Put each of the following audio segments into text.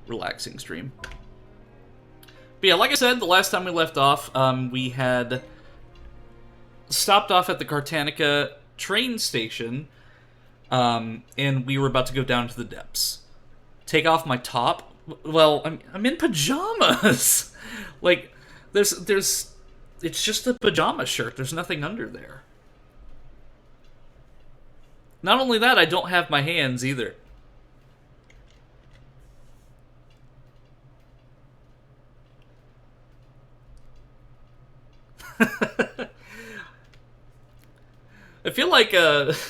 relaxing stream. But yeah, like I said, the last time we left off, we had stopped off at the Cartanica train station, and we were about to go down to the depths. Take off my top. Well, I'm in pajamas. Like, it's just a pajama shirt. There's nothing under there. Not only that, I don't have my hands either. I feel like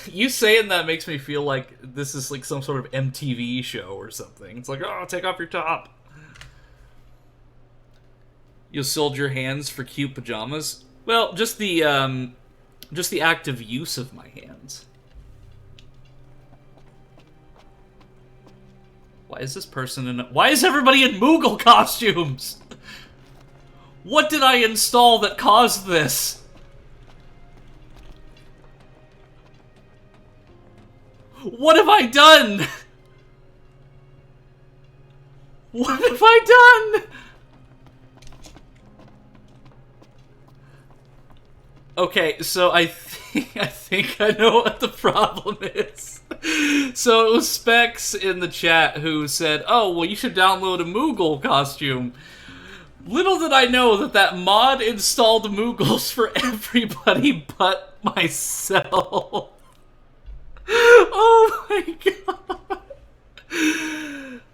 you saying that makes me feel like this is like some sort of MTV show or something. It's like, oh, take off your top. You'll sold your hands for cute pajamas. Well, just the active use of my hands. Why is this person in? Why is everybody in Moogle costumes? What did I install that caused this? What have I done? What have I done? Okay, so I think I know what the problem is. So it was Specs in the chat who said, "Oh, well, you should download a Moogle costume." Little did I know that mod installed Moogles for everybody but myself. Oh my god.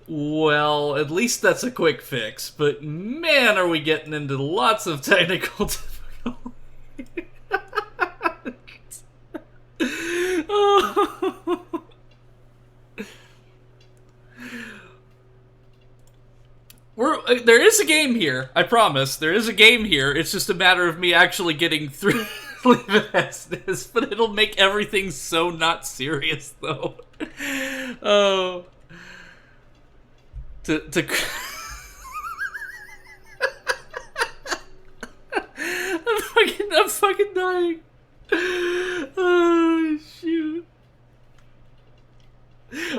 Well, at least that's a quick fix, but man, are we getting into lots of technical difficulties. Oh. There is a game here, I promise. There is a game here. It's just a matter of me actually getting through. Leave it as this, but it'll make everything so not serious, though. Oh. I'm fucking dying. Oh, shoot.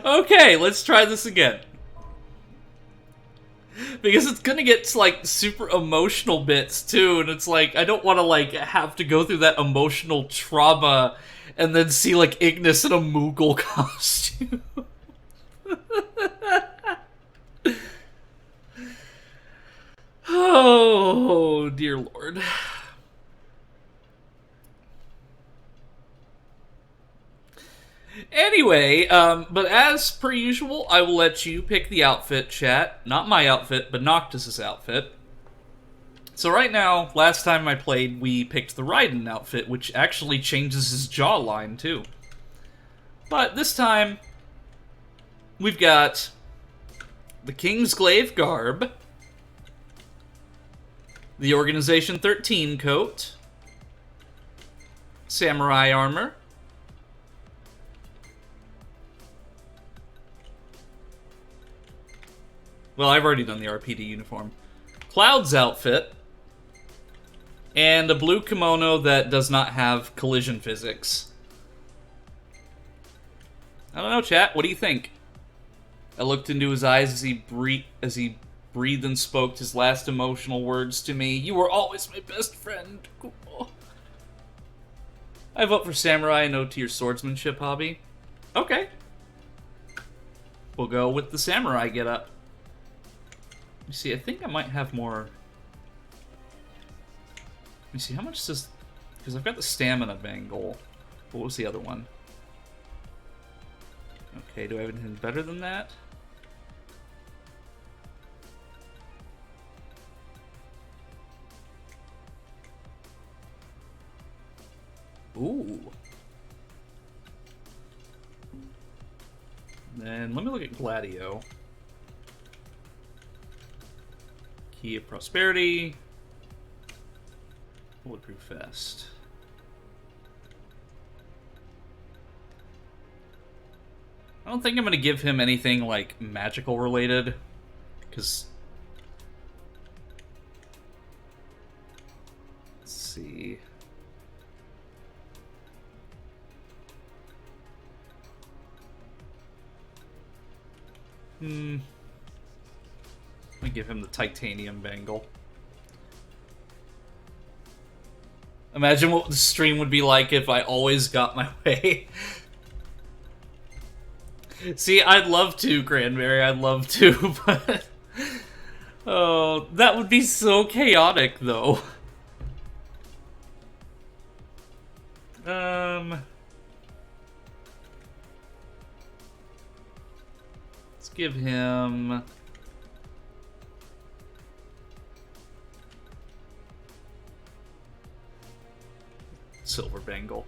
Okay, let's try this again. Because it's gonna get to, like, super emotional bits, too, and it's like, I don't want to, like, have to go through that emotional trauma and then see, like, Ignis in a Moogle costume. Oh, dear lord. Anyway, but as per usual, I will let you pick the outfit, chat. Not my outfit, but Noctis's outfit. So right now, last time I played, we picked the Raiden outfit, which actually changes his jawline, too. But this time, we've got the Kingsglaive garb, the Organization 13 coat, samurai armor, well, I've already done the RPD uniform, Cloud's outfit, and a blue kimono that does not have collision physics. I don't know, chat. What do you think? I looked into his eyes as he breathed and spoke his last emotional words to me. You were always my best friend. Cool. I vote for samurai, no to your swordsmanship hobby. Okay. We'll go with the samurai getup. Let me see, I think I might have more. Let me see, how much does... Because I've got the stamina bangle. What was the other one? Okay, do I have anything better than that? Ooh. Then let me look at Gladio. Key of Prosperity. Bulletproof Vest. I don't think I'm going to give him anything, like, magical related. Because... Let's see... give him the titanium bangle. Imagine what the stream would be like if I always got my way. See, I'd love to, Cranberry, I'd love to, but... Oh, that would be so chaotic, though. Let's give him... silver bangle.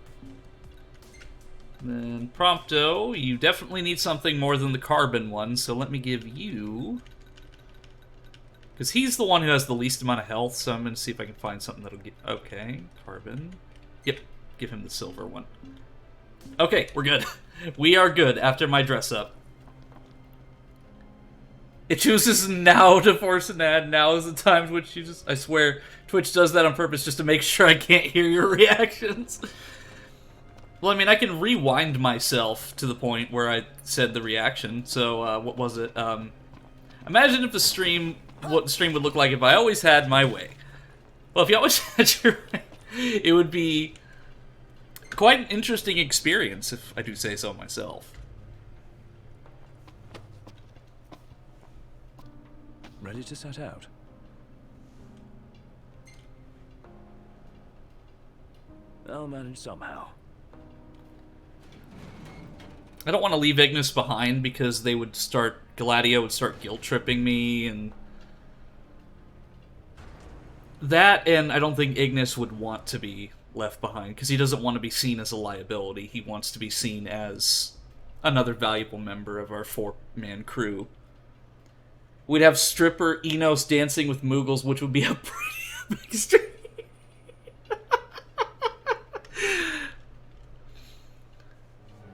Then Prompto, you definitely need something more than the carbon one, so let me give you... Because he's the one who has the least amount of health, so I'm going to see if I can find something that'll get... Okay, carbon. Yep, give him the silver one. Okay, we're good. We are good after my dress up. It chooses now to force an ad. Now is the time Twitch chooses. I swear, Twitch does that on purpose just to make sure I can't hear your reactions. Well, I mean, I can rewind myself to the point where I said the reaction. So, what was it? Imagine if the stream... what the stream would look like if I always had my way. Well, if you always had your way, it would be quite an interesting experience, if I do say so myself. Ready to set out? I'll manage somehow. I don't want to leave Ignis behind because they would start... Gladio would start guilt-tripping me, and... that, and I don't think Ignis would want to be left behind, because he doesn't want to be seen as a liability. He wants to be seen as another valuable member of our 4-man crew. We'd have stripper Enos dancing with Moogles, which would be a pretty big stream.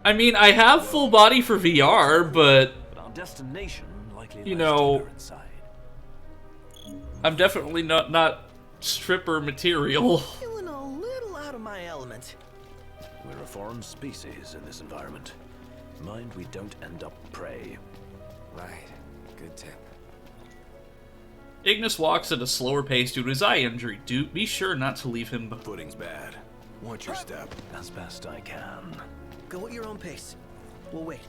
I mean, I have full body for VR, but our destination likely you lies know, deeper inside. I'm definitely not stripper material. Feeling a little out of my element. We're a foreign species in this environment. Mind we don't end up prey. Right. Good tip. Ignis walks at a slower pace due to his eye injury. Be sure not to leave him behind. Footing's bad. Watch your step. As best I can. Go at your own pace. We'll wait.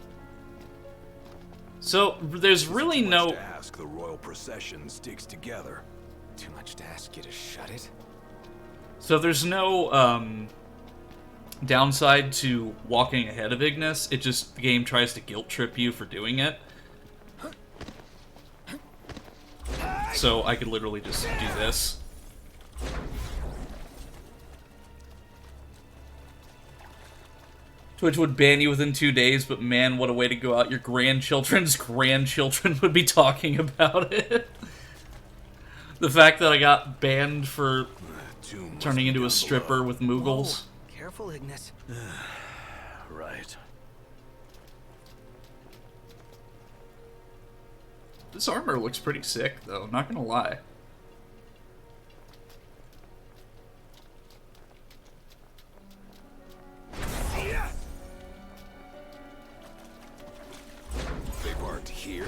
So, there's really Too much no... to ask the royal procession sticks together. Too much to ask you to shut it? So there's no, downside to walking ahead of Ignis. It just, the game tries to guilt trip you for doing it. So I could literally just do this. Twitch would ban you within 2 days, but man, what a way to go out. Your grandchildren's grandchildren would be talking about it. The fact that I got banned for turning into a stripper with Moogles. Whoa. Careful, Ignis. Right. This armor looks pretty sick, though, not gonna lie. They parked here.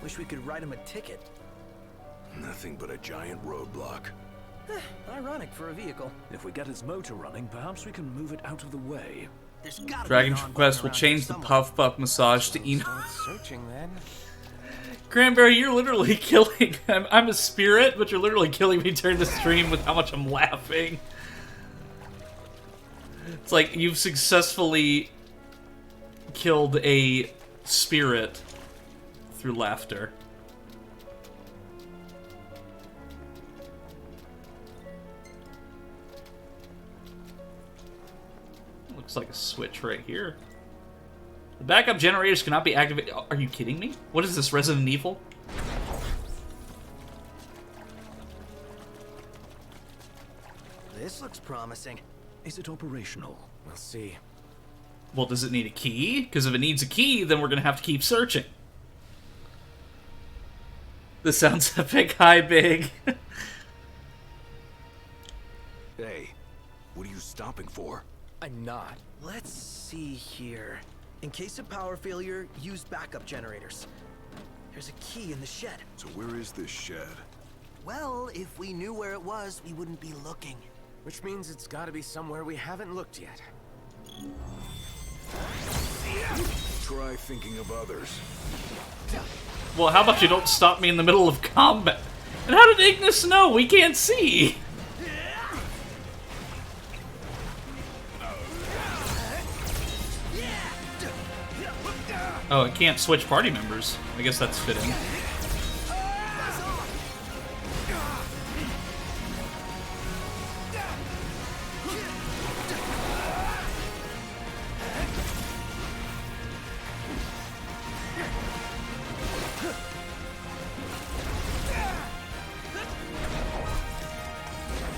Wish we could write him a ticket. Nothing but a giant roadblock. Ironic for a vehicle. If we get his motor running, perhaps we can move it out of the way. There's gotta Dragon be an Quest will around change here the somewhere. Puff Puff massage to Eno. Start searching then. Cranberry, you're literally killing... I'm a spirit, but you're literally killing me during the stream with how much I'm laughing. It's like you've successfully killed a spirit through laughter. Looks like a switch right here. The backup generators cannot be activated. Are you kidding me? What is this, Resident Evil? This looks promising. Is it operational? We'll see. Well, does it need a key? Because if it needs a key, then we're going to have to keep searching. This sounds epic. Hi, Big. Hey, what are you stopping for? I'm not. Let's see here. In case of power failure, use backup generators. There's a key in the shed. So where is this shed? Well, if we knew where it was, we wouldn't be looking. Which means it's gotta be somewhere we haven't looked yet. Try thinking of others. Well, how about you don't stop me in the middle of combat? And how did Ignis know? We can't see! Oh, it can't switch party members. I guess that's fitting.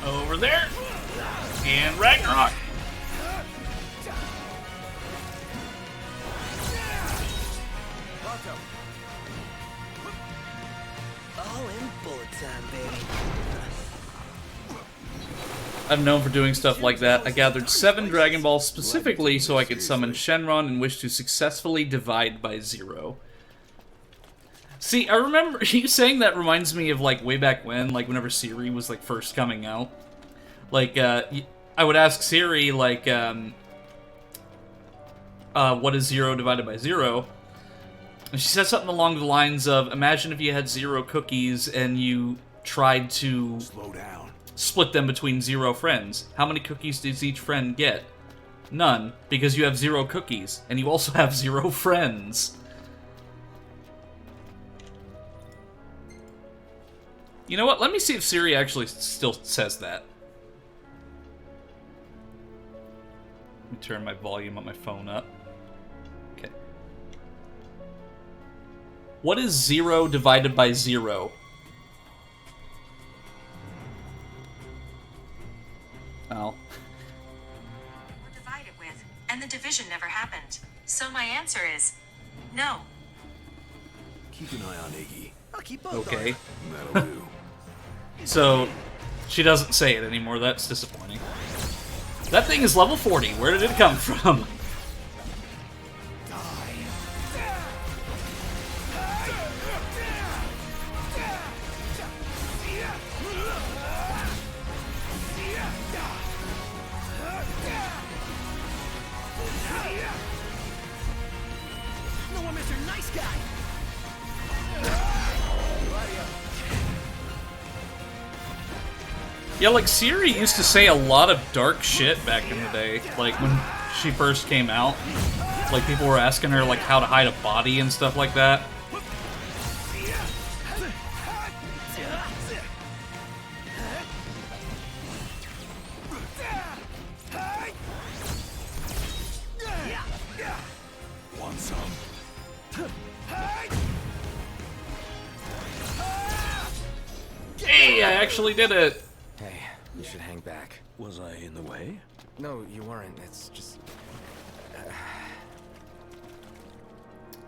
Over there! And Ragnarok! All in bullet time, baby. I'm known for doing stuff like that. I gathered 7 Dragon Balls specifically so I could summon Shenron and wish to successfully divide by 0. See, I remember you saying that reminds me of like way back when, like whenever Siri was like first coming out. Like, I would ask Siri like, what is 0 divided by 0? And she said something along the lines of, imagine if you had 0 cookies and you tried to Slow down. split them between 0 friends. How many cookies does each friend get? None, because you have 0 cookies, and you also have 0 friends. You know what? Let me see if Siri actually still says that. Let me turn my volume on my phone up. Okay. What is 0 divided by 0? Oh. We're divided with, and the division never happened. So my answer is no. Keep an eye on Iggy. I'll keep both Okay. on. That'll do. So, she doesn't say it anymore. That's disappointing. That thing is level 40. Where did it come from? No one, Mr. Nice Guy. Yeah, like, Siri used to say a lot of dark shit back in the day. Like, when she first came out. Like, people were asking her, like, how to hide a body and stuff like that. Want some? Hey, I actually did it! Hey, you should hang back. Was I in the way? No, you weren't. It's just...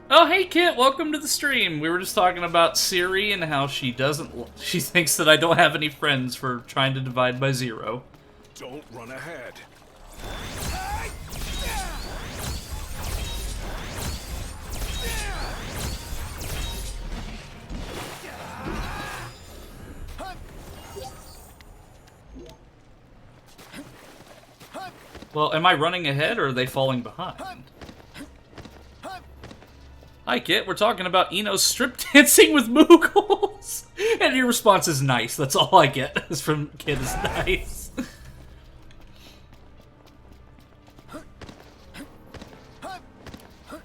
Oh, hey Kit, welcome to the stream. We were just talking about Siri and how she thinks that I don't have any friends for trying to divide by 0. Don't run ahead. Well, am I running ahead or are they falling behind? Hi Kit, we're talking about Eno's strip dancing with Moogles! And your response is nice. That's all I get is from Kit is nice.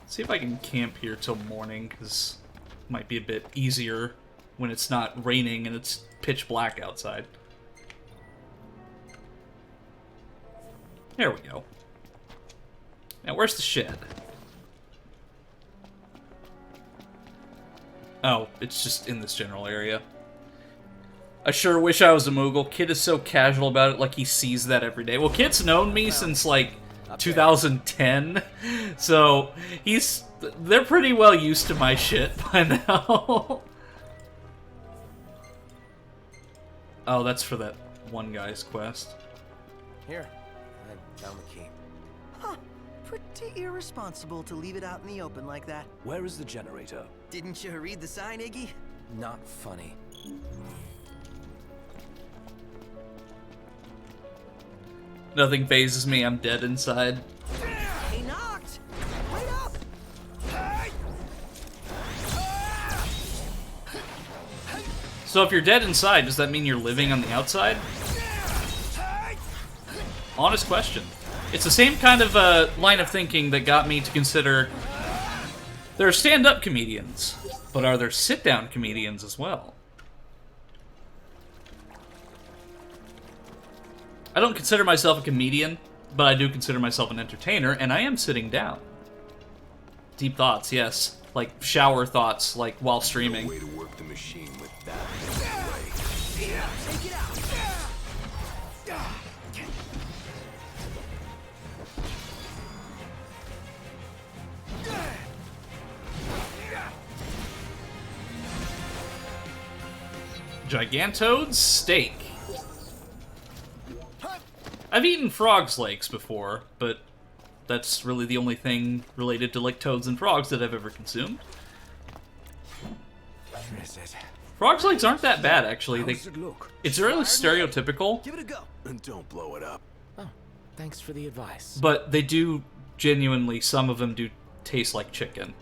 See if I can camp here till morning, because it might be a bit easier when it's not raining and it's pitch black outside. There we go. Now, where's the shed? Oh, it's just in this general area. I sure wish I was a Moogle. Kid is so casual about it, like he sees that every day. Well, Kid's known me since, like, 2010, so they're pretty well used to my shit by now. Oh, that's for that one guy's quest. Here, I found the key. Huh. Pretty irresponsible to leave it out in the open like that. Where is the generator? Didn't you read the sign, Iggy? Not funny. Nothing phases me, I'm dead inside. Hey, knocked! Wait up! So if you're dead inside, does that mean you're living on the outside? Honest question. It's the same kind of line of thinking that got me to consider there are stand-up comedians, but are there sit-down comedians as well? I don't consider myself a comedian, but I do consider myself an entertainer, and I am sitting down. Deep thoughts, yes. Like shower thoughts, like while streaming. No way to work the machine with that way. Take it out! Gigantoad's steak. I've eaten frog's legs before, but that's really the only thing related to like toads and frogs that I've ever consumed. Where is it? Frog's legs aren't that bad, actually. How does it look? It's really stereotypical, Give it a go. And don't blow it up. Oh, thanks for the advice. but they do genuinely, some of them do taste like chicken.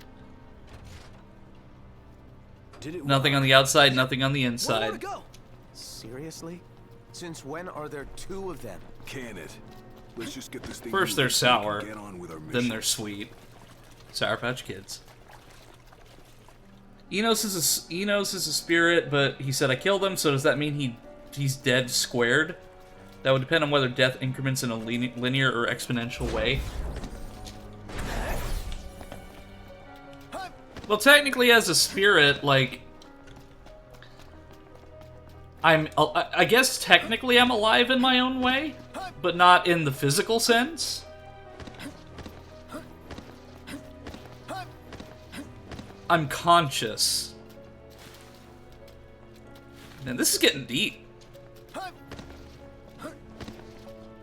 Did it Nothing on the outside, nothing on the One more inside. to go. Seriously? Since when are there 2 of them? Can it? Let's just get this thing First they're moving so we can sour, get on with our then mission. they're sweet. Sour Patch Kids. Enos is a spirit, but he said I killed him, so does that mean he's dead squared? That would depend on whether death increments in a linear or exponential way. Well, technically as a spirit, like... I guess technically I'm alive in my own way, but not in the physical sense. I'm conscious. Man, this is getting deep.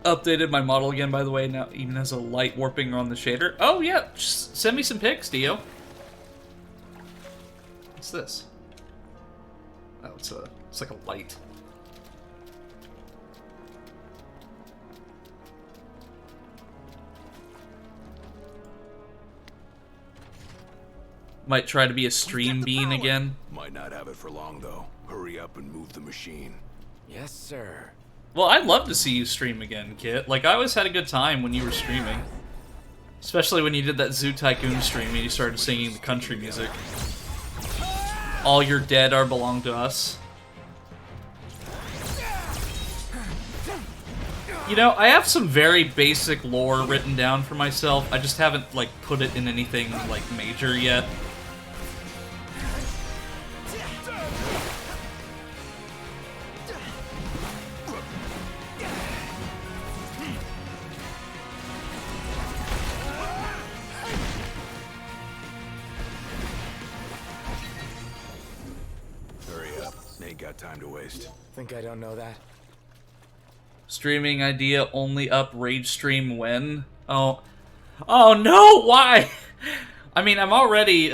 Updated my model again, by the way, now even has a light warping on the shader. Oh yeah, just send me some pics, Dio. What's this? Oh, it's like a light. Might try to be a stream bean again. Might not have it for long, though. Hurry up and move the machine. Yes, sir. Well, I'd love to see you stream again, Kit. Like, I always had a good time when you were streaming. Especially when you did that Zoo Tycoon stream and you started singing the country music. All your dead are belong to us. You know, I have some very basic lore written down for myself. I just haven't, like, put it in anything, like, major yet. Hurry up. Ain't got time to waste. Think I don't know that? Streaming idea only up rage stream when? Oh no, why? I mean, I'm already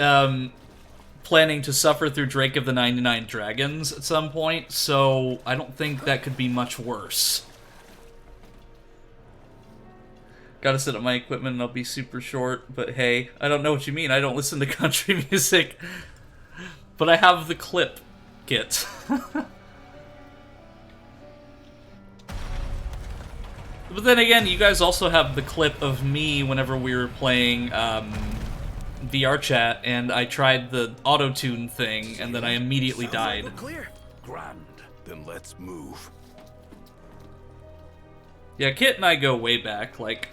planning to suffer through Drake of the 99 Dragons at some point, so I don't think that could be much worse. Gotta set up my equipment and I'll be super short, but hey, I don't know what you mean. I don't listen to country music, but I have the clip, Kit. But then again, you guys also have the clip of me whenever we were playing VR chat, and I tried the auto-tune thing, and then I immediately Sounds like died. we're clear. Grand. Then let's move. Yeah, Kit and I go way back. Like,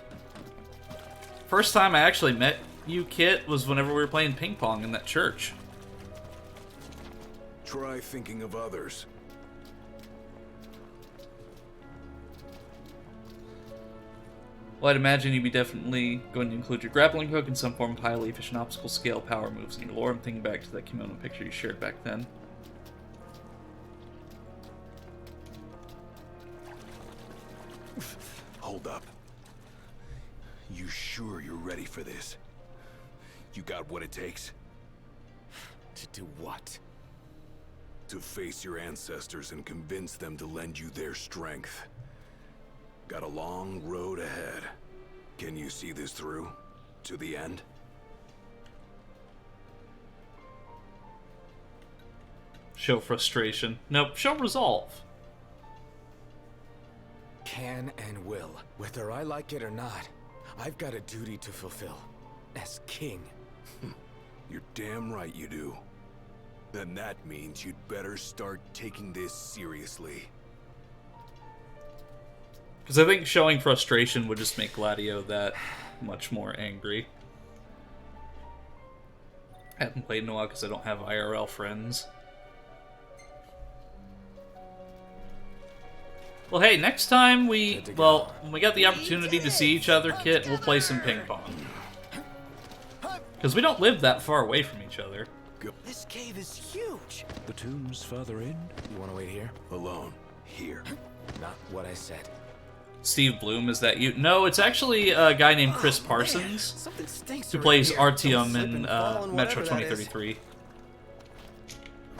first time I actually met you, Kit, was whenever we were playing ping pong in that church. Try thinking of others. Well, I'd imagine you'd be definitely going to include your grappling hook and some form of highly efficient obstacle scale power moves in your lore. I'm thinking back to that kimono picture you shared back then. Hold up. You sure you're ready for this? You got what it takes? Do what? To face your ancestors and convince them to lend you their strength. Got a long road ahead. Can you see this through? To the end? Show frustration. Nope, show resolve. Can and will. Whether I like it or not, I've got a duty to fulfill. As king. You're damn right you do. Then that means you'd better start taking this seriously. Because I think showing frustration would just make Gladio that much more angry. I haven't played in a while because I don't have IRL friends. Well, hey, next time when we got the opportunity to see each other, Kit, we'll play some ping pong. Because we don't live that far away from each other. This cave is huge. The tomb's further in. You want to wait here? Alone. Here. Not what I said. Steve Bloom, is that you? No, it's actually a guy named Chris Parsons, Something stinks who around plays here. Artyom Slip in and fall and Metro whatever that is. 2033.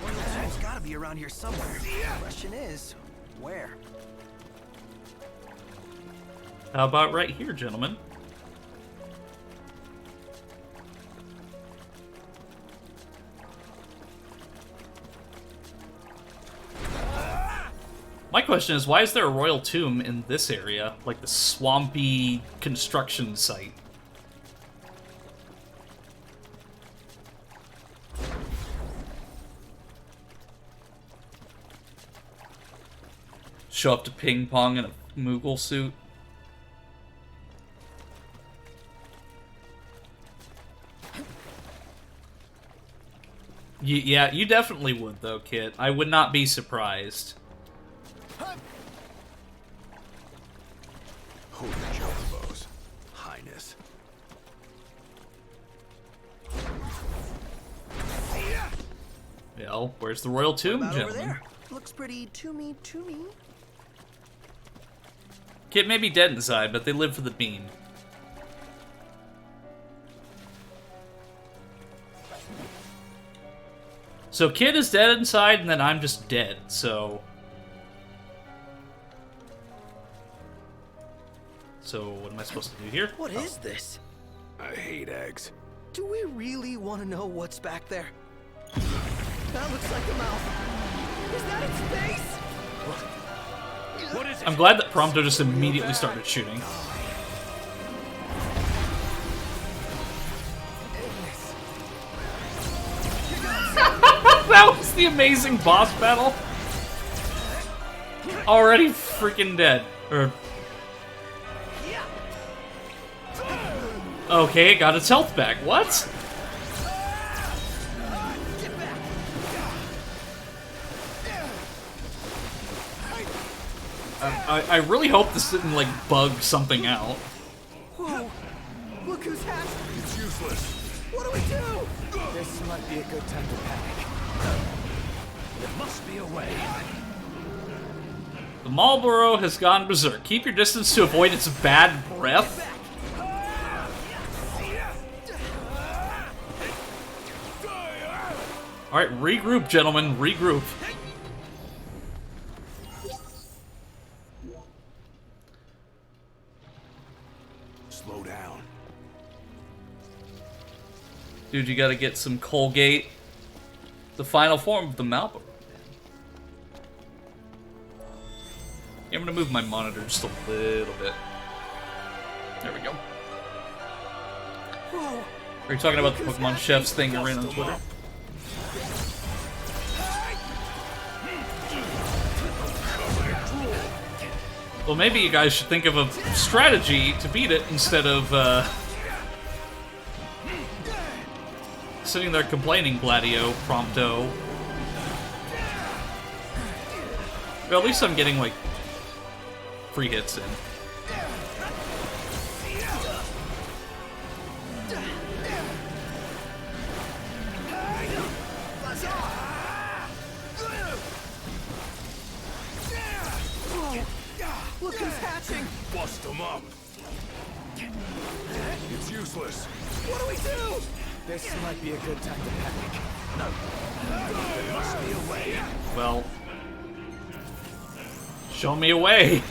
One of those tombs gotta be around here somewhere. The question is, where? How about right here, gentlemen? My question is, why is there a royal tomb in this area? Like the swampy construction site? Show up to ping pong in a Moogle suit. Yeah, you definitely would, though, Kit. I would not be surprised. Hold your elbows, Highness. Well, where's the royal tomb, About over gentlemen? there. Looks pretty to me. Kit may be dead inside, but they live for the bean. So Kit is dead inside, and then I'm just dead, so... So, what am I supposed to do here? What is this? I hate eggs. Do we really want to know what's back there? That looks like a mouth. Is that its face? What is it? I'm glad that Prompto just immediately started shooting. That was the amazing boss battle. Already freaking dead. Okay, got its health back. What? I really hope this didn't, like, bug something out. Whoa! Look who's hatched! It's useless. What do we do? This might be a good time to panic. There must be a way. The Marlboro has gone berserk. Keep your distance to avoid its bad breath. Alright, regroup, gentlemen. Regroup. Slow down. Dude, you gotta get some Colgate. The final form of the Marlboro. Yeah, I'm gonna move my monitor just a little bit. There we go. Whoa! Are you talking about the Pokemon Chefs thing you're in on Twitter? Well, maybe you guys should think of a strategy to beat it instead of, sitting there complaining, Gladio, Prompto. Well, at least I'm getting, like, free hits in. Look who's hatching! Bust them up. It's useless. What do we do? This might be a good time to panic. There must be a way. Well, show me a way.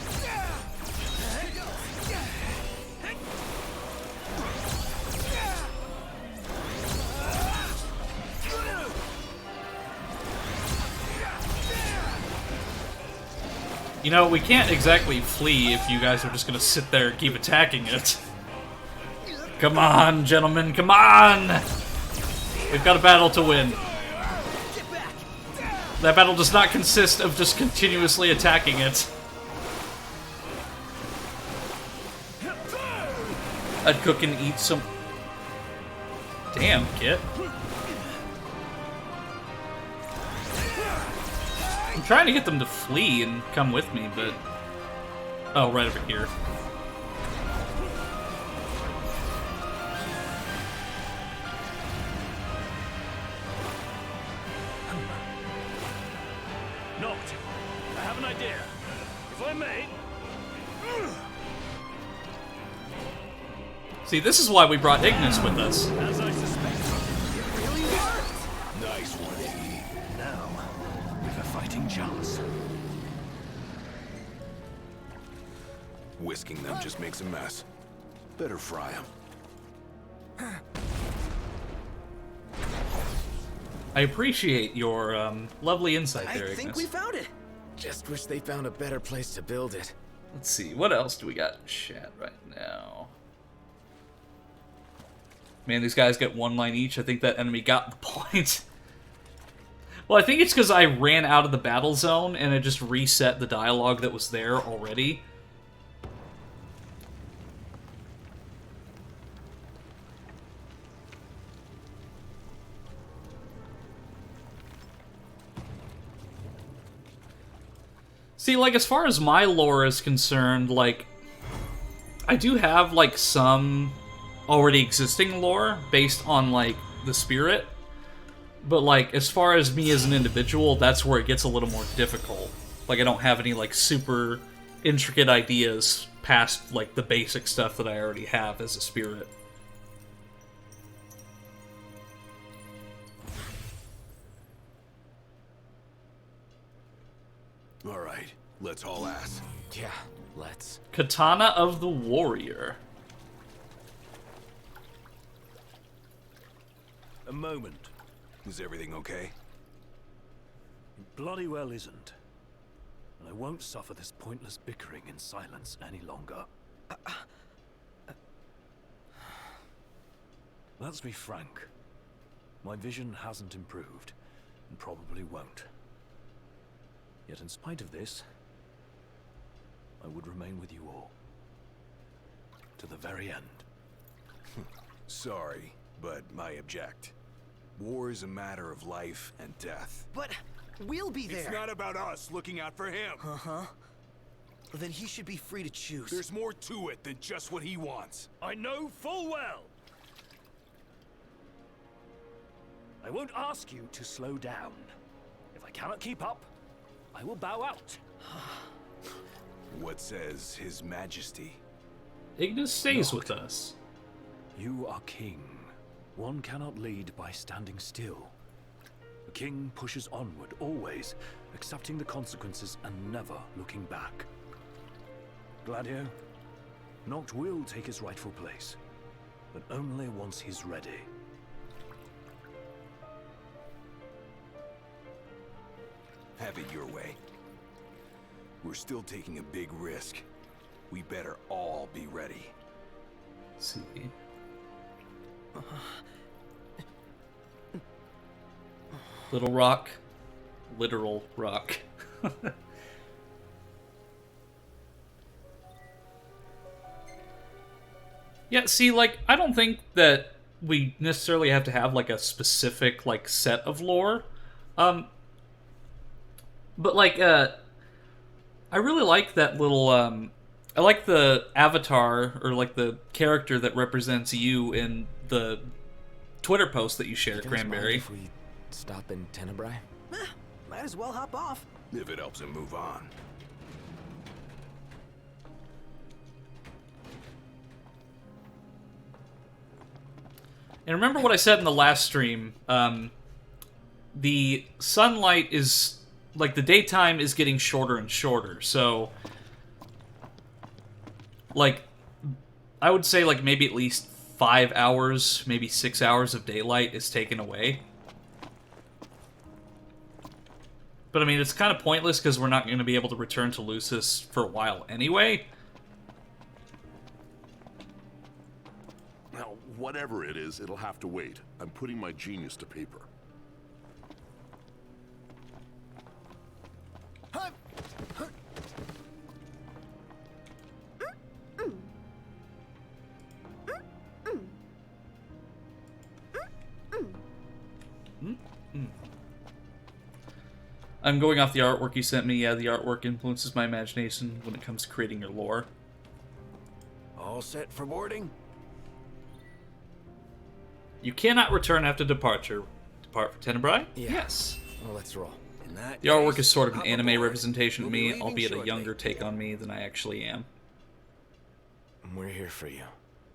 You know, we can't exactly flee if you guys are just gonna sit there and keep attacking it. Come on, gentlemen, come on! We've got a battle to win. That battle does not consist of just continuously attacking it. I'd cook and eat some... Damn, Kit. I'm trying to get them to flee and come with me, but... Oh, right over here. Knocked. I have an idea. If I may... See, this is why we brought Ignis with us. As I suspected. Really worked! Nice one, Iggy. Now, we've a fighting chance. Whisking them just makes a mess. Better fry them. I appreciate your lovely insight there, I think Ignis. we found it. Just wish they found a better place to build it. Let's see, what else do we got in chat right now? Man, these guys get one line each. I think that enemy got the point. Well, I think it's because I ran out of the battle zone and it just reset the dialogue that was there already. See, like, as far as my lore is concerned, like, I do have, like, some already existing lore based on, like, the spirit. But, like, as far as me as an individual, that's where it gets a little more difficult. Like, I don't have any, like, super intricate ideas past, like, the basic stuff that I already have as a spirit. All right, let's haul ass. Yeah, let's. Katana of the Warrior. A moment. Is everything okay? It bloody well isn't. And I won't suffer this pointless bickering in silence any longer. Let's be frank. My vision hasn't improved, and probably won't. Yet in spite of this, I would remain with you all. To the very end. Sorry, but I object. War is a matter of life and death. But we'll be there. It's not about us looking out for him. Uh-huh. Then he should be free to choose. There's more to it than just what he wants. I know full well. I won't ask you to slow down. If I cannot keep up, I will bow out. What says His Majesty? Ignis stays with us. You are king. One cannot lead by standing still. The king pushes onward, always, accepting the consequences and never looking back. Gladio, Noct will take his rightful place, but only once he's ready. Have it your way. We're still taking a big risk. We better all be ready. Let's see. Little rock. Literal rock. Yeah, see, like, I don't think that we necessarily have to have, like, a specific, like, set of lore. But, like, I really like that little, I like the avatar, or, like, the character that represents you in the Twitter post that you shared, You guys mind Cranberry. if we stop in Tenebrae? Might as well hop off. If it helps him move on. And remember what I said in the last stream, the sunlight is, like, the daytime is getting shorter and shorter, so, like, I would say, like, maybe at least 5 hours, maybe 6 hours of daylight is taken away. But, I mean, it's kind of pointless because we're not going to be able to return to Lucis for a while anyway. Now, whatever it is, it'll have to wait. I'm putting my genius to paper. I'm going off the artwork you sent me. Yeah, the artwork influences my imagination when it comes to creating your lore. All set for boarding? You cannot return after departure. Depart for Tenebrae? Yeah. Yes. Well, let's roll. In that The artwork case, is sort of an hop anime aboard. representation of We'll be me, leaving albeit a shortly. younger take on me than I actually am. We're here for you.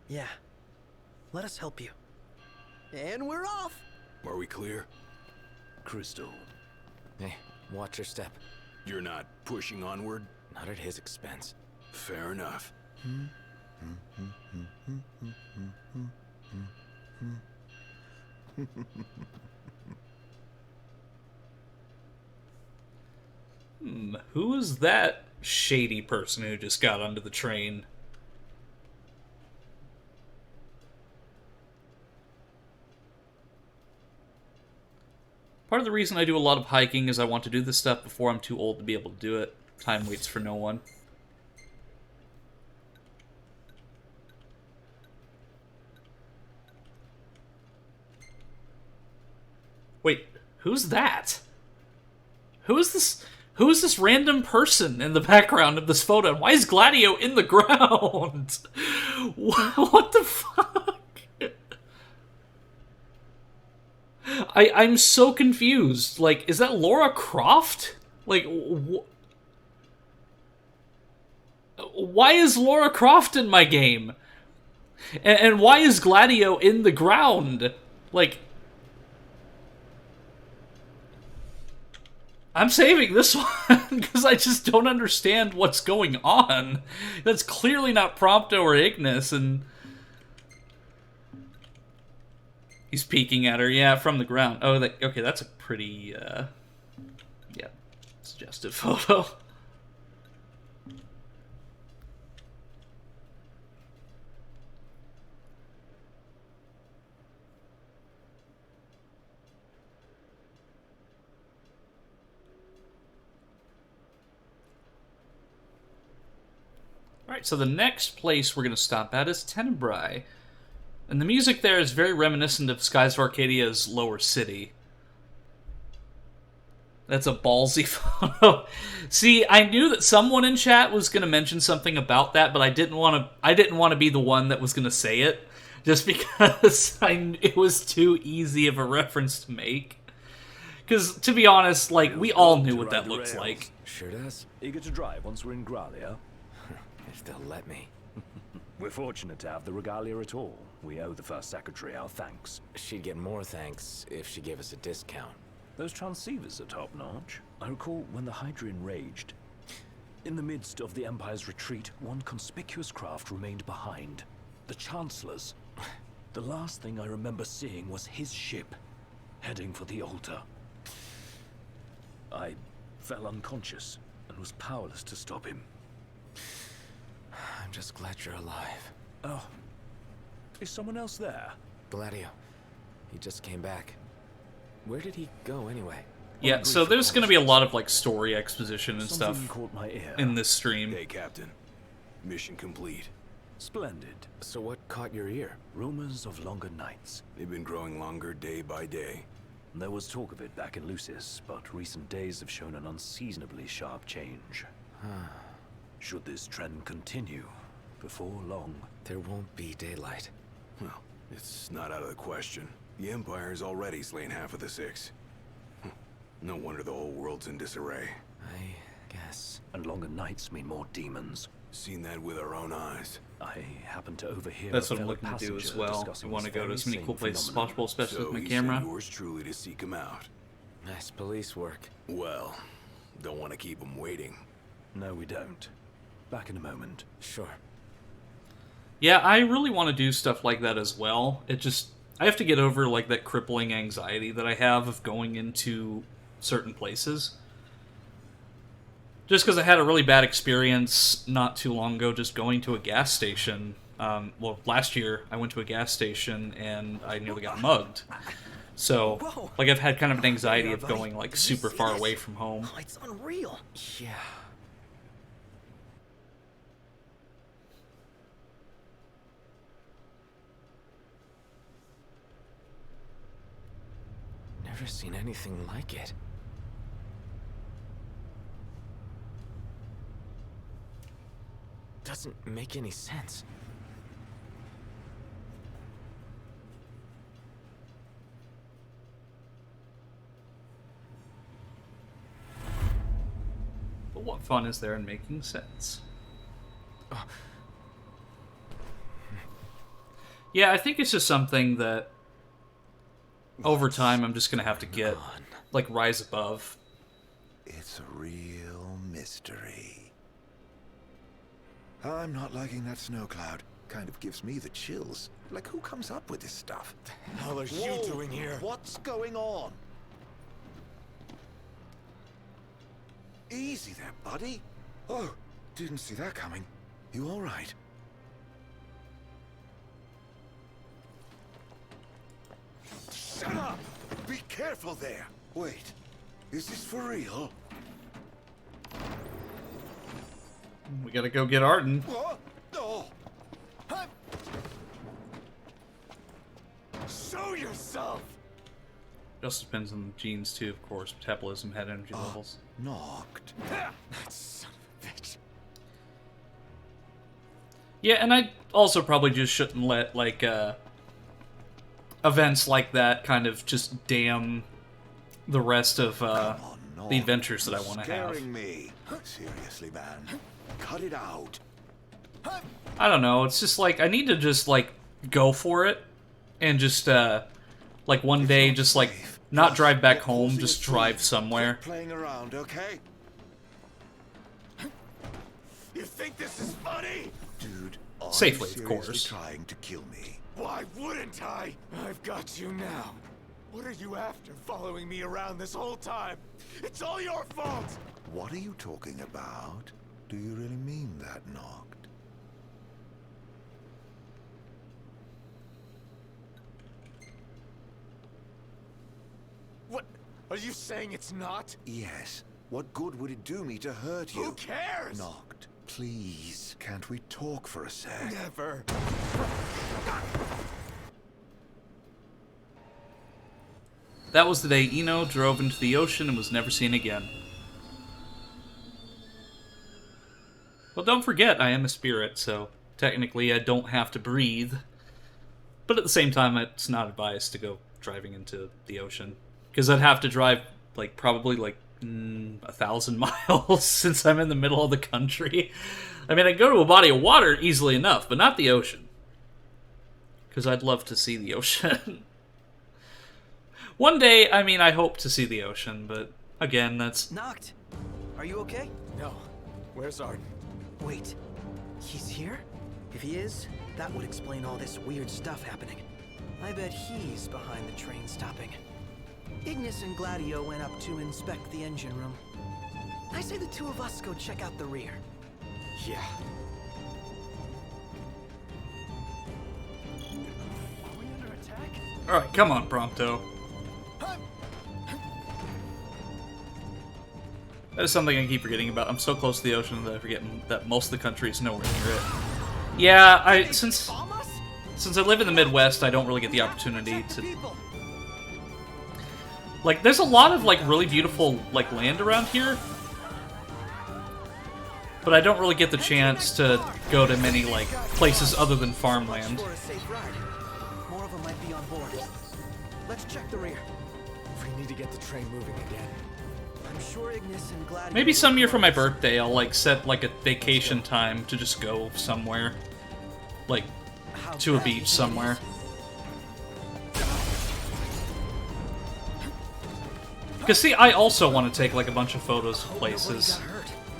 Yeah. Let us help you. And we're off! Are we clear? Crystal. Hey, watch your step. You're not pushing onward? Not at his expense. Fair enough. Who is that shady person who just got onto the train? Part of the reason I do a lot of hiking is I want to do this stuff before I'm too old to be able to do it. Time waits for no one. Wait, who's that? Who is this? Who is this random person in the background of this photo? And why is Gladio in the ground? What the fuck? I'm so confused. Like, is that Laura Croft? Like, why is Laura Croft in my game? And why is Gladio in the ground? Like, I'm saving this one because I just don't understand what's going on. That's clearly not Prompto or Ignis, and he's peeking at her, yeah, from the ground. Oh, okay, that's a pretty, yeah, suggestive photo. Alright, so the next place we're going to stop at is Tenebrae. And the music there is very reminiscent of Skies of Arcadia's Lower City. That's a ballsy photo. See, I knew that someone in chat was going to mention something about that, but I didn't want to be the one that was going to say it, just because it was too easy of a reference to make. Because, to be honest, like, we all knew what that looks like. Sure does. Eager to drive once we're in Gralia? If they'll let me. We're fortunate to have the regalia at all. We owe the First Secretary our thanks. She'd get more thanks if she gave us a discount. Those transceivers are top-notch. I recall when the Hydrian raged. In the midst of the Empire's retreat, one conspicuous craft remained behind. The Chancellor's. The last thing I remember seeing was his ship, heading for the altar. I fell unconscious and was powerless to stop him. I'm just glad you're alive. Oh, is someone else there? Gladio. He just came back. Where did he go anyway? Yeah, so there's going to be a lot of, like, story exposition and Something stuff caught my ear. in this stream. Hey, Captain. Mission complete. Splendid. So what caught your ear? Rumors of longer nights. They've been growing longer day by day. There was talk of it back in Lucis, but recent days have shown an unseasonably sharp change. Should this trend continue, before long... There won't be daylight. Well, it's not out of the question. The Empire's already slain half of the Six. No wonder the whole world's in disarray. I guess. And longer nights mean more demons. Seen that with our own eyes. I happened to overhear. That's a what I'm fellow looking to do as passenger well. discussing I want to this go to very as many same cool places as phenomenon. possible, especially So with my he camera. sent yours truly to seek him out. Nice police work. Well, don't want to keep him waiting. No, we don't. Back in a moment. Sure. Yeah, I really want to do stuff like that as well. It just, I have to get over like that crippling anxiety that I have of going into certain places. Just because I had a really bad experience not too long ago just going to a gas station. Well, last year I went to a gas station and I nearly got mugged. So, Whoa. like, I've had kind of an anxiety Yeah, of buddy. going like Did you super see far this? away from home. Oh, it's unreal. Yeah. Never seen anything like it. Doesn't make any sense. But what fun is there in making sense? Yeah, I think it's just something that over time I'm just gonna have to get, like, rise above. It's a real mystery. I'm not liking that snow cloud. Kind of gives me the chills. Like, who comes up with this stuff? The hell are you doing here? What's going on? Easy there, buddy. Oh, didn't see that coming. You all right? Shut up! Be careful there. Wait, is this for real? We gotta go get Arden. What? Oh. Huh? Show yourself! It also depends on the genes too, of course. Metabolism, head energy levels. Knocked. That son of a bitch. Yeah, and I also probably just shouldn't let, like, events like that kind of just damn the rest of Come on, Knocked. the adventures that I want to Scaring have. me. Seriously, man. Cut it out. I don't know, it's just like, I need to just, like, go for it, and just, like, one day, just, like, not drive back home, just drive somewhere. Quit playing around, okay? You think this is funny? Dude, are Safely, you of seriously course. trying to kill me? Why wouldn't I? I've got you now. What are you after, following me around this whole time? It's all your fault! What are you talking about? Do you really mean that, Knocked? What? Are you saying it's not? Yes. What good would it do me to hurt you? Who cares? Knocked. Please, can't we talk for a sec? Never. That was the day Eno drove into the ocean and was never seen again. Well, don't forget, I am a spirit, so technically I don't have to breathe. But at the same time, it's not advised to go driving into the ocean. Because I'd have to drive, like, probably, like, 1,000 miles since I'm in the middle of the country. I mean, I go to a body of water easily enough, but not the ocean. Because I'd love to see the ocean. One day, I mean, I hope to see the ocean, but again, that's... Knocked. Are you okay? No. Where's Arden? Wait. He's here? If he is, that would explain all this weird stuff happening. I bet he's behind the train stopping. Ignis and Gladio went up to inspect the engine room. I say the two of us go check out the rear. Yeah. Are we under attack? Alright, come on, Prompto. That is something I keep forgetting about. I'm so close to the ocean that I forget that most of the country is nowhere near it. Yeah, since I live in the Midwest, I don't really get the opportunity to... Like, there's a lot of, like, really beautiful, like, land around here. But I don't really get the chance to go to many, like, places other than farmland. For a safe ride. More of them might be on board. Let's check the rear. We need to get the train moving again. I'm sure Ignis and Gladio... Maybe some year for my birthday, I'll, like, set, like, a vacation time to just go somewhere. Like, to a beach somewhere. Because, see, I also want to take, like, a bunch of photos of places.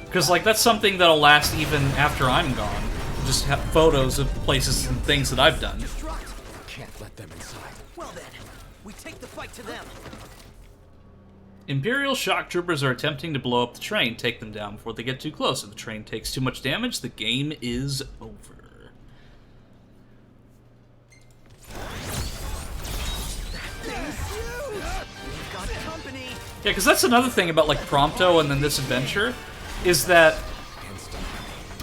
Because, like, that's something that'll last even after I'm gone. Just have photos of places and things that I've done. Can't let them inside. Well then, we take the fight to them. Imperial shock troopers are attempting to blow up the train. Take them down before they get too close. If the train takes too much damage, the game is over. Yeah, because that's another thing about, like, Prompto and then this adventure, is that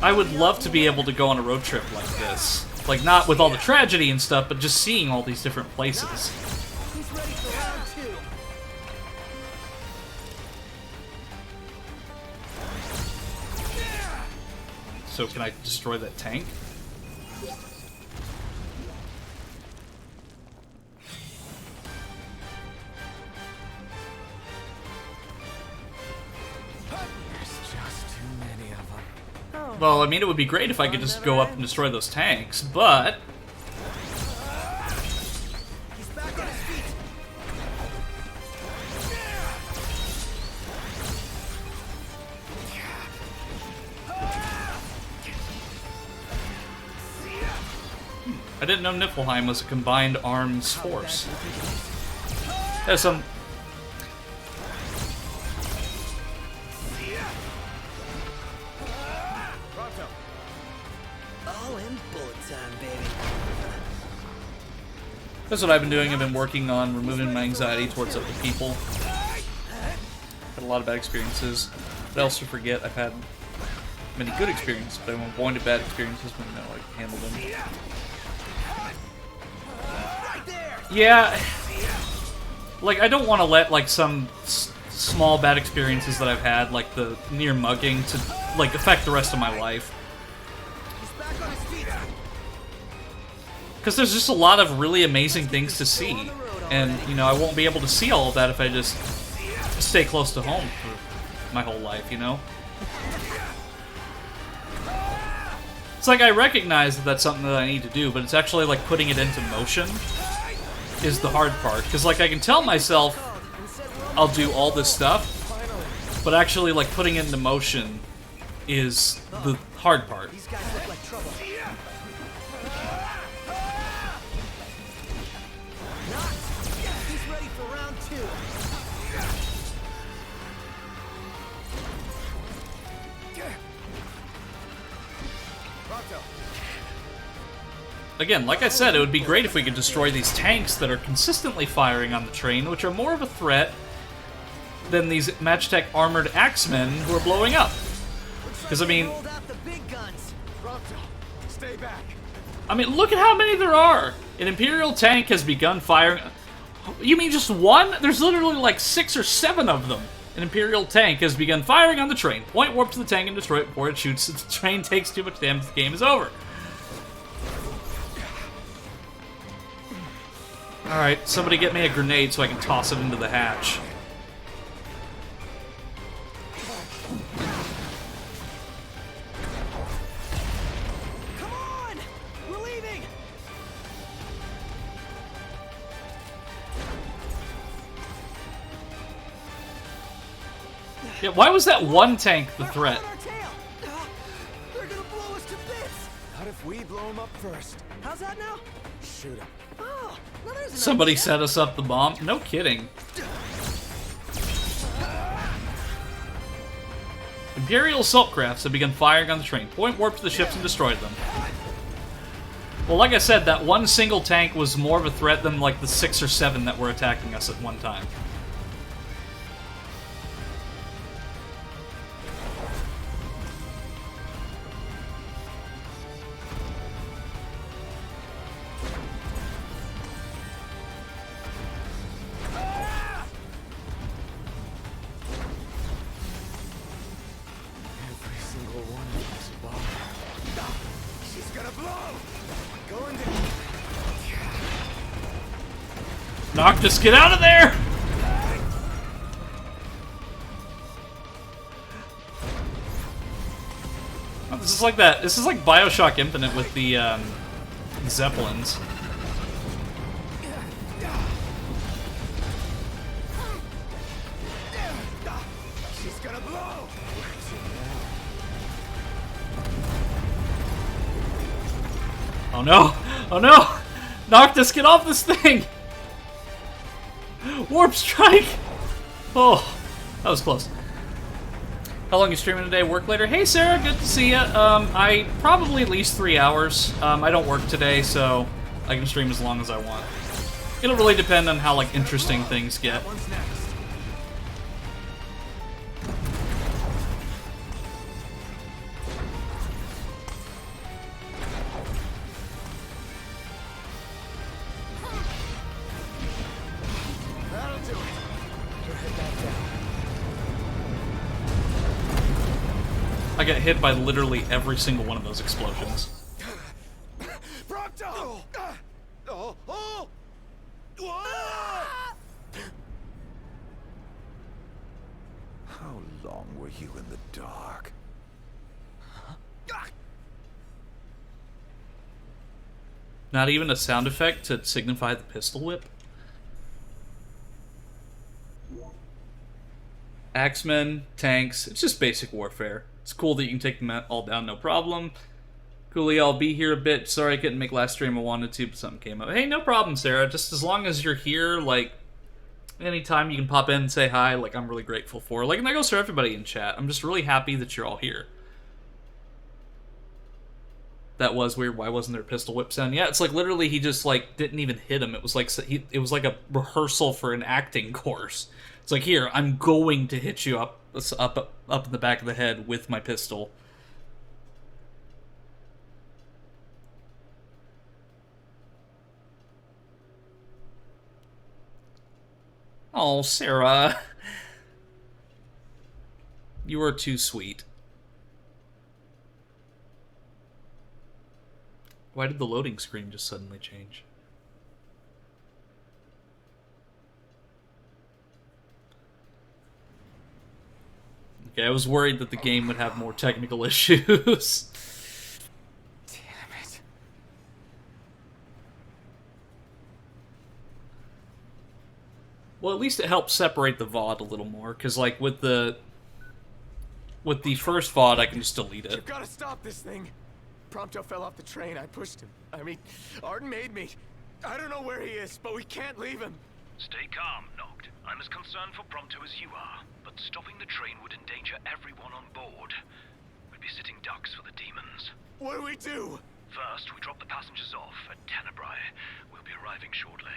I would love to be able to go on a road trip like this. Like, not with all the tragedy and stuff, but just seeing all these different places. He's ready for round 2. So can I destroy that tank? Well, I mean, it would be great if I could just go up and destroy those tanks, but... He's back on his feet. I didn't know Niflheim was a combined arms force. There's some... All in bullet time, baby. That's what I've been doing. I've been working on removing my anxiety towards other people. Had a lot of bad experiences. But I also forget I've had many good experiences, but I'm avoiding bad experiences when I know I can handle them. Yeah, like, I don't want to let, like, some small bad experiences that I've had, like the near mugging, to, like, affect the rest of my life. Because there's just a lot of really amazing things to see. And, you know, I won't be able to see all of that if I just stay close to home for my whole life, you know? It's like I recognize that that's something that I need to do, but it's actually like putting it into motion is the hard part. Because, like, I can tell myself I'll do all this stuff, but actually, like, putting it into motion is the hard part. These guys look like trouble. He's ready for round 2. Again, like I said, it would be great if we could destroy these tanks that are consistently firing on the train, which are more of a threat than these Magitech armored axemen who are blowing up. Because, I mean... I mean, look at how many there are! An Imperial tank has begun firing... You mean just one? There's literally like 6 or 7 of them. An Imperial tank has begun firing on the train. Point warp to the tank and destroy it before it shoots. If the train takes too much damage, the game is over. Alright, somebody get me a grenade so I can toss it into the hatch. Come on! We're leaving! Yeah, why was that one tank the threat? They're gonna blow us to bits! Not if we blow them up first. How's that now? Shoot them. Oh, now there's an Somebody idea. set us up the bomb? No kidding. Imperial assault crafts have begun firing on the train. Point warp to the ships and destroy them. Well, like I said, that one single tank was more of a threat than like the 6 or 7 that were attacking us at one time. Every single one of us bomb. She's gonna blow! Going to... Noctis, get out of there! Oh, this is like that. This is like Bioshock Infinite with the Zeppelins. She's gonna blow! Oh no! Oh no! Noctis, get off this thing! Warp strike! Oh, that was close. How long are you streaming today? Work later? Hey Sarah, good to see you. I probably at least 3 hours. I don't work today, so I can stream as long as I want. It'll really depend on how like interesting things get. One's next. That'll do it. You're head back down. I got hit by literally every single one of those explosions. Prompto! Oh! Oh! How long were you in the dark? Not even a sound effect to signify the pistol whip? Axemen, tanks, it's just basic warfare. It's cool that you can take them all down, no problem. Coolly, I'll be here a bit. Sorry I couldn't make last stream I wanted to, but something came up. Hey, no problem, Sarah. Just as long as you're here, like, anytime you can pop in and say hi, like, I'm really grateful for. Like, and that goes for everybody in chat. I'm just really happy that you're all here. That was weird. Why wasn't there a pistol whip sound? Yeah, it's like literally he just like didn't even hit him. It was like it was like a rehearsal for an acting course. It's like, here, I'm going to hit you up in the back of the head with my pistol. Oh, Sarah. You are too sweet. Why did the loading screen just suddenly change? Okay, I was worried that the game would have more technical issues. Damn it. Well, at least it helps separate the VOD a little more, because like with the first VOD, I can just delete it. You've got to stop this thing. Prompto fell off the train. I pushed him. I mean, Arden made me. I don't know where he is, but we can't leave him. Stay calm, Noct. I'm as concerned for Prompto as you are, but stopping the train would endanger everyone on board. We'd be sitting ducks for the demons. What do we do? First, we drop the passengers off at Tenebrae. We'll be arriving shortly.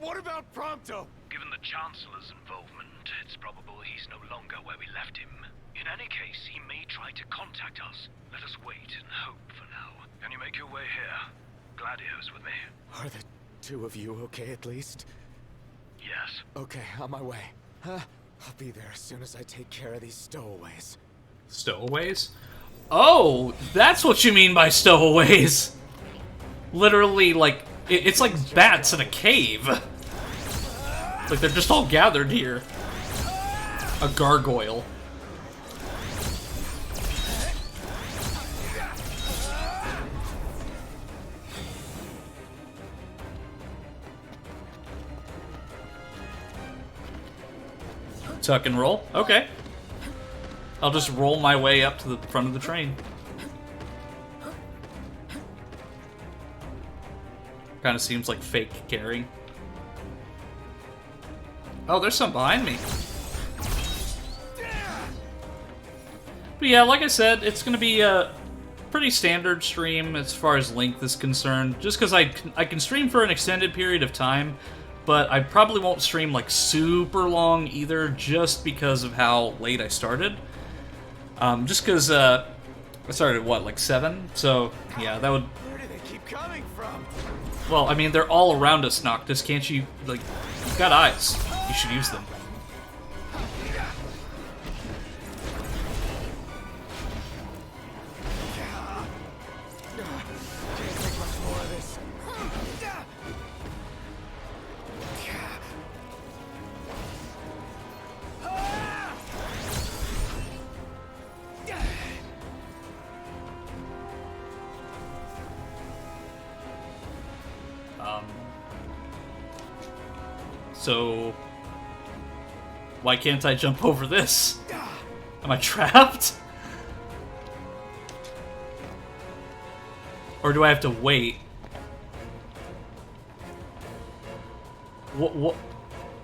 What about Prompto? Given the Chancellor's involvement, it's probable he's no longer where we left him. In any case, he may try to contact us. Let us wait and hope for now. Can you make your way here? Gladio's with me. Are the two of you okay at least? Yes. Okay, on my way. I'll be there as soon as I take care of these stowaways. Stowaways? Oh, that's what you mean by stowaways. Literally, like, it's like bats in a cave. Like, they're just all gathered here. A gargoyle. Tuck and roll? Okay. I'll just roll my way up to the front of the train. Kind of seems like fake caring. Oh, there's some behind me. But yeah, like I said, it's going to be a pretty standard stream as far as length is concerned. Just because I can stream for an extended period of time, but I probably won't stream like super long either, just because of how late I started. Just because I started at what, like 7? So yeah, that would. Where do they keep coming from? Well, I mean, they're all around us, Noctis. Can't you, like, you've got eyes. You should use them. Can't take much more of this. So... why can't I jump over this? Am I trapped? Or do I have to wait? What?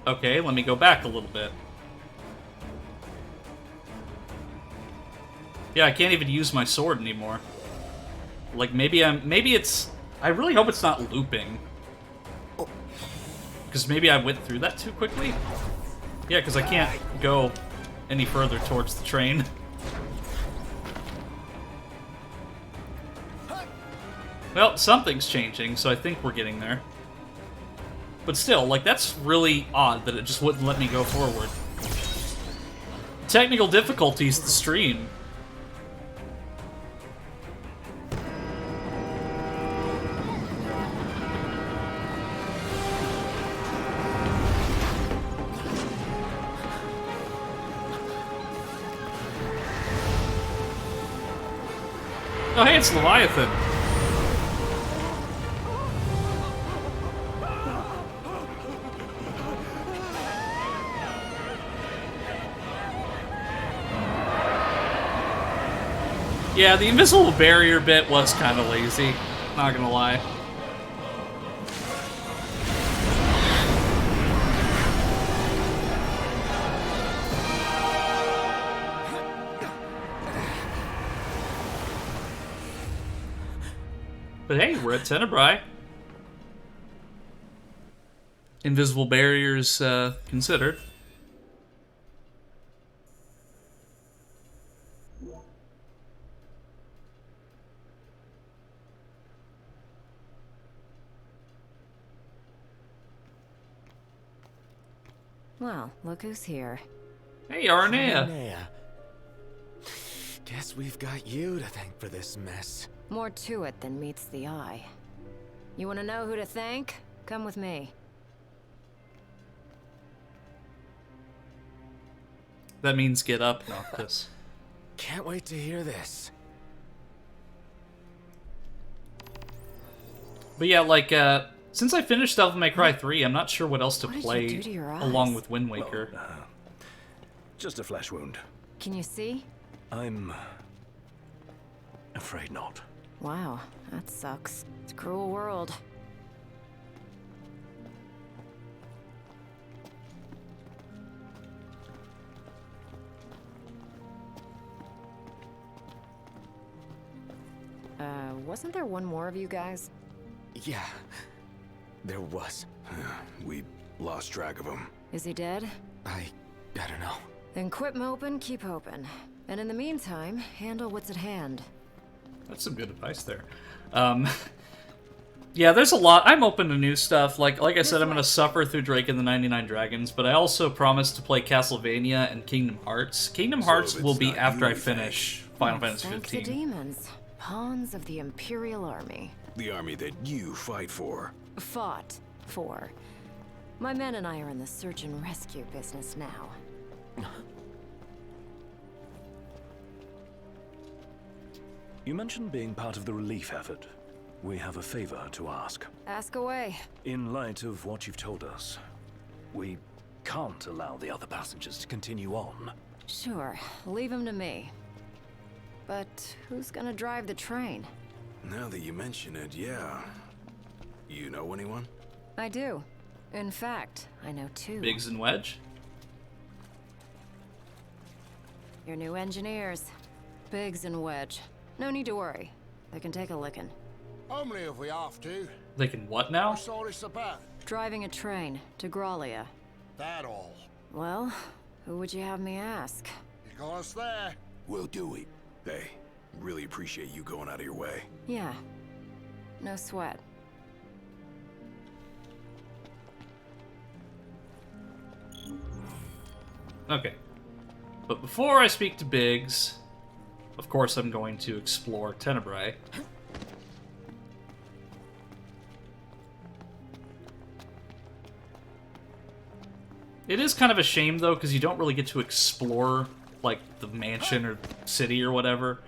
Okay, let me go back a little bit. Yeah, I can't even use my sword anymore. Like, maybe it's... I really hope it's not looping. Because maybe I went through that too quickly? Yeah, because I can't go any further towards the train. Well, something's changing, so I think we're getting there. But still, like, that's really odd that it just wouldn't let me go forward. Technical difficulties, the stream. Oh, hey, it's Leviathan. Yeah, the invisible barrier bit was kind of lazy, not gonna lie. But hey, we're at Tenebrae. Invisible barriers considered. Well, look who's here. Hey, Arnea. Arnea. Guess we've got you to thank for this mess. More to it than meets the eye. You want to know who to thank? Come with me. That means get up, Noctis. Can't wait to hear this. But yeah, like, since I finished Devil May Cry 3, I'm not sure what else to What did you play do to your eyes? along with Wind Waker. Just a flesh wound. Can you see? I'm afraid not. Wow, that sucks. It's a cruel world. Wasn't there one more of you guys? Yeah, there was. We lost track of him. Is he dead? I don't know. Then quit moping, keep hoping. And in the meantime, handle what's at hand. That's some good advice there. Yeah, there's a lot. I'm open to new stuff. Like I said, I'm going to suffer through Drake and the 99 Dragons, but I also promised to play Castlevania and Kingdom Hearts. Kingdom So Hearts if will it's be not after you, I finish Final Fantasy Thank the 15. demons. Pawns of the Imperial Army. The army that you fight for. Fought for. My men and I are in the search and rescue business now. You mentioned being part of the relief effort. We have a favor to ask. Ask away. In light of what you've told us, we can't allow the other passengers to continue on. Sure, leave him to me. But who's gonna drive the train? Now that you mention it, yeah. You know anyone? I do. In fact, I know two. Biggs and Wedge? Your new engineers. Biggs and Wedge. No need to worry. They can take a licking. Only if we have to. They can what now? What's all this about? Driving a train to Graulia. That all. Well, who would you have me ask? You got us there. We'll do it. Hey, really appreciate you going out of your way. Yeah. No sweat. Okay. But before I speak to Biggs, of course I'm going to explore Tenebrae. It is kind of a shame, though, because you don't really get to explore, like, the mansion or city or whatever.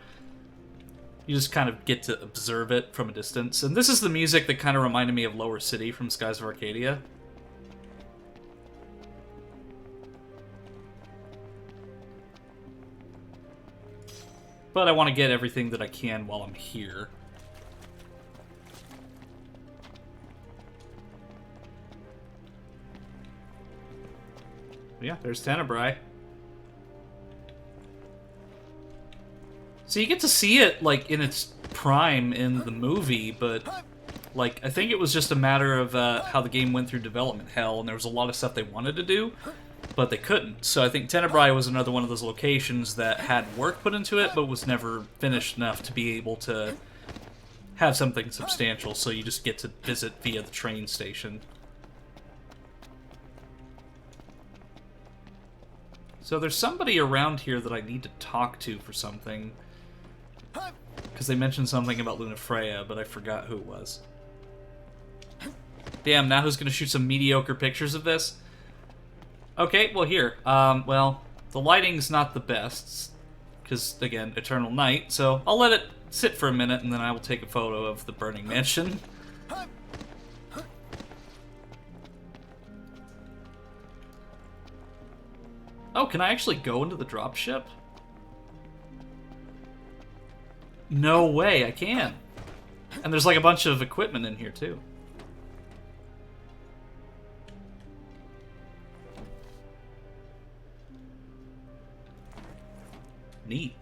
You just kind of get to observe it from a distance. And this is the music that kind of reminded me of Lower City from Skies of Arcadia. But I want to get everything that I can while I'm here. Yeah, there's Tenebrae. So you get to see it, like, in its prime in the movie, but, like, I think it was just a matter of how the game went through development hell, and there was a lot of stuff they wanted to do, but they couldn't. So I think Tenebrae was another one of those locations that had work put into it, but was never finished enough to be able to have something substantial, so you just get to visit via the train station. So there's somebody around here that I need to talk to for something. Because they mentioned something about Lunafreya, but I forgot who it was. Damn, now who's going to shoot some mediocre pictures of this? Okay, well here. Well, the lighting's not the best. Because, again, eternal night. So I'll let it sit for a minute, and then I will take a photo of the burning mansion. Oh, can I actually go into the dropship? No way, I can. And there's like a bunch of equipment in here too. Neat.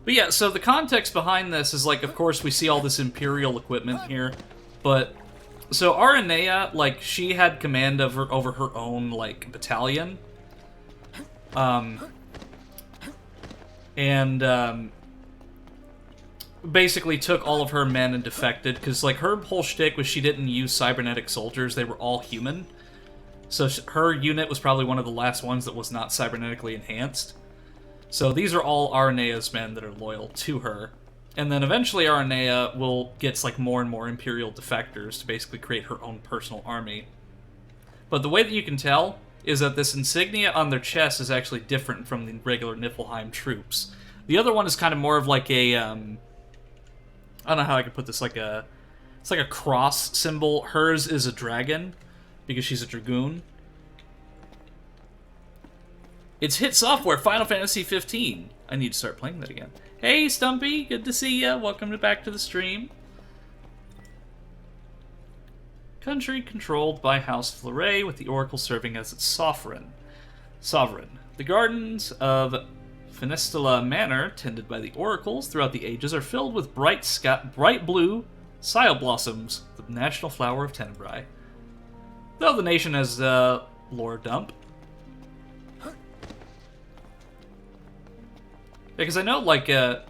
But yeah, so the context behind this is like, of course, we see all this Imperial equipment here, but so Aranea, like, she had command over her own, like, battalion. Basically took all of her men and defected, because, like, her whole shtick was she didn't use cybernetic soldiers, they were all human. So her unit was probably one of the last ones that was not cybernetically enhanced. So these are all Aranea's men that are loyal to her. And then eventually Aranea gets like more and more Imperial defectors to basically create her own personal army. But the way that you can tell is that this insignia on their chest is actually different from the regular Niflheim troops. The other one is kind of more of like a, I don't know how I could put this, it's like a cross symbol. Hers is a dragon, because she's a dragoon. It's hit software, Final Fantasy 15. I need to start playing that again. Hey, Stumpy, good to see ya. Welcome back to the stream. Country controlled by House Fleuret, with the Oracle serving as its sovereign. The gardens of Finistula Manor, tended by the oracles throughout the ages, are filled with bright blue Sile blossoms, the national flower of Tenebrae. Though the nation has lore dump. Because I know, like, I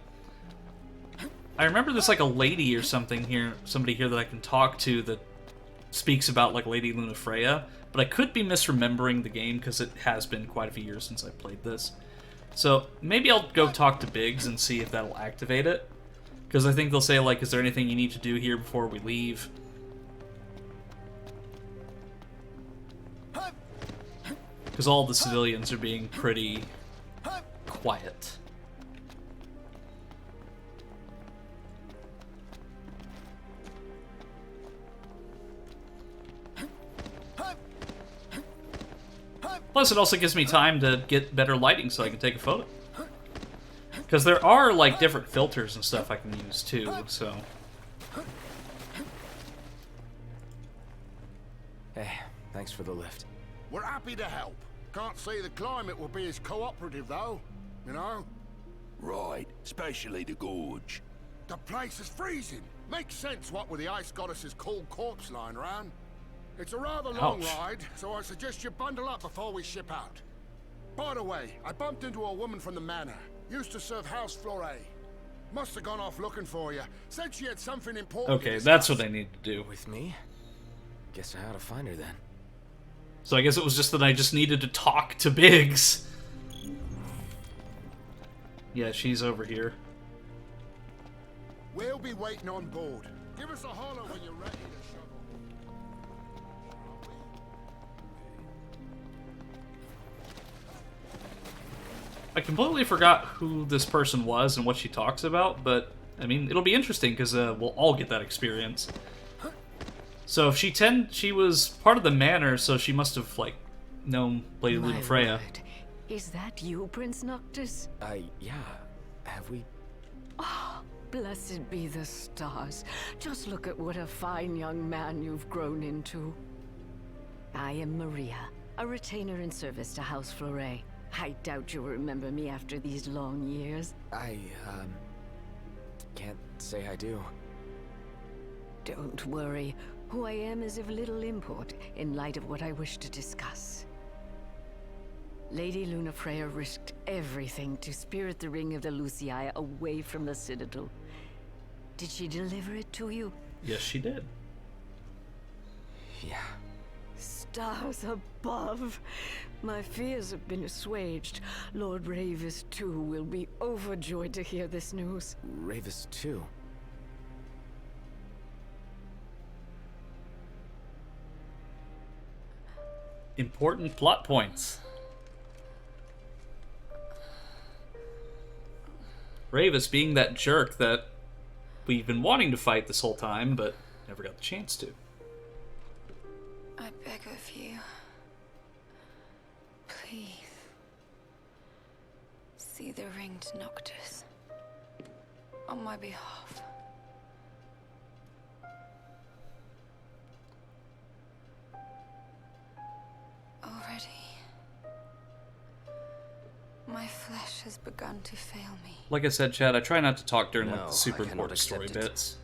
remember there's, like, a lady or something here, somebody here that I can talk to that speaks about, like, Lady Lunafreya, but I could be misremembering the game because it has been quite a few years since I played this. So maybe I'll go talk to Biggs and see if that'll activate it. Because I think they'll say, like, is there anything you need to do here before we leave? Because all the civilians are being pretty quiet. Plus, it also gives me time to get better lighting so I can take a photo. Because there are, like, different filters and stuff I can use, too, so... Hey, thanks for the lift. We're happy to help. Can't say the climate will be as cooperative, though. You know? Right, especially the gorge. The place is freezing. Makes sense what with the ice goddess's cold corpse lying around. It's a rather long ride, so I suggest you bundle up before we ship out. By the way, I bumped into a woman from the manor. Used to serve House Fleuret. Must have gone off looking for you. Said she had something important. Okay, that's what I need to do. With me? Guess I ought to find her then. So I guess it was just that I just needed to talk to Biggs. Yeah, she's over here. We'll be waiting on board. Give us a holler when you're ready to shovel. I completely forgot who this person was and what she talks about, but, I mean, it'll be interesting because we'll all get that experience. So if she was part of the manor, so she must have, like, known Lady Lunafreya. Is that you, Prince Noctis? Yeah. Have we? Blessed be the stars. Just look at what a fine young man you've grown into. I am Maria, a retainer in service to House Fleuret. I doubt you'll remember me after these long years. I, can't say I do. Don't worry. Who I am is of little import in light of what I wish to discuss. Lady Lunafreya risked everything to spirit the ring of the Lucii away from the Citadel. Did she deliver it to you? Yes, she did. Yeah. Stars above! My fears have been assuaged. Lord Ravis, too, will be overjoyed to hear this news. Ravis, too? Important plot points. Ravis being that jerk that we've been wanting to fight this whole time, but never got the chance to. I beg of you. Please. See the ring to Noctis. On my behalf. Already. My flesh has begun to fail me. Like I said, Chad, I try not to talk during like No, the super I cannot important story accept it. bits.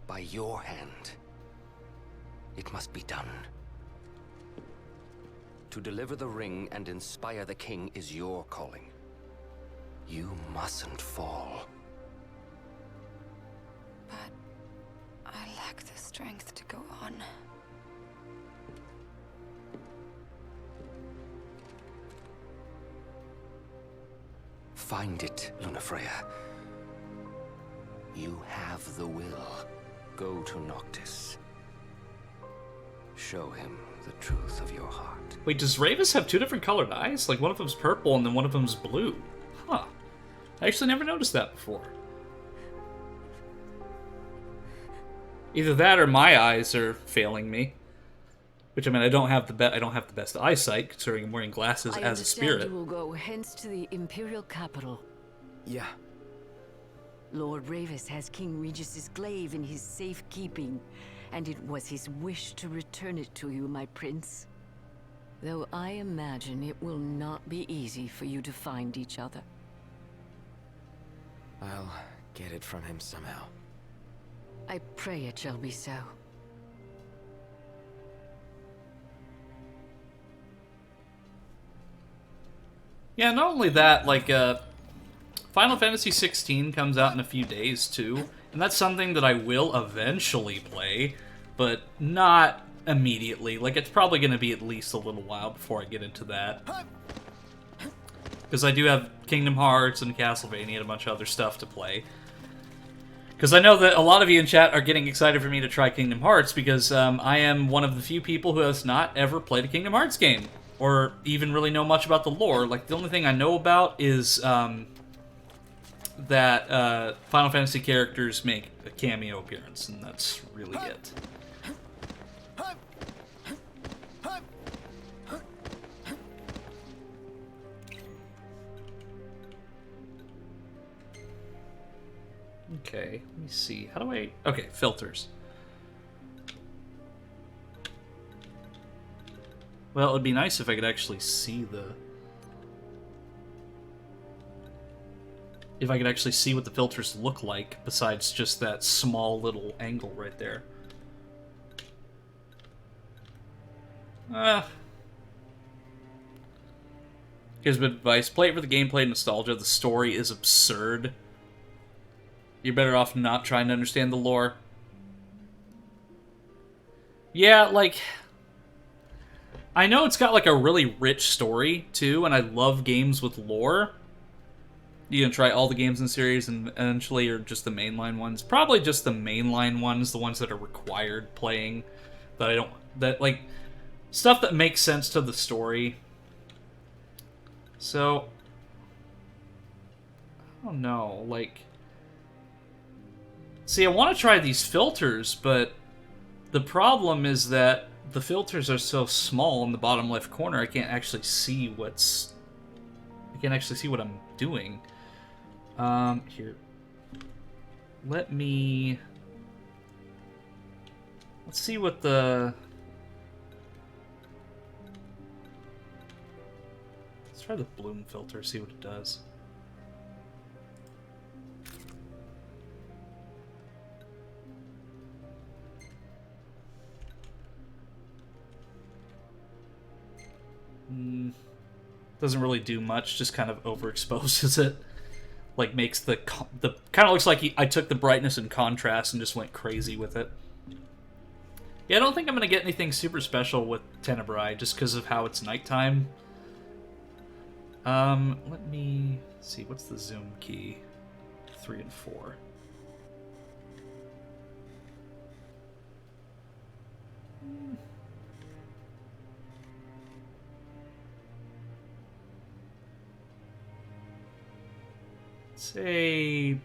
By your hand. It must be done. To deliver the ring and inspire the king is your calling. You mustn't fall. But I lack the strength to go on. Find it, Lunafreya. You have the will. Go to Noctis. Show him the truth of your heart. Wait, does Ravis have two different colored eyes? Like one of them's purple and then one of them's blue. Huh. I actually never noticed that before. Either that or my eyes are failing me. Which, I mean, I don't have the best eyesight, considering I'm wearing glasses I as a spirit. understand you will go hence to the Imperial capital. Yeah. Lord Ravis has King Regis's glaive in his safekeeping, and it was his wish to return it to you, my prince. Though I imagine it will not be easy for you to find each other. I'll get it from him somehow. I pray it shall be so. Yeah, not only that, like, Final Fantasy 16 comes out in a few days, too. And that's something that I will eventually play, but not immediately. Like, it's probably going to be at least a little while before I get into that. Because I do have Kingdom Hearts and Castlevania and a bunch of other stuff to play. Because I know that a lot of you in chat are getting excited for me to try Kingdom Hearts, because I am one of the few people who has not ever played a Kingdom Hearts game. Or even really know much about the lore. Like, the only thing I know about is that Final Fantasy characters make a cameo appearance, and that's really it. Okay, let me see. How do I... Okay, filters. Well, it'd be nice if I could actually see the... If I could actually see what the filters look like, besides just that small little angle right there. Here's my advice. Play it for the gameplay and nostalgia. The story is absurd. You're better off not trying to understand the lore. Yeah, like... I know it's got, like, a really rich story, too, and I love games with lore. You gonna try all the games in the series and eventually, or just the mainline ones? Probably just the mainline ones, the ones that are required playing. That I don't... That, like... Stuff that makes sense to the story. So... I don't know, like... See, I want to try these filters, but... The problem is that the filters are so small in the bottom left corner, I can't actually see what's... I can't actually see what I'm doing. Here. Let's see what the... Let's try the bloom filter, see what it does. Doesn't really do much, just kind of overexposes it. Like, makes the kind of looks like I took the brightness and contrast and just went crazy with it. Yeah, I don't think I'm going to get anything super special with Tenebrae, just because of how it's nighttime. Let me see, what's the zoom key? 3 and 4. Say...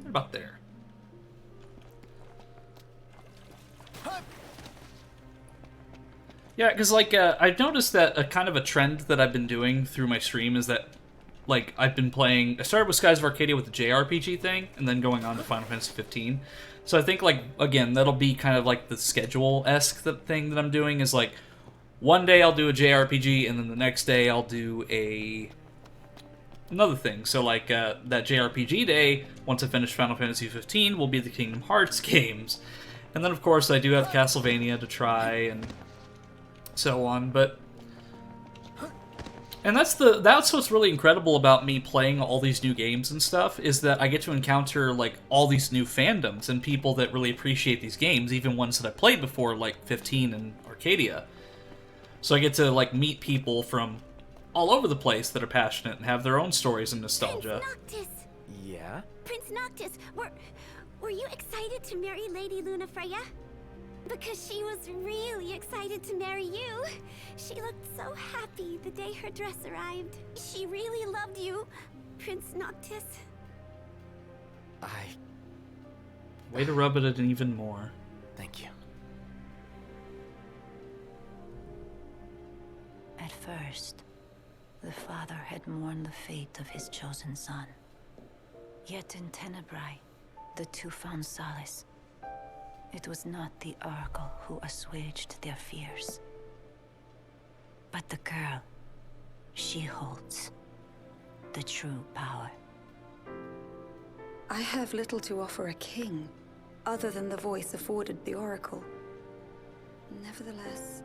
about there. Yeah, because, like, I've noticed that a kind of a trend that I've been doing through my stream is that, like, I've been playing... I started with Skies of Arcadia with the JRPG thing, and then going on to Final Fantasy 15. So I think, like, again, that'll be kind of like the schedule-esque thing that I'm doing, is, like, one day I'll do a JRPG, and then the next day I'll do another thing. So, like, that JRPG day, once I finish Final Fantasy 15, will be the Kingdom Hearts games. And then, of course, I do have Castlevania to try, and so on, but... And that's what's really incredible about me playing all these new games and stuff, is that I get to encounter, like, all these new fandoms and people that really appreciate these games, even ones that I played before, like 15 and Arcadia. So I get to, like, meet people from all over the place that are passionate and have their own stories and nostalgia. Prince Noctis! Yeah? Prince Noctis, were you excited to marry Lady Lunafreya? Because she was really excited to marry you. She looked so happy the day her dress arrived. She really loved you, Prince Noctis. Way to rub it in even more. Thank you. At first, the father had mourned the fate of his chosen son. Yet in Tenebrae, the two found solace. It was not the Oracle who assuaged their fears, but the girl. She holds the true power. I have little to offer a king, other than the voice afforded the Oracle. Nevertheless...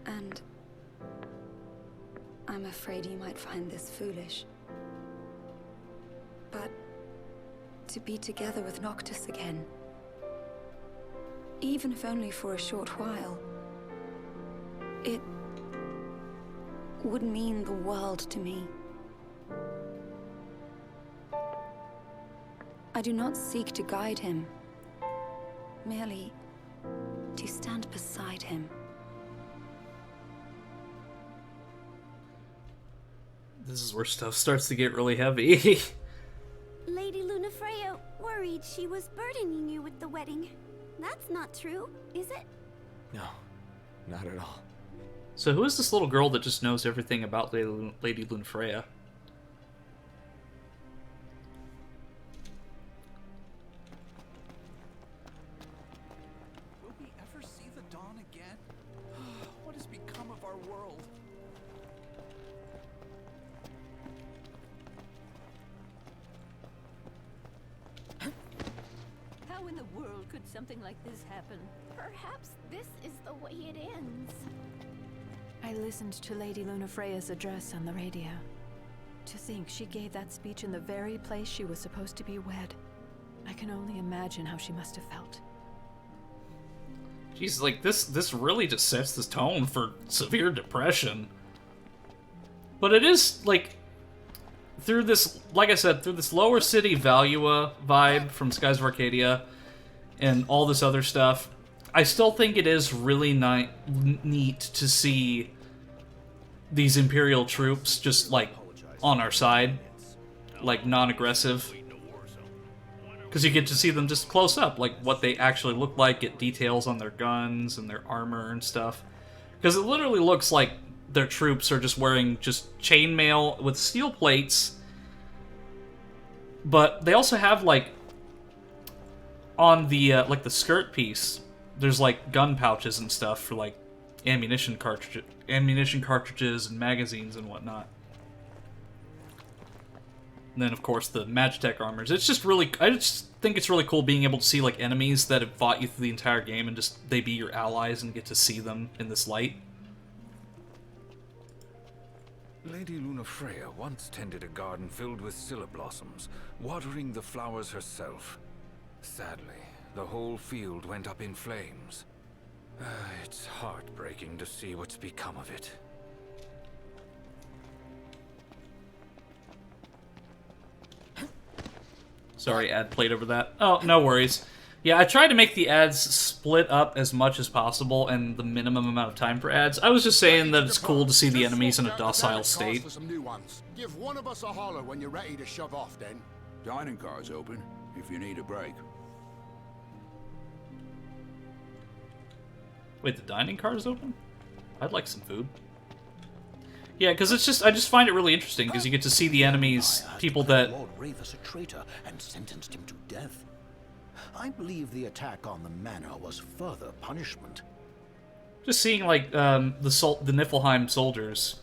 And... I'm afraid you might find this foolish. But... to be together with Noctis again, even if only for a short while, it would mean the world to me. I do not seek to guide him, merely to stand beside him. This is where stuff starts to get really heavy. Lady Lunafreya worried she was burdening you with the wedding. That's not true, is it? No, not at all. So who is this little girl that just knows everything about Lady Lunafreya? Will we ever see the dawn again? What has become of our world? How in the world could something like this happen? Perhaps this is the way it ends. I listened to Lady Lunafreya's address on the radio. To think she gave that speech in the very place she was supposed to be wed. I can only imagine how she must have felt. Jeez, like, this really just sets the tone for severe depression. But it is, like, through this, like I said, through this lower city Valua vibe from Skies of Arcadia and all this other stuff, I still think it is really neat to see these Imperial troops just, like, on our side. Like, non-aggressive. Because you get to see them just close up, like what they actually look like, get details on their guns and their armor and stuff. Because it literally looks like their troops are just wearing just chainmail with steel plates. But they also have, like, on the, like, the skirt piece, there's, like, gun pouches and stuff for, like, ammunition cartridges and magazines and whatnot. And then, of course, the Magitech armors. It's just really... I just think it's really cool being able to see, like, enemies that have fought you through the entire game and just they be your allies and get to see them in this light. Lady Lunafreya once tended a garden filled with scilla blossoms, watering the flowers herself. Sadly, the whole field went up in flames. It's heartbreaking to see what's become of it. Sorry, ad played over that. Oh, no worries. Yeah, I tried to make the ads split up as much as possible and the minimum amount of time for ads. I was just saying that it's cool to see the enemies in a docile state. Give one of us a holler when you're ready to shove off, then. Dining car's open, if you need a break. Wait, the dining car is open? I'd like some food. Yeah, because it's just, I just find it really interesting, because you get to see the enemies, people that... Lord Ravus a traitor and sentenced him to death. I believe the attack on the manor was further punishment. Just seeing, like, the Niflheim soldiers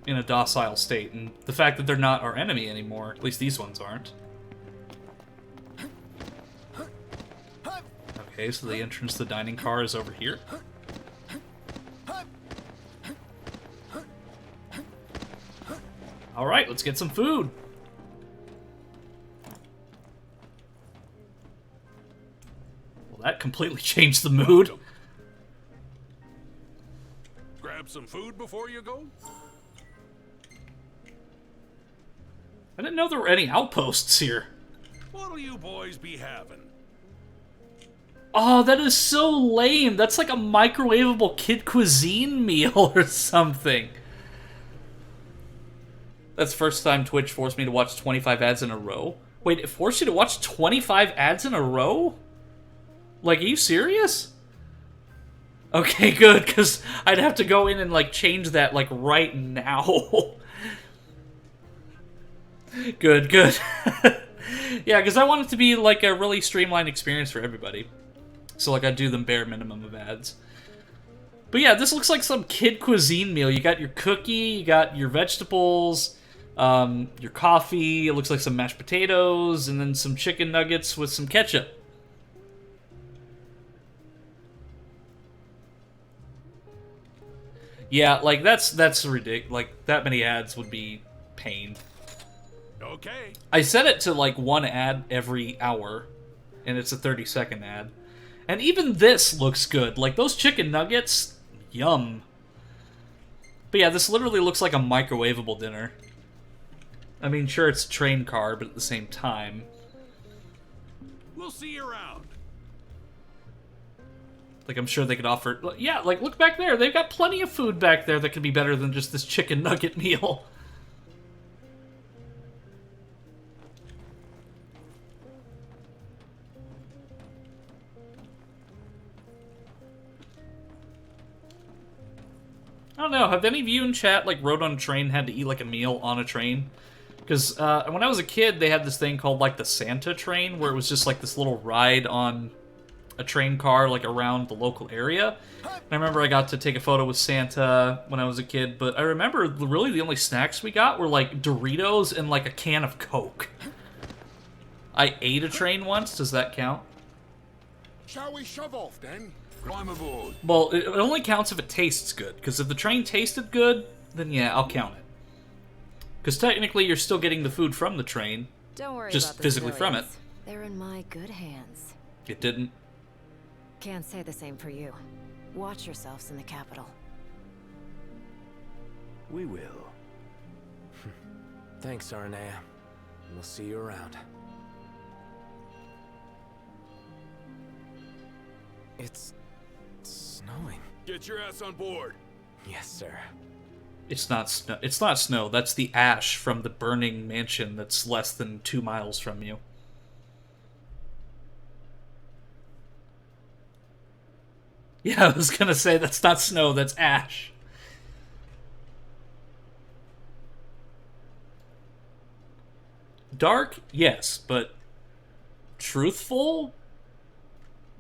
in a docile state, and the fact that they're not our enemy anymore, at least these ones aren't. Okay, so the entrance to the dining car is over here. Alright, let's get some food. Well, that completely changed the mood. Grab some food before you go? I didn't know there were any outposts here. What'll you boys be having? Oh, that is so lame. That's like a microwavable kid cuisine meal or something. That's the first time Twitch forced me to watch 25 ads in a row. Wait, it forced you to watch 25 ads in a row? Like, are you serious? Okay, good, because I'd have to go in and, like, change that, like, right now. Good, good. Yeah, because I want it to be, like, a really streamlined experience for everybody. So, like, I'd do the bare minimum of ads. But yeah, this looks like some kid cuisine meal. You got your cookie, you got your vegetables, your coffee, it looks like some mashed potatoes, and then some chicken nuggets with some ketchup. Yeah, like, that's ridiculous. Like, that many ads would be pain. Okay. I set it to, like, one ad every hour, and it's a 30-second ad. And even this looks good. Like, those chicken nuggets, yum. But yeah, this literally looks like a microwavable dinner. I mean, sure, it's a train car, but at the same time. We'll see you around. Like, I'm sure they could offer... Yeah, like, look back there. They've got plenty of food back there that could be better than just this chicken nugget meal. I don't know, have any of you in chat, like, rode on a train, had to eat, like, a meal on a train? Because when I was a kid, they had this thing called, like, the Santa train, where it was just, like, this little ride on a train car, like, around the local area. And I remember I got to take a photo with Santa when I was a kid, but I remember really the only snacks we got were, like, Doritos and, like, a can of Coke. I ate a train once, does that count? Shall we shove off, then? Climb aboard. Well, it only counts if it tastes good, because if the train tasted good, then yeah, I'll count it. Because technically you're still getting the food from the train, Don't worry just about the physically from it. civilians. They're in my good hands. It didn't. Can't say the same for you. Watch yourselves in the capital. We will. Thanks, Aranea. We'll see you around. It's snowing. Get your ass on board. Yes, sir. It's not snow. It's not snow. That's the ash from the burning mansion that's less than 2 miles from you. Yeah, I was gonna say that's not snow, that's ash. Dark, yes, but truthful?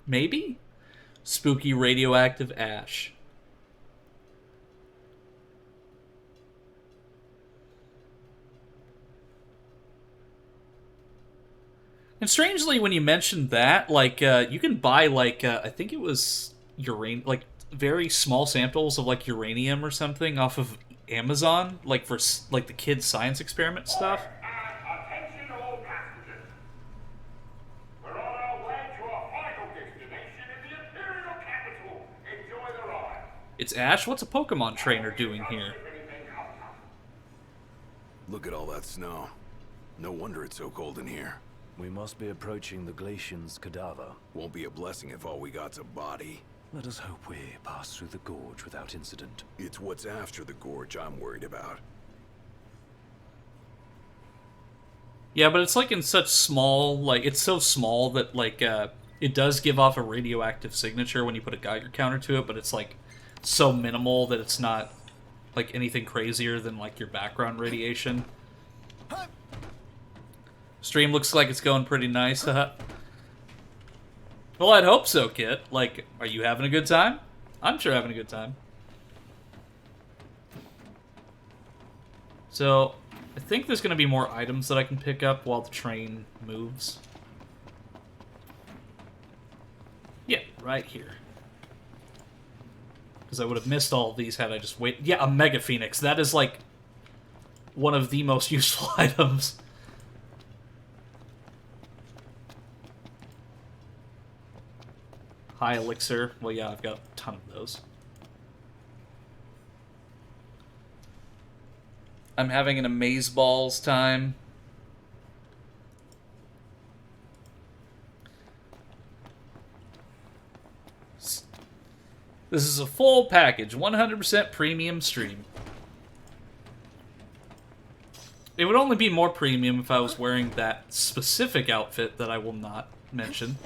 Maybe? Spooky radioactive ash. And strangely, when you mentioned that, like, you can buy, like, I think it was like, very small samples of, like, uranium or something off of Amazon, like, for, like, the kids' science experiment stuff. Attention all passengers. We're on our way to our final destination in the Imperial capital. Enjoy the ride. It's Ash? What's a Pokemon trainer doing here? Look at all that snow. No wonder it's so cold in here. We must be approaching the Glacian's cadaver. Won't be a blessing if all we got's a body. Let us hope we pass through the gorge without incident. It's what's after the gorge I'm worried about. Yeah, but it's like in such small, like, it's so small that, like, it does give off a radioactive signature when you put a Geiger counter to it, but it's, like, so minimal that it's not, like, anything crazier than, like, your background radiation. Stream looks like it's going pretty nice, huh? Well, I'd hope so, Kit. Like, are you having a good time? I'm sure having a good time. So, I think there's going to be more items that I can pick up while the train moves. Yeah, right here. Because I would have missed all of these had I just waited. Yeah, a Mega Phoenix. That is, like, one of the most useful items. High Elixir. Well, yeah, I've got a ton of those. I'm having an amazeballs time. This is a full package, 100% premium stream. It would only be more premium if I was wearing that specific outfit that I will not mention.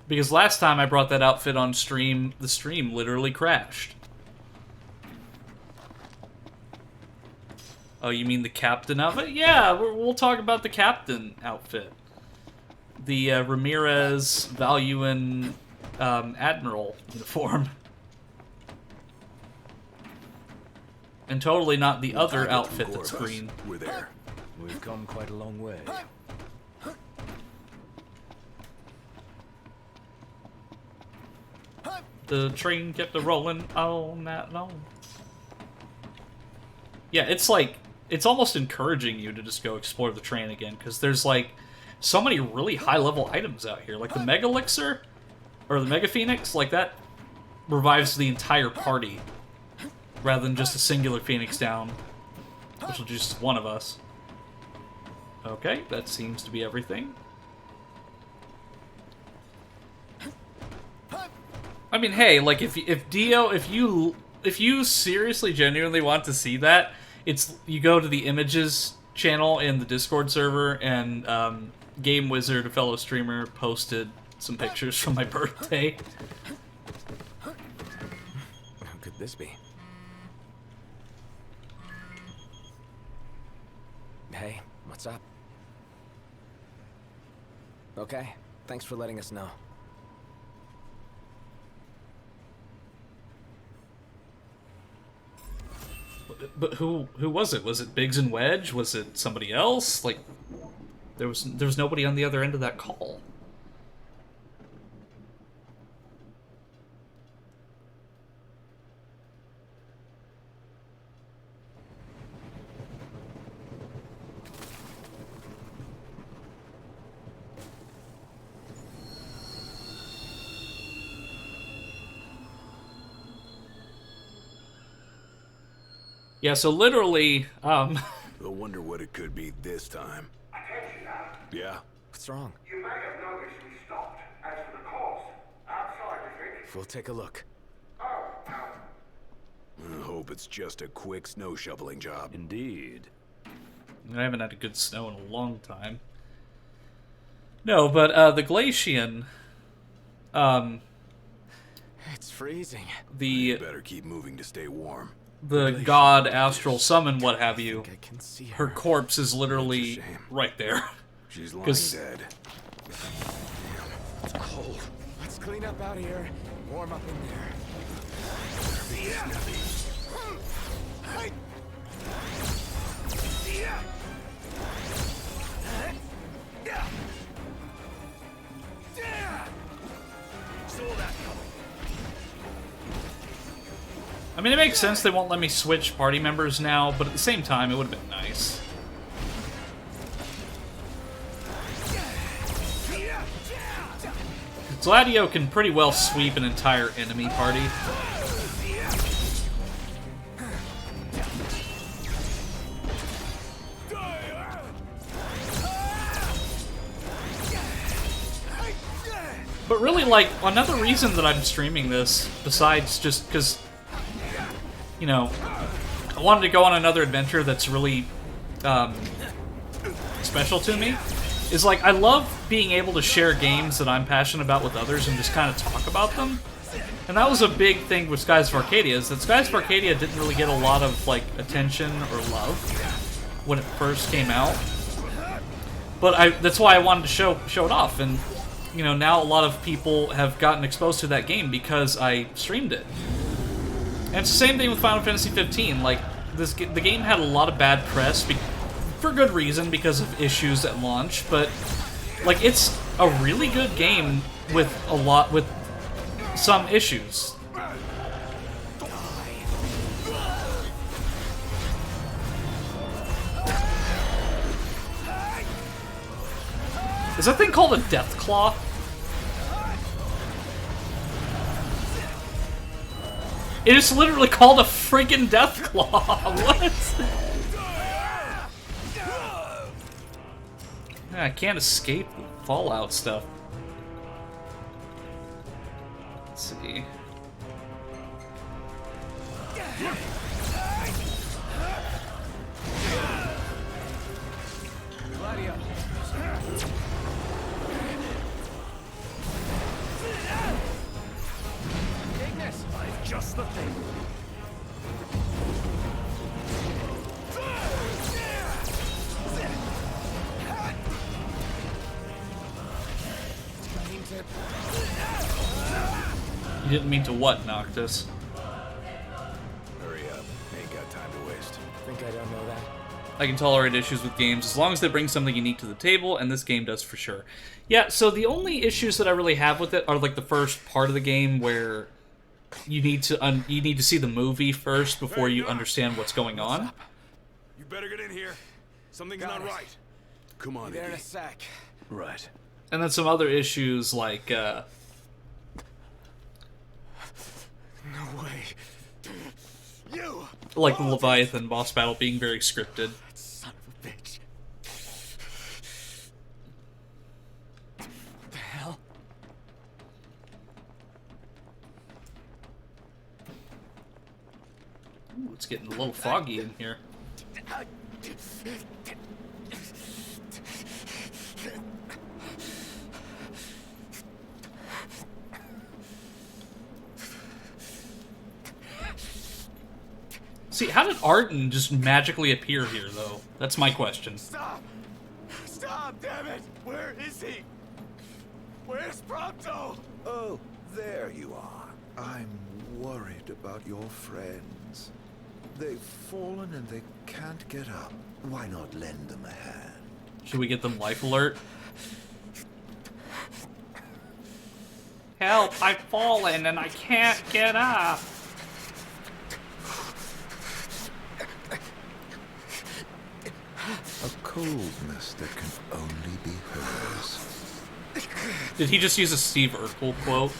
Because last time I brought that outfit on stream, the stream literally crashed. Oh, you mean the captain outfit? Yeah, we'll talk about the captain outfit. The Ramirez Valuan Admiral uniform. And totally not the other outfit that's green. We're there. We've come quite a long way. The train kept a-rolling all night long. Yeah, it's like, it's almost encouraging you to just go explore the train again, because there's like so many really high-level items out here. Like the Mega Elixir, or the Mega Phoenix, like that revives the entire party, rather than just a singular Phoenix down, which will do just one of us. Okay, that seems to be everything. I mean, hey, like if Dio, if you seriously, genuinely want to see that, you go to the images channel in the Discord server, and Game Wizard, a fellow streamer, posted some pictures from my birthday. How could this be? Hey, what's up? Okay, thanks for letting us know. But who was it? Was it Biggs and Wedge? Was it somebody else? Like, there was nobody on the other end of that call. Yeah, so literally, I wonder what it could be this time. Attention now. Yeah? What's wrong? You may have noticed we stopped. As for the cause, outside, you think? We'll take a look. Oh, I hope it's just a quick snow shoveling job. Indeed. I haven't had a good snow in a long time. No, but the Glacian, It's freezing. the Better keep moving to stay warm. god, astral summon, what have you, I can see her corpse is literally right there. She's lying 'Cause- dead. It's cold. Let's clean up out here and warm up in there. I mean, it makes sense they won't let me switch party members now, but at the same time, it would have been nice. Gladio can pretty well sweep an entire enemy party. But really, like, another reason that I'm streaming this, besides just because, you know, I wanted to go on another adventure that's really special to me, is like, I love being able to share games that I'm passionate about with others and just kind of talk about them. And that was a big thing with Skies of Arcadia, is that Skies of Arcadia didn't really get a lot of, like, attention or love when it first came out. But that's why I wanted to show it off, and, you know, now a lot of people have gotten exposed to that game because I streamed it. And it's the same thing with Final Fantasy 15. Like, the game had a lot of bad press, for good reason, because of issues at launch, but, like, it's a really good game with some issues. Is that thing called a Death Claw? It is literally called a friggin' Death Claw. What? I can't escape the Fallout stuff. Let's see. Gladio. Ignis, I've just the thing. You didn't mean to what, Noctis? Hurry up. Ain't got time to waste. Think I don't know that? I can tolerate issues with games as long as they bring something unique to the table, and this game does for sure. Yeah, so the only issues that I really have with it are like the first part of the game where you need to see the movie first before you understand what's going on. You better get in here. Something's not right. Come on, Be there in a Iggy. sec. Right. And then some other issues like No way. You! like the Leviathan boss battle being very scripted. Son of a bitch. What the hell? Ooh, it's getting a little foggy in here. See, how did Arden just magically appear here, though? That's my question. Stop! Stop, damn it! Where is he? Where's Prompto? Oh, there you are. I'm worried about your friends. They've fallen and they can't get up. Why not lend them a hand? Should we get them life alert? Help! I've fallen and I can't get up! A coldness that can only be hers. Did he just use a Steve Urkel quote?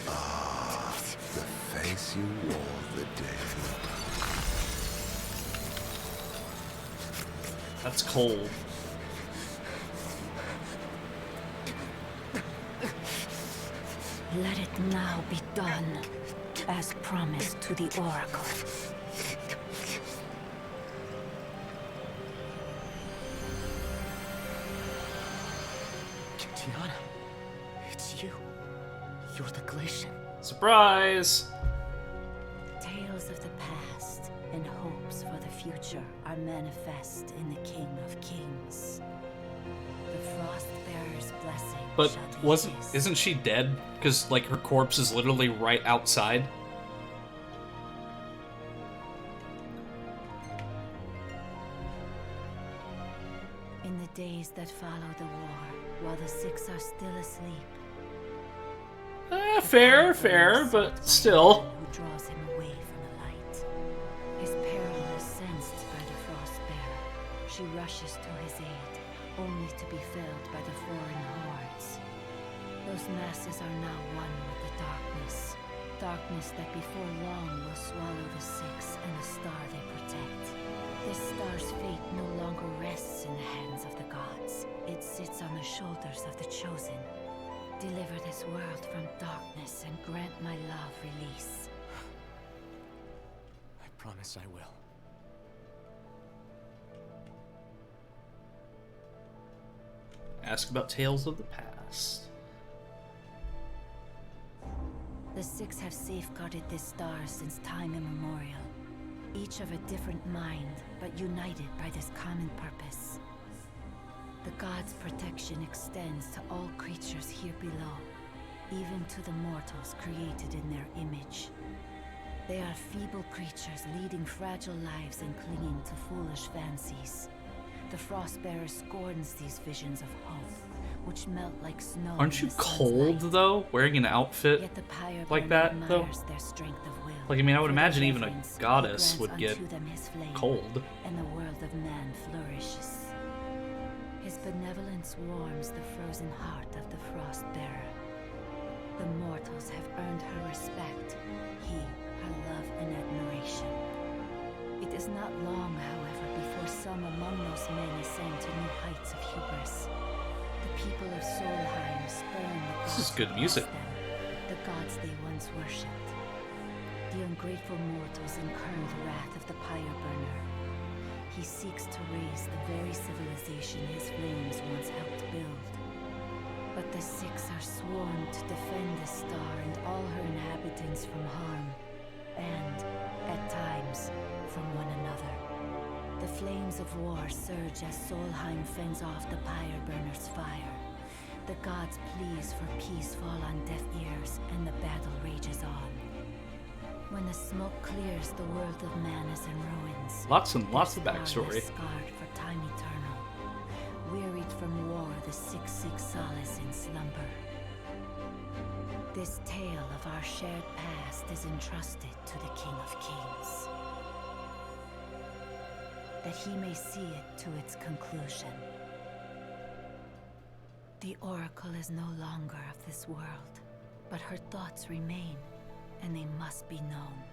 Ah, the face you wore the day. That's cold. Let it now be done, as promised to the Oracle. Tiana, it's you. You're the Glacian. Surprise! Tales of the past and hopes for the future are manifest in the King of Kings. The Frostbearer's blessing. But isn't she dead? Because, like, her corpse is literally right outside. In the days that follow the war, while the Six are still asleep. Fair, but still. Who draws him away from the light. His peril is sensed by the Frostbearer. She rushes to his aid, only to be felled by the foreign hordes. Those masses are now one with the darkness. Darkness that before long will swallow the Six and the star they protect. This star's fate no longer rests in the hands of the gods. It sits on the shoulders of the Chosen. Deliver this world from darkness and grant my love release. I promise I will. Ask about tales of the past. The Six have safeguarded this star since time immemorial. Each of a different mind, but united by this common purpose. The gods' protection extends to all creatures here below, even to the mortals created in their image. They are feeble creatures leading fragile lives and clinging to foolish fancies. The Frostbearer scorns these visions of hope, which melt like snow. Aren't you cold, though, wearing an outfit like that, though? Their strength of will. Like, I mean, I would imagine even a goddess would get cold. And the world of man flourishes. His benevolence warms the frozen heart of the Frostbearer. The mortals have earned her respect, he her love and admiration. It is not long, however, before some among those men ascend to new heights of hubris. The people of Solheim spurn the gods. This is good music. The gods they once worshipped. The ungrateful mortals incur the wrath of the Pyre Burner. He seeks to raise the very civilization his flames once helped build. But the Six are sworn to defend the star and all her inhabitants from harm, and, at times, from one another. The flames of war surge as Solheim fends off the Pyre Burner's fire. The gods' pleas for peace fall on deaf ears, and the battle rages on. When the smoke clears, the world of man is in ruins. Lots and lots of backstory. Scarred for time eternal. Wearied from war, the Six seek solace in slumber. This tale of our shared past is entrusted to the King of Kings, that he may see it to its conclusion. The Oracle is no longer of this world, but her thoughts remain, and they must be known.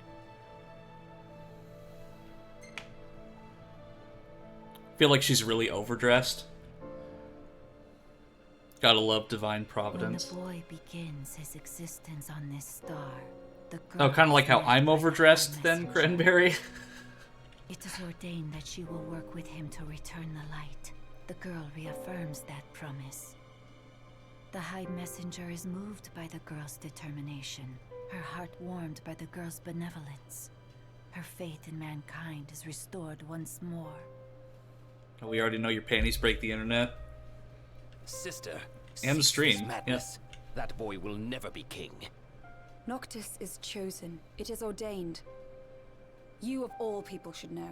Feel like she's really overdressed. Gotta love divine providence. When the boy begins his existence on this star, the girl kind of like how I'm overdressed then, Cranberry. It is ordained that she will work with him to return the light. The girl reaffirms that promise. The High Messenger is moved by the girl's determination, her heart warmed by the girl's benevolence. Her faith in mankind is restored once more. We already know your panties break the internet. Sister, and the stream. Madness. That boy will never be king. Noctis is chosen. It is ordained. You of all people should know.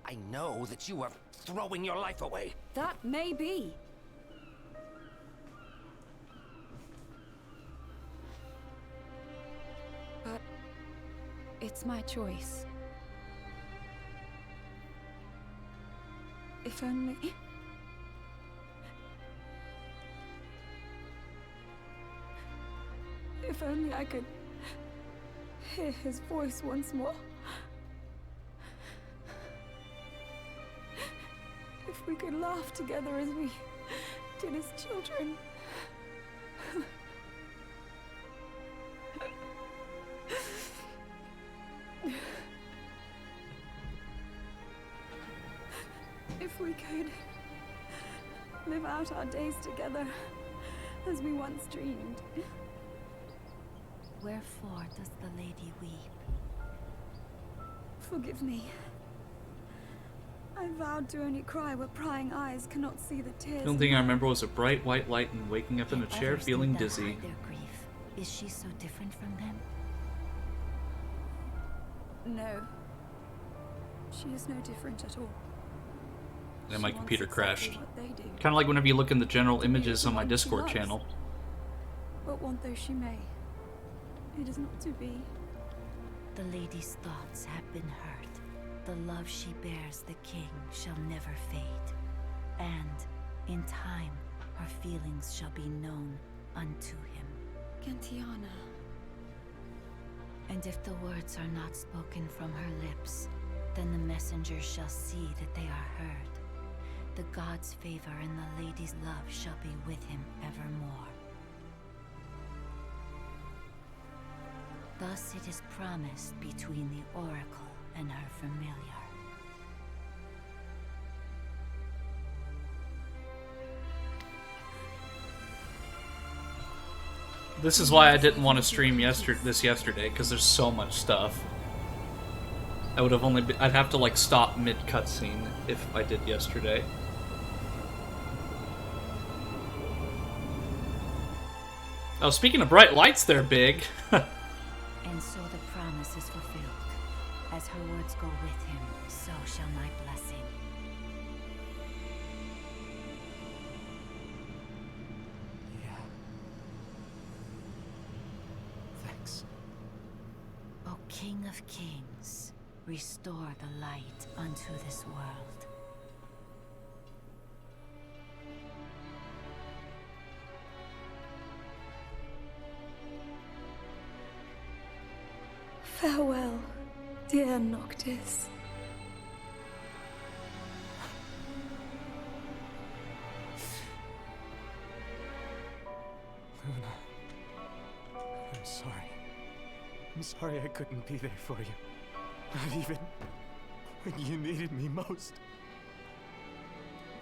I know that you are throwing your life away. That may be. But it's my choice. If only... If only I could hear his voice once more. If we could laugh together as we did as children. live out our days together, as we once dreamed. Wherefore does the lady weep? Forgive me. I vowed to only cry where prying eyes cannot see the tears. The only thing I remember was a bright white light and waking up in a chair Others feeling need that dizzy. hide their grief. Is she so different from them? No. She is no different at all. And my She computer wants exactly crashed. what they do. Kind of like whenever you look in the general To be images the on my one she Discord loves. channel. But want though she may, it is not to be. The lady's thoughts have been heard. The love she bears the king shall never fade. And, in time, her feelings shall be known unto him. Gentiana. And if the words are not spoken from her lips, then the messenger shall see that they are heard. The god's favor and the lady's love shall be with him evermore. Thus it is promised between the oracle and her familiar. This is why I didn't want to stream this yesterday, because there's so much stuff. I would have I'd have to like stop mid cutscene if I did yesterday. Oh, speaking of bright lights, they're big. And so the promise is fulfilled. As her words go with him, so shall my blessing. Thanks. O King of Kings, restore the light unto this world. Farewell, dear Noctis. Luna, I'm sorry. I'm sorry I couldn't be there for you. Not even when you needed me most.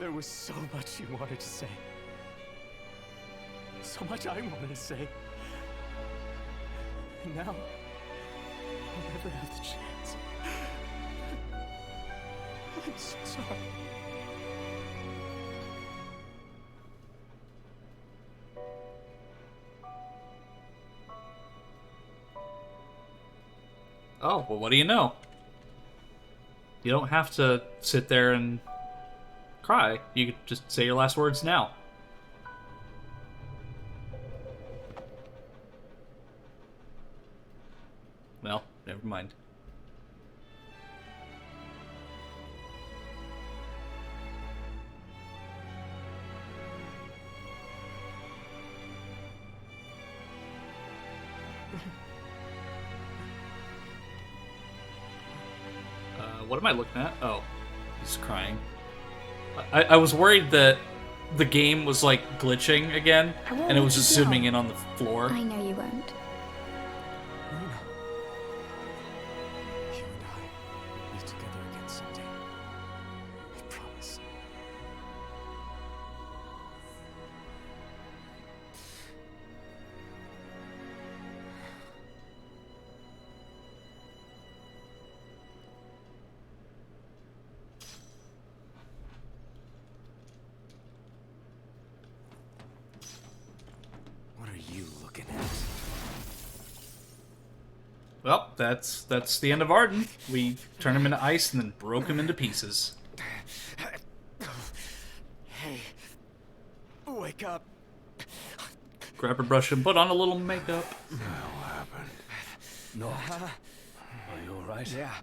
There was so much you wanted to say. So much I wanted to say. And now, I'll never have the chance. I'm so sorry. Oh, well, what do you know? You don't have to sit there and cry. You could just say your last words now. Well, never mind. What am I looking at? Oh, he's crying. I was worried that the game was like glitching again, and it was just zooming in on the floor. I know you won't. Luna. You and I be together again someday. I promise. What are you looking at? Well, that's the end of Arden. We turned him into ice and then broke him into pieces. Hey, wake up. Grab a brush and put on a little makeup. What happened? No. Are you alright? Yeah.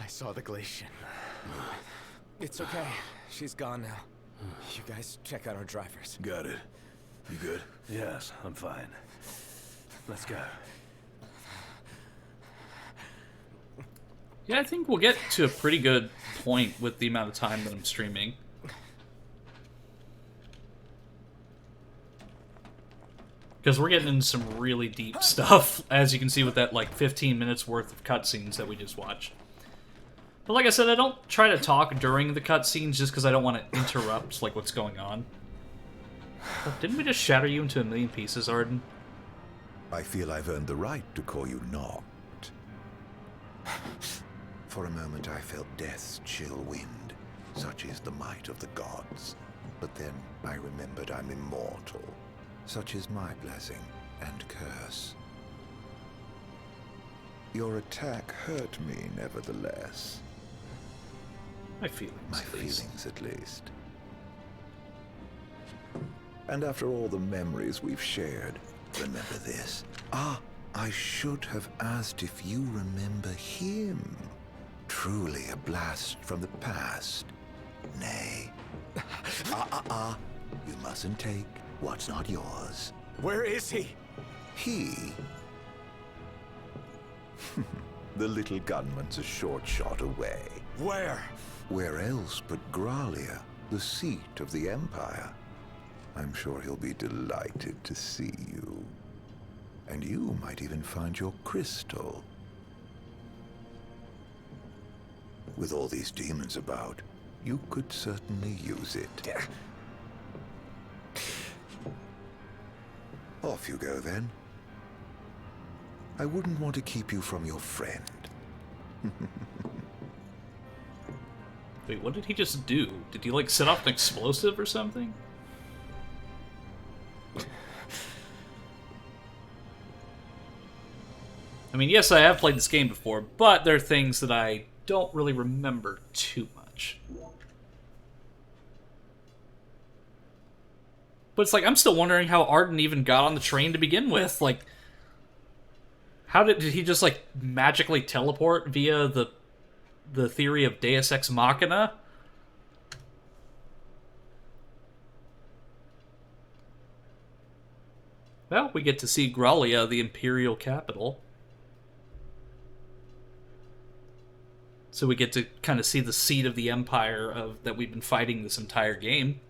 I saw the glacier. It's okay. She's gone now. You guys check out our drivers. Got it. You good? Yes, I'm fine. Let's go. Yeah, I think we'll get to a pretty good point with the amount of time that I'm streaming. Because we're getting into some really deep stuff, as you can see with that, like, 15 minutes worth of cutscenes that we just watched. But like I said, I don't try to talk during the cutscenes just because I don't want to interrupt like what's going on. But didn't we just shatter you into a million pieces, Arden? I feel I've earned the right to call you knocked. For a moment I felt death's chill wind. Such is the might of the gods. But then I remembered I'm immortal. Such is my blessing and curse. Your attack hurt me, nevertheless. My feelings, at least. And after all the memories we've shared, remember this. I should have asked if you remember him. Truly a blast from the past. Nay. You mustn't take what's not yours. Where is he? He? The little gunman's a short shot away. Where? Where else but Gralia, the seat of the Empire? I'm sure he'll be delighted to see you. And you might even find your crystal. With all these demons about, you could certainly use it. Off you go, then. I wouldn't want to keep you from your friend. Wait, what did he just do? Did he, like, set off an explosive or something? I mean, yes, I have played this game before, but there are things that I don't really remember too much. But it's like, I'm still wondering how Arden even got on the train to begin with. Like, how did he just, like, magically teleport via the theory of Deus Ex Machina? Well, we get to see Gralia, the Imperial capital. So we get to kind of see the seat of the Empire that we've been fighting this entire game.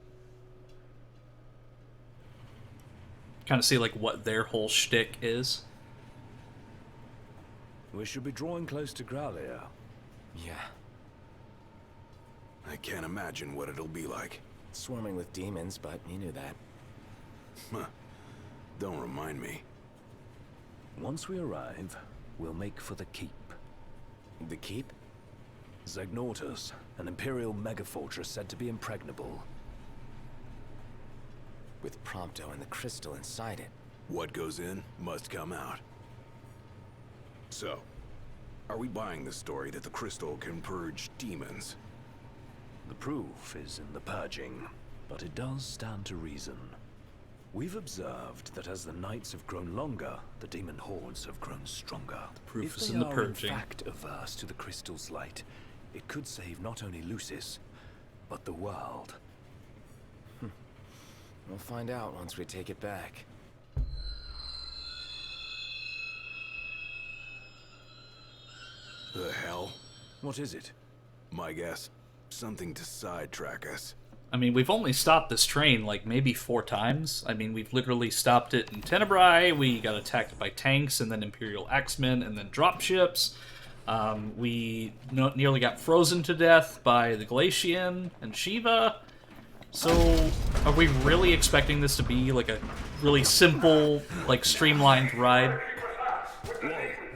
Kind of see, like, what their whole shtick is. We should be drawing close to Gralia. Yeah. I can't imagine what it'll be like. Swarming with demons, but you knew that. Huh. Don't remind me. Once we arrive, we'll make for the keep. The keep? Zagnortus, an Imperial megafortress said to be impregnable. With Prompto and the crystal inside it. What goes in must come out. So, are we buying the story that the crystal can purge demons? The proof is in the purging, but it does stand to reason. We've observed that as the nights have grown longer, the demon hordes have grown stronger. The proof if is they in the are purging. in fact averse to the crystal's light, it could save not only Lucis, but the world. We'll find out once we take it back. The hell? What is it? My guess, something to sidetrack us. I mean, we've only stopped this train, like, maybe 4 times. I mean, we've literally stopped it in Tenebrae, we got attacked by tanks, and then Imperial Axemen, and then dropships. We nearly got frozen to death by the Glacian and Shiva. So, are we really expecting this to be, like, a really simple, like, streamlined ride?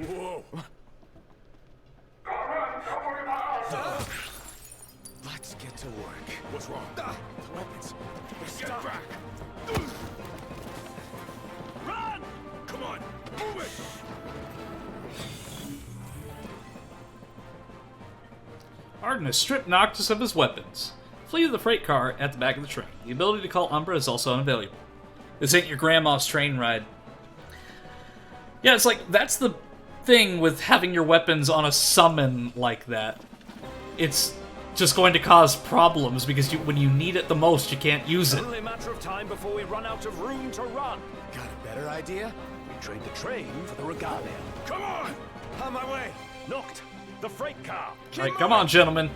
Whoa! Let's get to work. What's wrong? The weapons. They're Get back! Run! Come on, move it! Arden has stripped Noctis of his weapons. Flee to the freight car at the back of the train. The ability to call Umbra is also unavailable. This ain't your grandma's train ride. Yeah, it's like, that's the thing with having your weapons on a summon like that. It's just going to cause problems because when you need it the most, you can't use it. Only a matter of time before we run out of room to run. Got a better idea? We trade the train for the regalia. Come on! On my way! Knocked! The freight car! Alright, come on, gentlemen.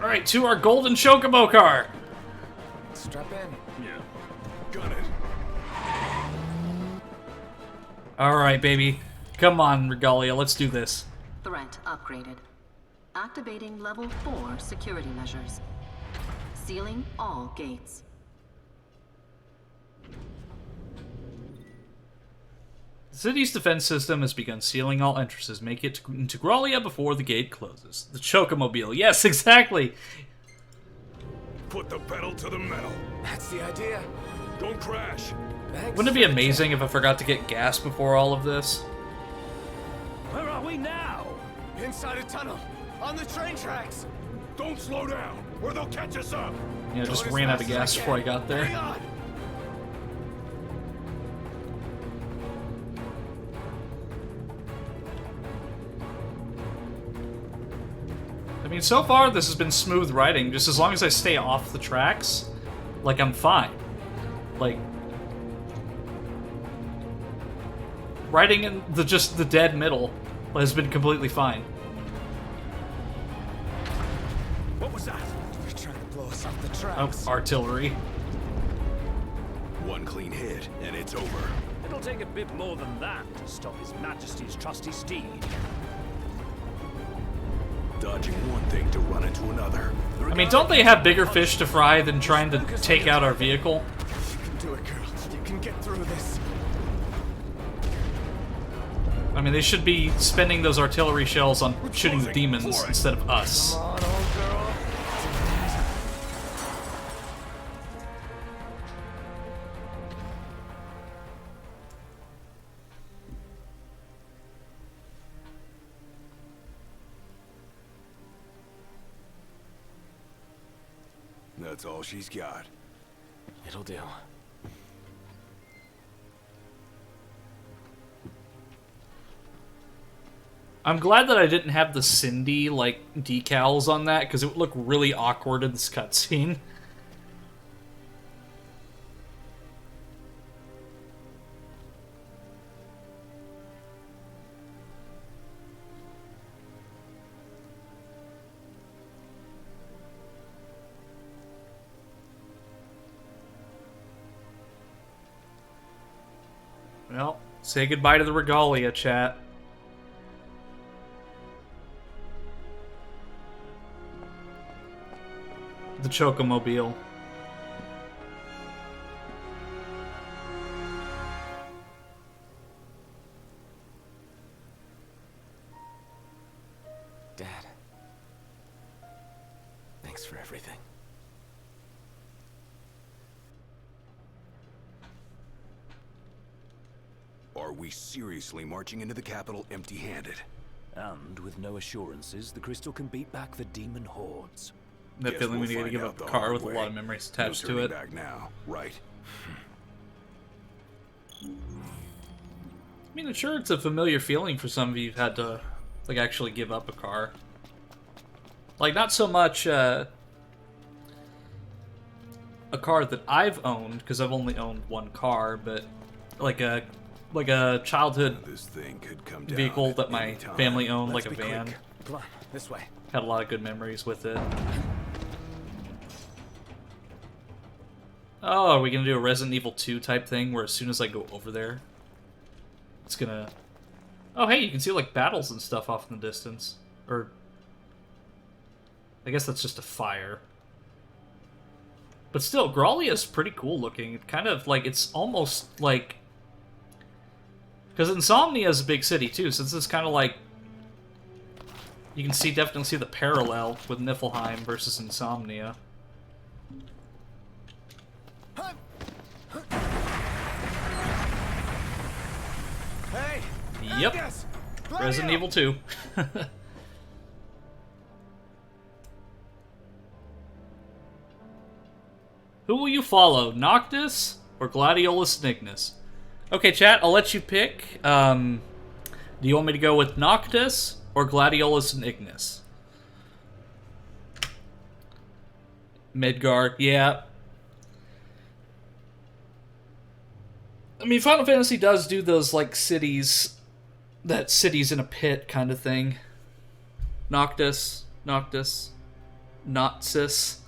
Alright, to our golden chocobo car. Strap in. Yeah. Got it. Alright, baby. Come on, Regalia, let's do this. Threat upgraded. Activating level 4 security measures. Sealing all gates. The city's defense system has begun sealing all entrances. Make it into Gralia before the gate closes. The Chocomobile. Yes, exactly. Put the pedal to the metal. That's the idea. Don't crash. Thanks. Wouldn't it be amazing if I forgot to get gas before all of this? Where are we now? Inside a tunnel. On the train tracks. Don't slow down, or they'll catch us up. Yeah, I just ran out of gas before I got there. Hang on. I mean, so far this has been smooth riding. Just as long as I stay off the tracks, like, I'm fine. Like, riding in just the dead middle has been completely fine. What was that? They're trying to blow us off the tracks. Oh, artillery. One clean hit, and it's over. It'll take a bit more than that to stop His Majesty's trusty steed. Dodging one thing to run into another. I mean, don't they have bigger fish to fry than trying to take out our vehicle? You can do it, girl. You can get through this. I mean, they should be spending those artillery shells on shooting the demons instead of us. Come on, old girl. That's all she's got. It'll do. I'm glad that I didn't have the Cindy, like, decals on that, because it would look really awkward in this cutscene. Well, say goodbye to the Regalia, chat. The Chocomobile. Dad. Thanks for everything. Are we seriously marching into the capital empty-handed? And with no assurances, the crystal can beat back the demon hordes. That Guess feeling we'll when you gotta find give out up the a car hard with a way. lot of memories No attached to turning it. back now, right? I mean, sure, it's a familiar feeling for some of you who've had to, like, actually give up a car. Like, not so much, a car that I've owned, because I've only owned one car, but, like a childhood This thing could come down vehicle at that my any time. family owned, Let's like a be van. quick. Come on, this way. Had a lot of good memories with it. Oh, are we gonna do a Resident Evil 2 type thing where as soon as I go over there, it's gonna... Oh, hey, you can see, like, battles and stuff off in the distance. Or... I guess that's just a fire. But still, Gralia is pretty cool looking. It kind of, like, it's almost like... Because Insomnia is a big city, too, so this is kind of like... You can definitely see the parallel with Niflheim versus Insomnia. Hey! Yep. Yes. Resident Evil 2. Who will you follow, Noctis or Gladiolus Ignis? Okay, chat, I'll let you pick. Do you want me to go with Noctis or Gladiolus and Ignis? Midgard, yeah. I mean, Final Fantasy does do those, like, cities in a pit kind of thing. Noctis. not cis.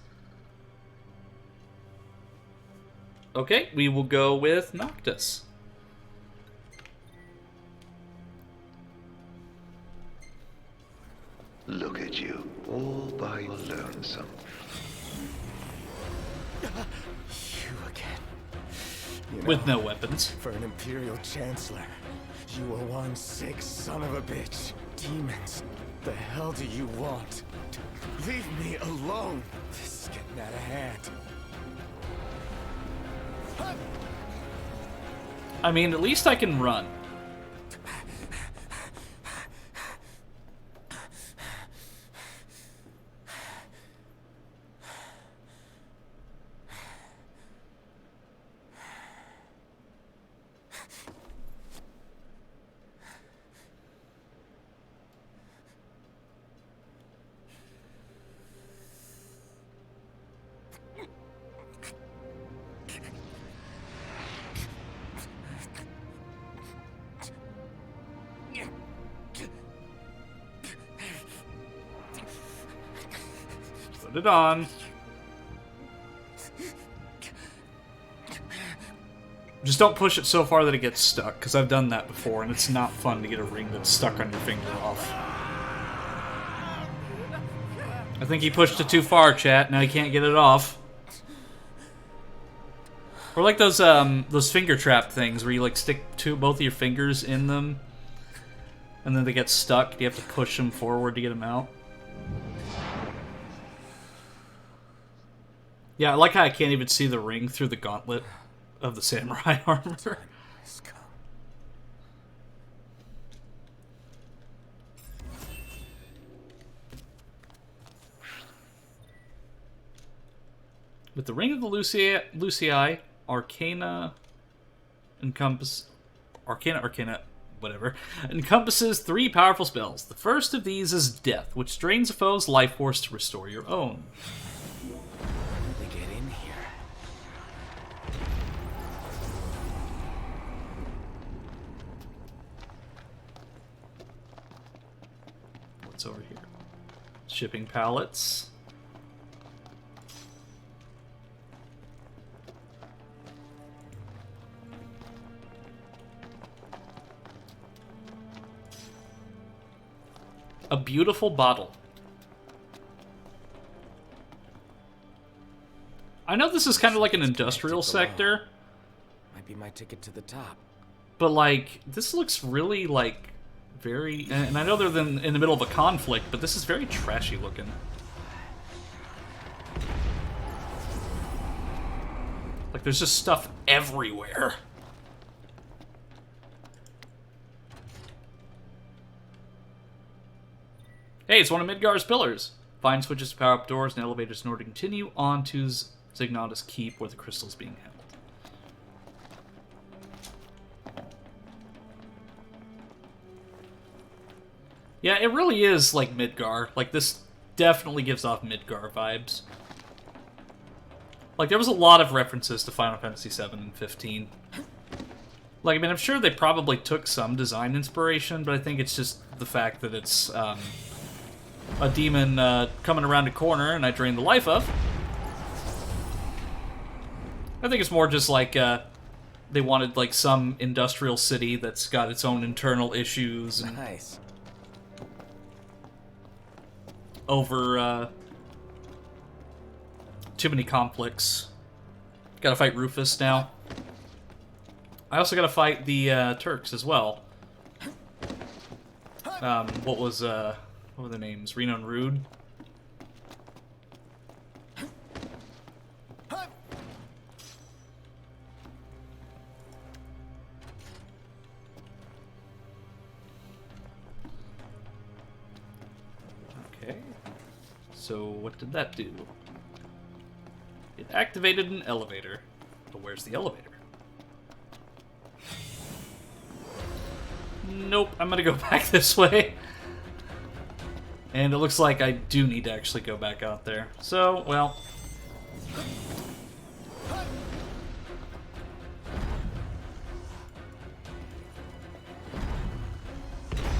Okay, we will go with Noctis. Look at you, all by your lonesome. You again. You With know, no weapons. For an Imperial Chancellor, you were one sick son of a bitch. Demons, the hell do you want? Leave me alone. This is getting out of hand. I mean, at least I can run. Put it on. Just don't push it so far that it gets stuck, because I've done that before, and it's not fun to get a ring that's stuck on your finger off. I think he pushed it too far, chat. Now he can't get it off. Or like those finger trap things where you like stick both of your fingers in them, and then they get stuck. You have to push them forward to get them out. Yeah, I like how I can't even see the ring through the gauntlet of the samurai armor. With the Ring of the Lucii, Arcana encompasses 3 powerful spells. The first of these is Death, which drains a foe's life force to restore your own. What's over here? Shipping pallets. A beautiful bottle. I know this is kind of like an industrial sector. Might be my ticket to the top. But, like, this looks really, like, very... And I know they're in the middle of a conflict, but this is very trashy looking. Like, there's just stuff everywhere. Hey, it's one of Midgar's pillars. Find switches to power up doors and elevators in order to continue on to Zignatus Keep, where the crystal's being held. Yeah, it really is like Midgar. Like, this definitely gives off Midgar vibes. Like, there was a lot of references to Final Fantasy VII and 15. Like, I mean, I'm sure they probably took some design inspiration, but I think it's just the fact that it's, a demon coming around a corner and I drain the life of. I think it's more just like they wanted like some industrial city that's got its own internal issues and nice. Over too many conflicts. Gotta fight Rufus now. I also gotta fight the Turks as well. What were the names? Reno and Rude? Okay. So, what did that do? It activated an elevator. But where's the elevator? Nope, I'm gonna go back this way. And it looks like I do need to actually go back out there. So, well...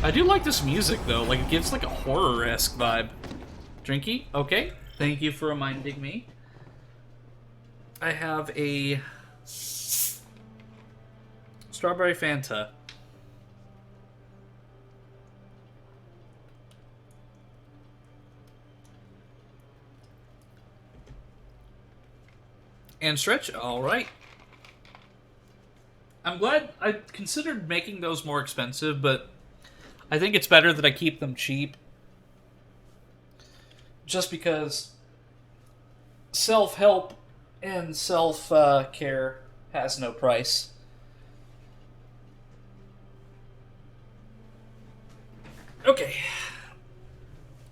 I do like this music, though. Like, it gives, like, a horror-esque vibe. Drinky? Okay. Thank you for reminding me. I have a strawberry Fanta. And stretch, alright. I'm glad I considered making those more expensive, but I think it's better that I keep them cheap. Just because self-help and self-care has no price. Okay.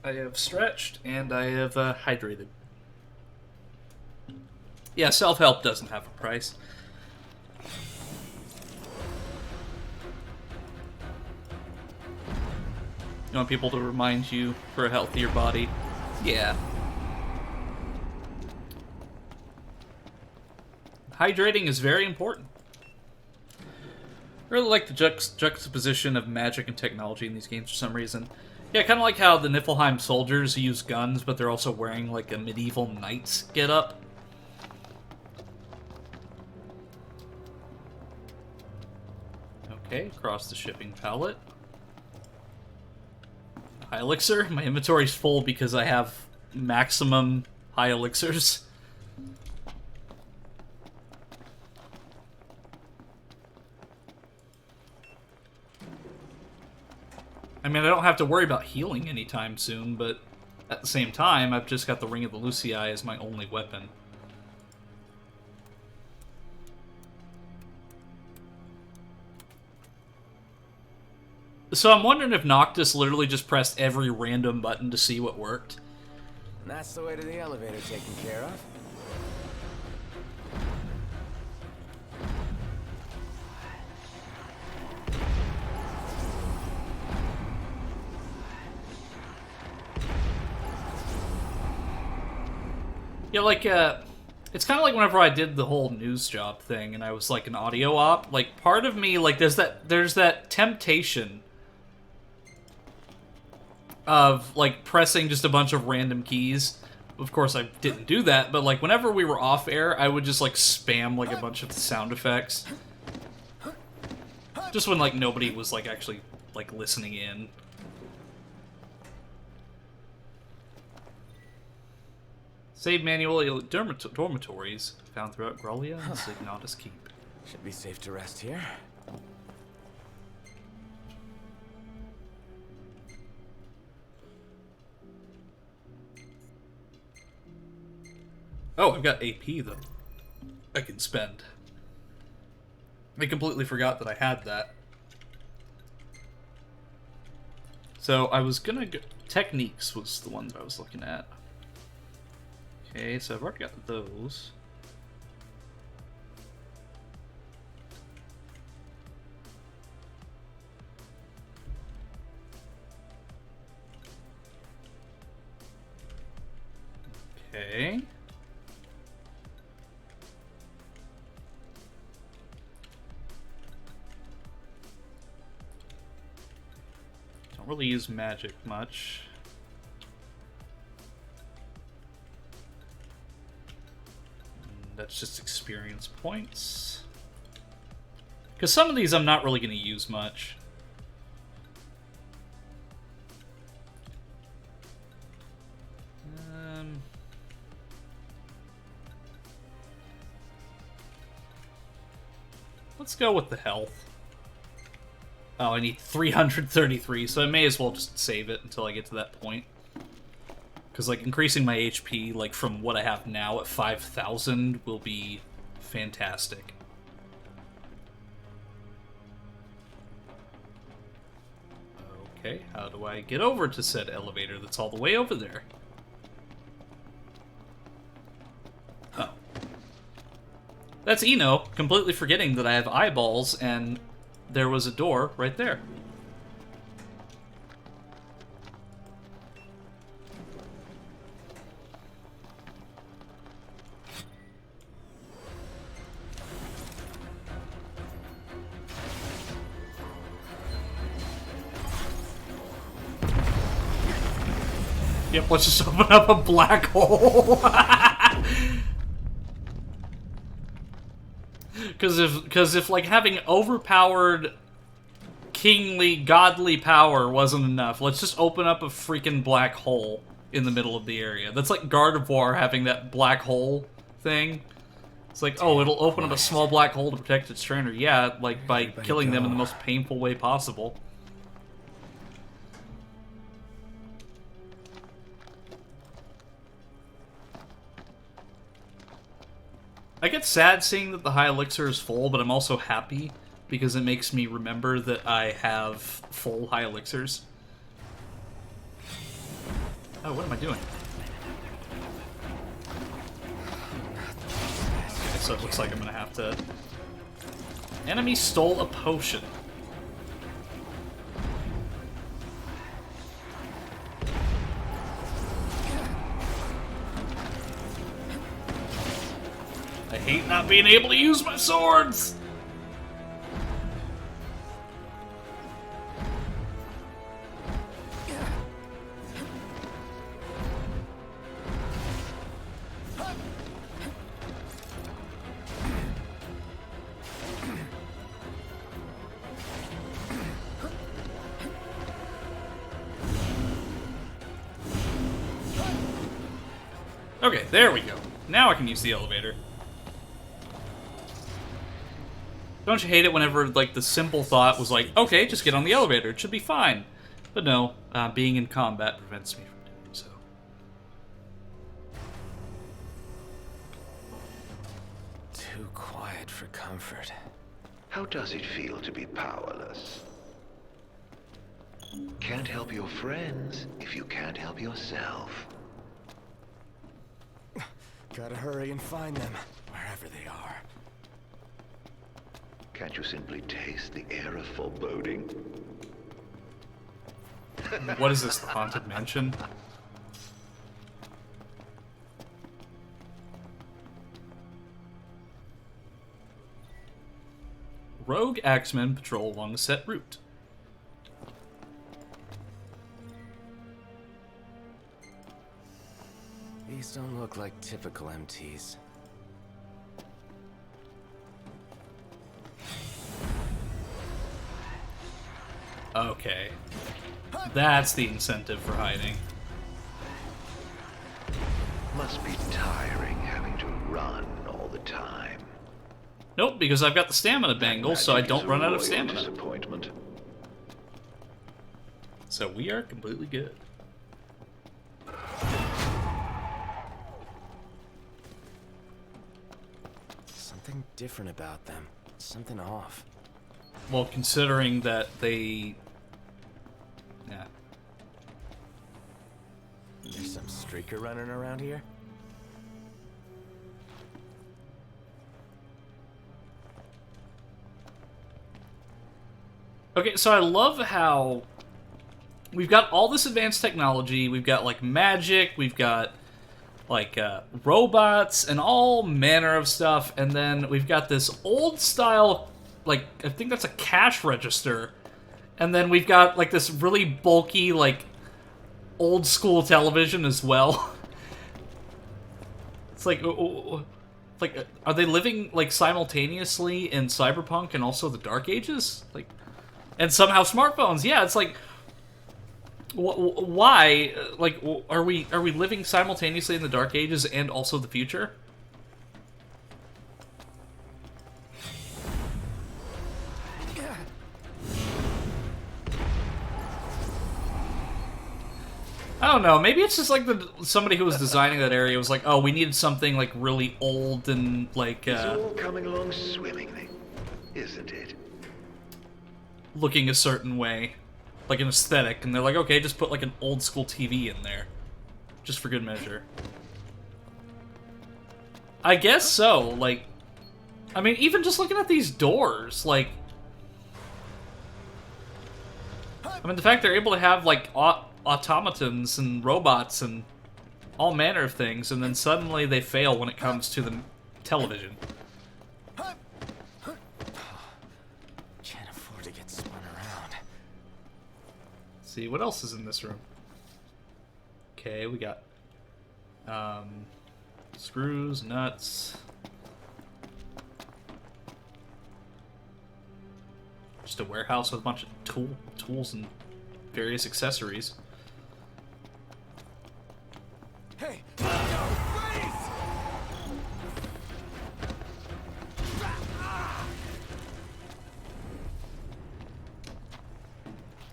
I have stretched and I have hydrated. Yeah, self-help doesn't have a price. You want people to remind you for a healthier body? Yeah. Hydrating is very important. I really like the juxtaposition of magic and technology in these games for some reason. Yeah, kind of like how the Niflheim soldiers use guns, but they're also wearing like a medieval knight's getup. Okay, across the shipping pallet. High elixir? My inventory's full because I have maximum high elixirs. I mean, I don't have to worry about healing anytime soon, but at the same time, I've just got the Ring of the Lucii as my only weapon. So I'm wondering if Noctis literally just pressed every random button to see what worked. And that's the way to the elevator taken care of. Yeah, like, it's kind of like whenever I did the whole news job thing and I was like an audio op, like, part of me, like, there's that temptation of, like, pressing just a bunch of random keys. Of course, I didn't do that, but, like, whenever we were off air, I would just, like, spam, like, a bunch of sound effects. Just when, like, nobody was, like, actually, like, listening in. Save manual dormitories found throughout Grollia and Signatus Keep. Should be safe to rest here. Oh, I've got AP that I can spend. I completely forgot that I had that. So I was gonna go... Techniques was the one that I was looking at. Okay, so I've already got those. Okay. Don't really use magic much. That's just experience points. Because some of these I'm not really going to use much. Let's go with the health. Oh, I need 333, so I may as well just save it until I get to that point. Because, like, increasing my HP, like, from what I have now at 5,000 will be fantastic. Okay, how do I get over to said elevator that's all the way over there? Oh. That's Eno, completely forgetting that I have eyeballs and there was a door right there. Yep, let's just open up a black hole. Because if like having overpowered kingly godly power wasn't enough, let's just open up a freaking black hole in the middle of the area. That's like Gardevoir having that black hole thing. It's like, oh, it'll open up a small black hole to protect its trainer. Yeah, like by killing them in the most painful way possible. I get sad seeing that the high elixir is full, but I'm also happy because it makes me remember that I have full high elixirs. Oh, what am I doing? Okay, so it looks like I'm gonna have to... Enemy stole a potion. I hate not being able to use my swords! Okay, there we go. Now I can use the elevator. Don't you hate it whenever, like, the simple thought was like, okay, just get on the elevator, it should be fine. But no, being in combat prevents me from doing so. Too quiet for comfort. How does it feel to be powerless? Can't help your friends if you can't help yourself. Gotta hurry and find them, wherever they are. Can't you simply taste the air of foreboding? What is this, the Haunted Mansion? Rogue Axemen patrol along a set route. These don't look like typical MTs. Okay. That's the incentive for hiding. Must be tiring having to run all the time. Nope, because I've got the stamina bangle, so I don't run out of stamina. Disappointment. So we are completely good. Something different about them. Something off. Well, considering that they... Yeah. There's some streaker running around here? Okay, so I love how we've got all this advanced technology, we've got, like, magic, we've got, like, robots, and all manner of stuff, and then we've got this old-style, like, I think that's a cash register, and then we've got, like, this really bulky, like, old-school television as well. It's like, are they living, like, simultaneously in Cyberpunk and also the Dark Ages? Like, and somehow smartphones, yeah, it's like... Why? Like, are we living simultaneously in the Dark Ages and also the future? I don't know. Maybe it's just like somebody who was designing that area was like, oh, we needed something like really old and like. It's all coming along swimmingly, isn't it? Looking a certain way. Like an aesthetic, and they're like, okay, just put like an old school TV in there. Just for good measure. I guess so, like... I mean, even just looking at these doors, like... I mean, the fact they're able to have, like, automatons and robots and all manner of things, and then suddenly they fail when it comes to the television. Can't afford to get spun around. See, what else is in this room? okay. We got screws, nuts. Just a warehouse with a bunch of tools and various accessories. Hey, no, please!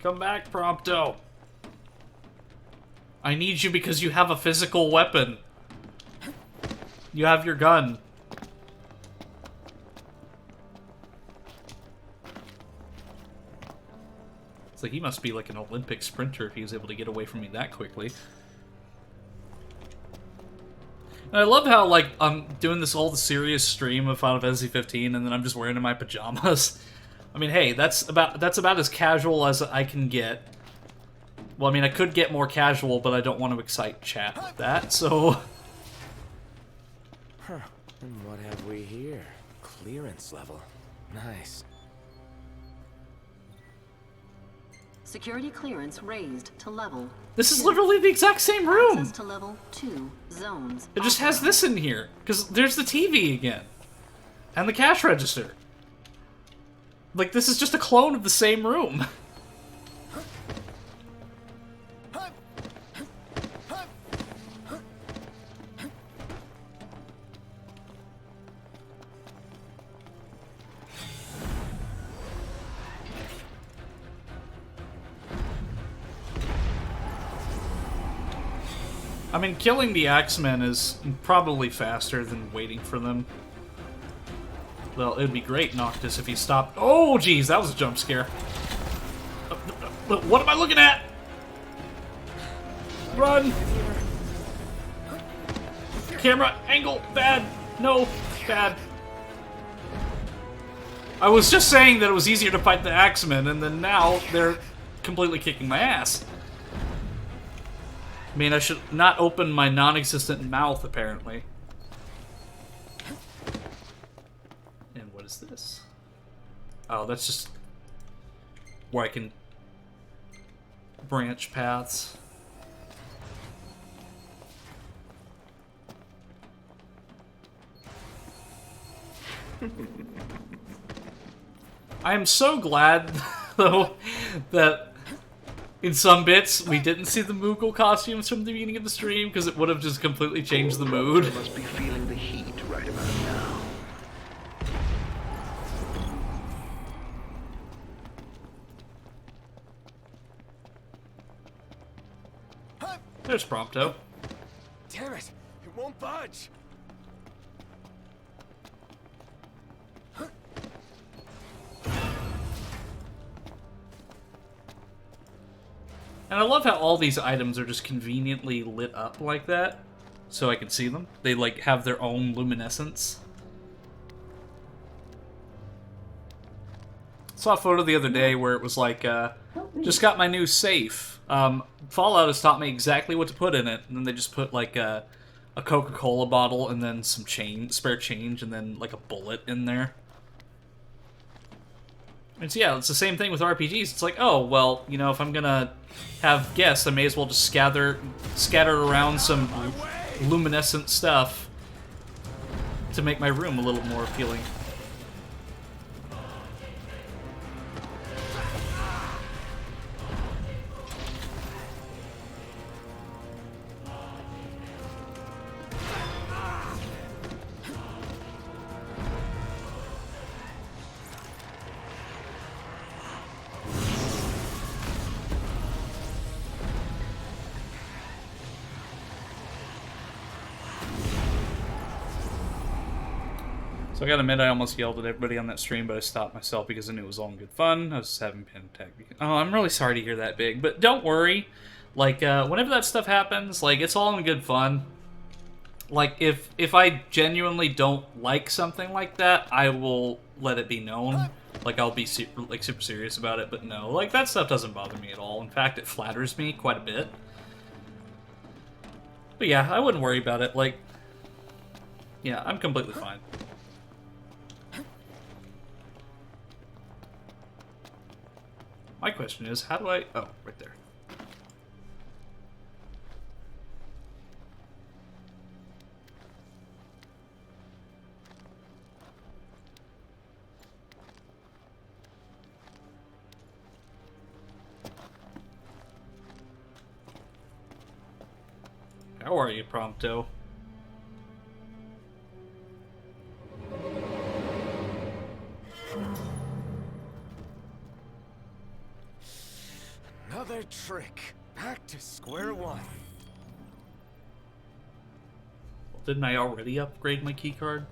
Come back, Prompto. I need you because you have a physical weapon. You have your gun. It's like he must be like an Olympic sprinter if he was able to get away from me that quickly. And I love how, like, I'm doing this whole serious stream of Final Fantasy 15 and then I'm just wearing my pajamas. I mean, hey, that's about as casual as I can get. Well, I mean, I could get more casual, but I don't want to excite chat with that, so... Huh. And what have we here? Clearance level. Nice. Security clearance raised to level. This is literally the exact same room! Access to level 2 zones. It just has this in here, because there's the TV again. And the cash register. Like, this is just a clone of the same room. I mean, killing the Axemen is probably faster than waiting for them. Well, it'd be great, Noctis, if he stopped. Oh, geez, that was a jump scare. What am I looking at? Run! Camera angle, bad. No, bad. I was just saying that it was easier to fight the Axemen, and then now they're completely kicking my ass. I mean, I should not open my non-existent mouth, apparently. And what is this? Oh, that's just where I can branch paths. I am so glad, though, that in some bits, we didn't see the Moogle costumes from the beginning of the stream, because it would have just completely changed the mood. Must be feeling the heat right about now. There's Prompto. Damn it! It won't budge! And I love how all these items are just conveniently lit up like that, so I can see them. They, like, have their own luminescence. Saw a photo the other day where it was like, just got my new safe. Fallout has taught me exactly what to put in it, and then they just put, like, a Coca-Cola bottle and then some spare change, and then, like, a bullet in there. And so, yeah, it's the same thing with RPGs. It's like, oh, well, you know, if I'm gonna have guests, I may as well just scatter around some luminescent stuff to make my room a little more appealing. So I gotta admit, I almost yelled at everybody on that stream, but I stopped myself because I knew it was all in good fun. I was just having panic attack. Oh, I'm really sorry to hear that, Big, but don't worry. Like, whenever that stuff happens, like, it's all in good fun. Like, if I genuinely don't like something like that, I will let it be known. Like, I'll be super serious about it, but no. Like, that stuff doesn't bother me at all. In fact, it flatters me quite a bit. But yeah, I wouldn't worry about it. Like, yeah, I'm completely fine. My question is, how do I... Oh, right there. How are you, Prompto? Another trick. Back to square one. Didn't I already upgrade my keycard?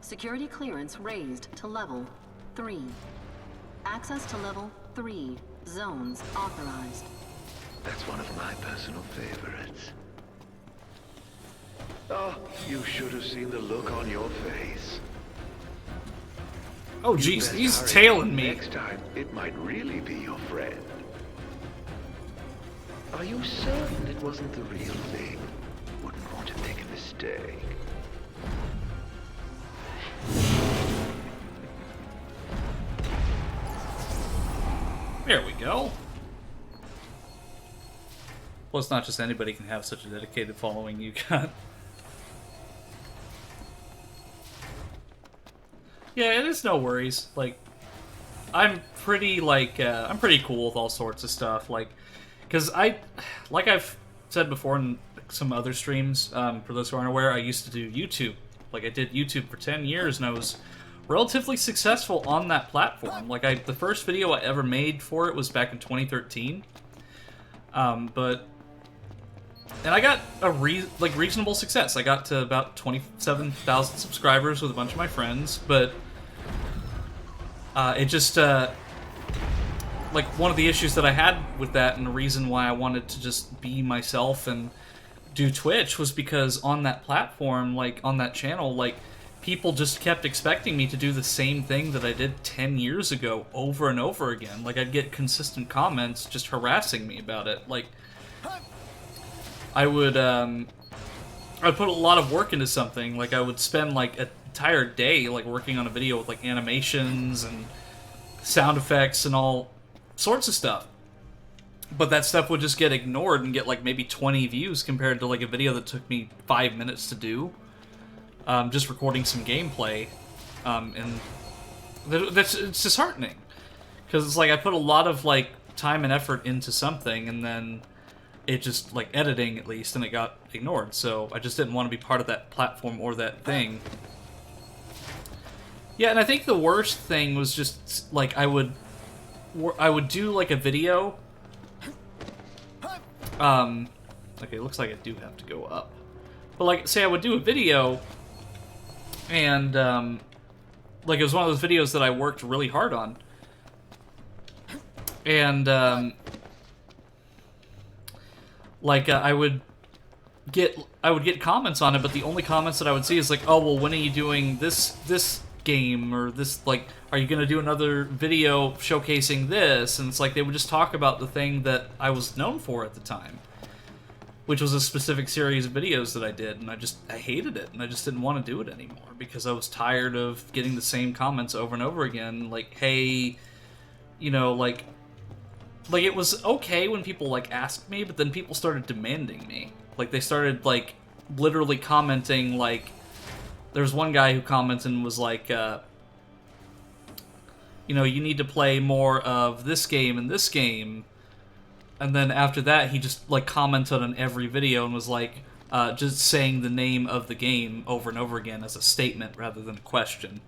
Security clearance raised to level 3. Access to level 3. Zones authorized. That's one of my personal favorites. Oh, you should have seen the look on your face. Oh, jeez, he's tailing me. Next time, it might really be your friend. Are you certain it wasn't the real thing? Wouldn't want to make a mistake. There we go. Well, it's not just anybody can have such a dedicated following you got. Yeah, it is no worries. Like, I'm pretty, I'm pretty cool with all sorts of stuff. Like, because like I've said before in some other streams, for those who aren't aware, I used to do YouTube. Like, I did YouTube for 10 years, and I was relatively successful on that platform. Like, the first video I ever made for it was back in 2013. And I got a reasonable success. I got to about 27,000 subscribers with a bunch of my friends, but it just, like, one of the issues that I had with that, and the reason why I wanted to just be myself and do Twitch, was because on that platform, like, on that channel, like, people just kept expecting me to do the same thing that I did 10 years ago over and over again. Like, I'd get consistent comments just harassing me about it. Like, I'd put a lot of work into something. Like, I would spend, like, an entire day, like, working on a video with, like, animations and sound effects and all sorts of stuff. But that stuff would just get ignored and get, like, maybe 20 views compared to, like, a video that took me 5 minutes to do. Just recording some gameplay. And it's disheartening. Because it's like, I put a lot of, like, time and effort into something, and then it just, like, editing at least, and it got ignored. So I just didn't want to be part of that platform or that thing. Yeah, and I think the worst thing was just, like, I would do, like, a video. Okay, it looks like I do have to go up. But, like, say I would do a video, and, like, it was one of those videos that I worked really hard on. And, like, I would get comments on it, but the only comments that I would see is like, oh, well, when are you doing this game, or this, like, are you gonna do another video showcasing this? And it's like, they would just talk about the thing that I was known for at the time, which was a specific series of videos that I did, and I hated it, and I just didn't want to do it anymore, because I was tired of getting the same comments over and over again, like, hey, you know, like, it was okay when people, like, asked me, but then people started demanding me. Like, they started, like, literally commenting, like, there's one guy who commented and was like, you know, you need to play more of this game and this game. And then after that, he just, like, commented on every video and was like, just saying the name of the game over and over again as a statement rather than a question.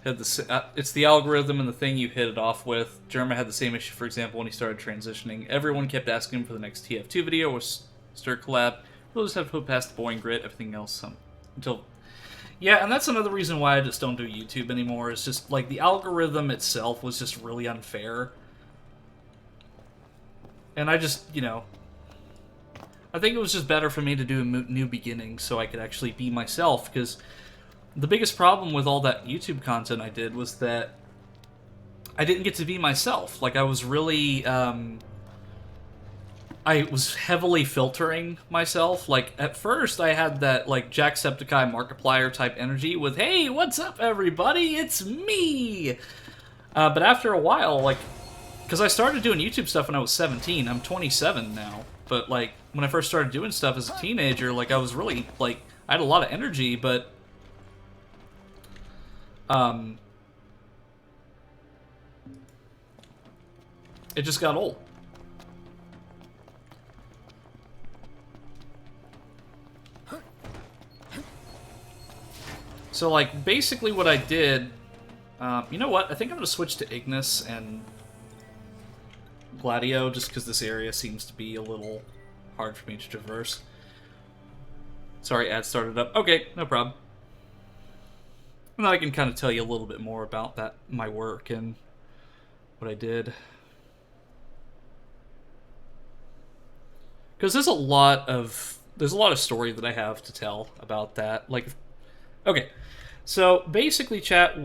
It's the algorithm and the thing you hit it off with. Jerma had the same issue, for example, when he started transitioning. Everyone kept asking him for the next TF2 video or Stir collab. We'll just have to put past the boring grit, everything else, until... Yeah, and that's another reason why I just don't do YouTube anymore. It's just, like, the algorithm itself was just really unfair. And I just, you know... I think it was just better for me to do a new beginning so I could actually be myself, because the biggest problem with all that YouTube content I did was that I didn't get to be myself. Like, I was really, I was heavily filtering myself. Like, at first I had that, like, Jacksepticeye Markiplier type energy with, hey, what's up, everybody? It's me! But after a while, like, because I started doing YouTube stuff when I was 17. I'm 27 now. But, like, when I first started doing stuff as a teenager, like, I was really, like, I had a lot of energy, but It just got old. So, like, basically what I did... you know what? I think I'm going to switch to Ignis and Gladio, just because this area seems to be a little hard for me to traverse. Sorry, ad started up. Okay, no problem. And then I can kind of tell you a little bit more about that, my work and what I did. Because there's a lot of story that I have to tell about that. Like, okay, so basically, chat.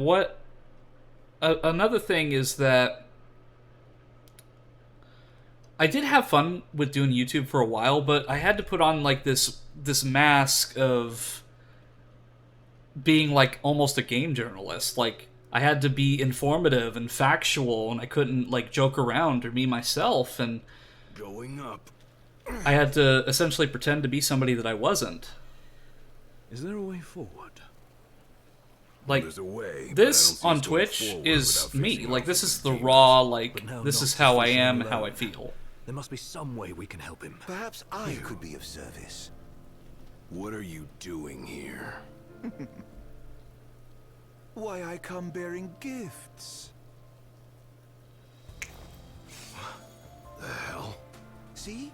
Another thing is that I did have fun with doing YouTube for a while, but I had to put on like this mask of being like almost a game journalist. Like, I had to be informative and factual, and I couldn't like joke around or be myself, and going up. I had to essentially pretend to be somebody that I wasn't. Is there a way forward? Like, There's a way, this on Twitch is me. Like, this is the raw, like, this is how I am, how I feel. There must be some way we can help him. Perhaps I could be of service. What are you doing here? Why, I come bearing gifts. The hell? See?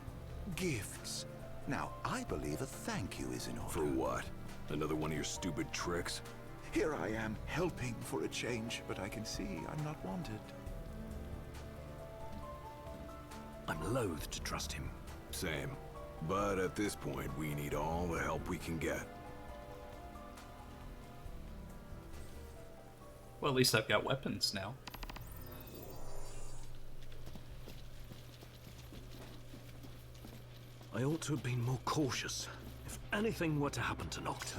Gifts. Now, I believe a thank you is in order. For what? Another one of your stupid tricks? Here I am, helping for a change, but I can see I'm not wanted. I'm loath to trust him. Same. But at this point, we need all the help we can get. Well, at least I've got weapons now. I ought to have been more cautious. If anything were to happen to Noct,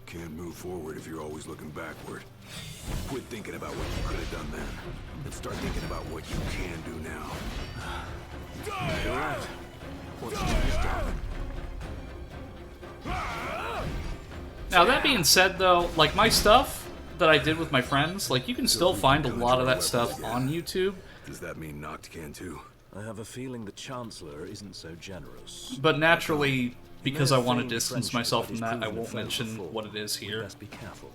Can't move forward if you're always looking backward. Quit thinking about what you could have done then, and start thinking about what you can do now. You're right. What's changed, darling? Now, that being said, though, like, my stuff that I did with my friends, like, you can still find a lot of that stuff on YouTube. Does that mean Noct can too? I have a feeling the Chancellor isn't so generous. But naturally, because I want to distance myself from that, I won't mention what it is here. Best be careful.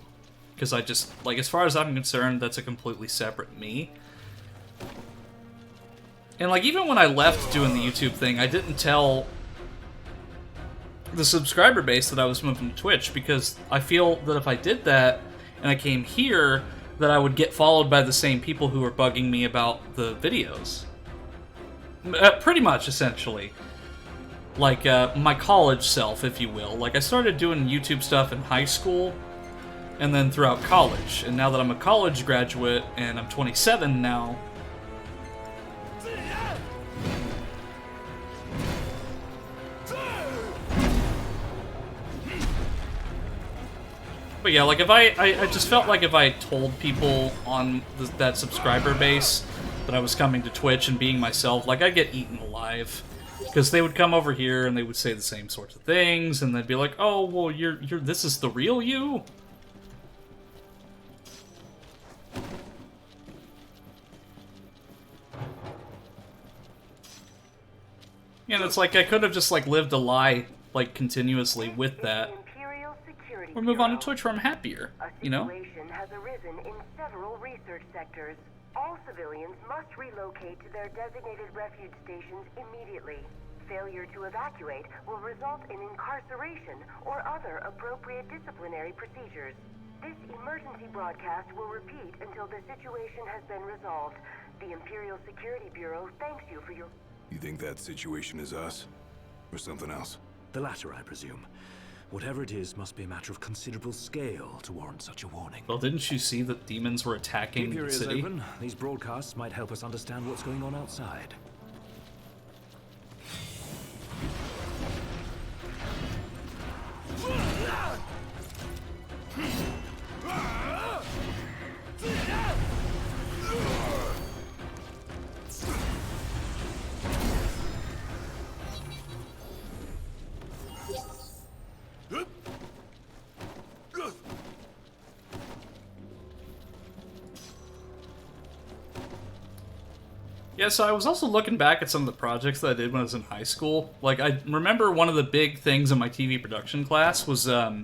Because I just, like, as far as I'm concerned, that's a completely separate me. And, like, even when I left doing the YouTube thing, I didn't tell the subscriber base that I was moving to Twitch, because I feel that if I did that, and I came here, that I would get followed by the same people who were bugging me about the videos. Pretty much, essentially. Like, my college self, if you will. Like, I started doing YouTube stuff in high school, and then throughout college. And now that I'm a college graduate, and I'm 27 now... But yeah, like, if I just felt like if I told people on that subscriber base that I was coming to Twitch and being myself, like, I'd get eaten alive. Because they would come over here and they would say the same sorts of things, and they'd be like, "Oh, well, this is the real you?" And it's like I could have just like lived a lie like continuously with that. Or move on to Twitch where I'm happier, you know? A situation has arisen in several research sectors. All civilians must relocate to their designated refuge stations immediately. Failure to evacuate will result in incarceration or other appropriate disciplinary procedures. This emergency broadcast will repeat until the situation has been resolved. The Imperial Security Bureau thanks you for your... You think that situation is us? Or something else? The latter, I presume. Whatever it is must be a matter of considerable scale to warrant such a warning. Well, didn't you see that demons were attacking Keep your the ears city? open. These broadcasts might help us understand what's going on outside. Yeah, so I was also looking back at some of the projects that I did when I was in high school. Like, I remember one of the big things in my TV production class was, we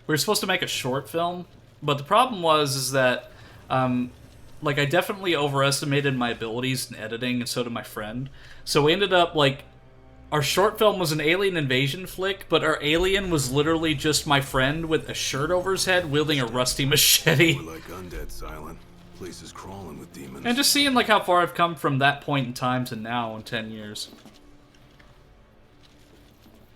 were supposed to make a short film, but the problem was is that, like, I definitely overestimated my abilities in editing, and so did my friend. So we ended up, like, our short film was an alien invasion flick, but our alien was literally just my friend with a shirt over his head wielding a rusty machete. We're like undead, Silent. Place is crawling with demons. And just seeing like how far I've come from that point in time to now in 10 years.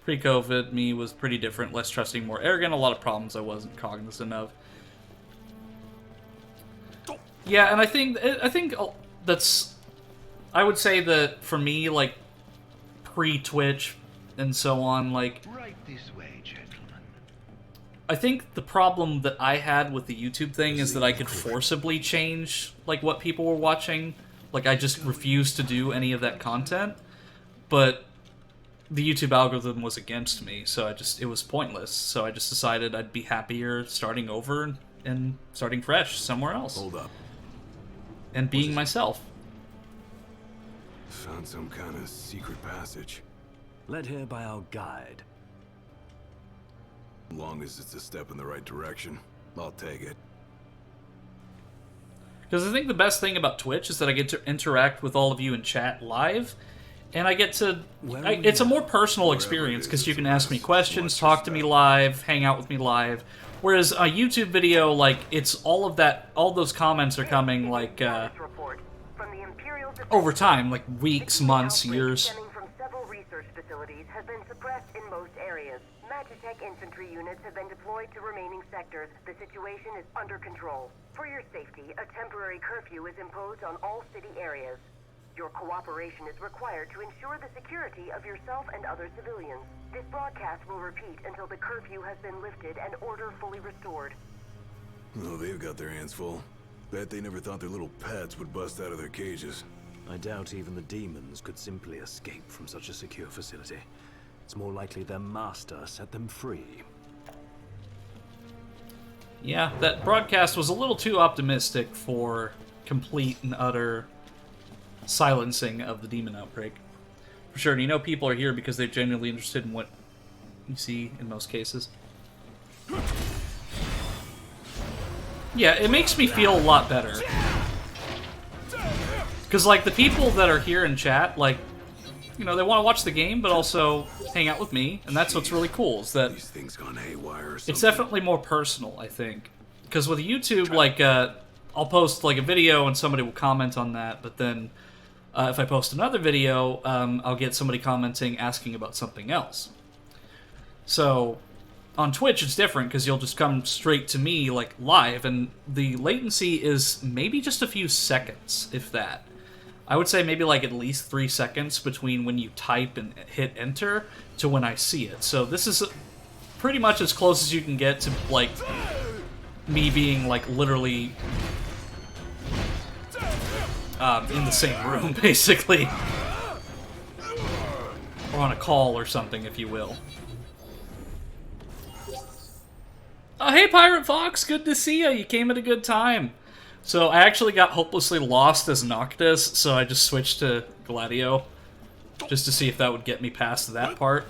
Pre-COVID, me was pretty different, less trusting, more arrogant, a lot of problems I wasn't cognizant of. Yeah, and I think that's, I would say that for me, like, pre-Twitch and so on, like, Right this way, gentlemen. I think the problem that I had with the YouTube thing is that I could forcibly change, like, what people were watching. Like, I just refused to do any of that content. But the YouTube algorithm was against me, so it was pointless. So I just decided I'd be happier starting over and starting fresh somewhere else. Hold up. And being myself. Found some kind of secret passage. Led here by our guide. Long as it's a step in the right direction, I'll take it. Because I think the best thing about Twitch is that I get to interact with all of you in chat live, and I get to... it's a more personal experience, because you can ask me questions, talk to me live, hang out with me live. Whereas a YouTube video, like, it's all of that, all those comments are coming, like, over time, like weeks, months, years. Stemming from several research facilities has been suppressed in most areas. Magitech infantry units have been deployed to remaining sectors. The situation is under control. For your safety, a temporary curfew is imposed on all city areas. Your cooperation is required to ensure the security of yourself and other civilians. This broadcast will repeat until the curfew has been lifted and order fully restored. Oh, they've got their hands full. Bet they never thought their little pets would bust out of their cages. I doubt even the demons could simply escape from such a secure facility. It's more likely their master set them free. Yeah, that broadcast was a little too optimistic for complete and utter silencing of the demon outbreak. For sure, and you know people are here because they're genuinely interested in what you see in most cases. Yeah, it makes me feel a lot better. Because, like, the people that are here in chat, like, you know, they want to watch the game, but also hang out with me, and that's what's really cool, is that These things gone haywire or it's definitely more personal, I think. Because with YouTube, like, I'll post, like, a video and somebody will comment on that, but then if I post another video, I'll get somebody commenting asking about something else. So on Twitch, it's different, because you'll just come straight to me, like, live, and the latency is maybe just a few seconds, if that. I would say maybe like at least 3 seconds between when you type and hit enter to when I see it. So this is pretty much as close as you can get to, like, me being, like, literally in the same room, basically. Or on a call or something, if you will. Oh, hey, Pirate Fox! Good to see you! You came at a good time. So I actually got hopelessly lost as Noctis, so I just switched to Gladio, just to see if that would get me past that part.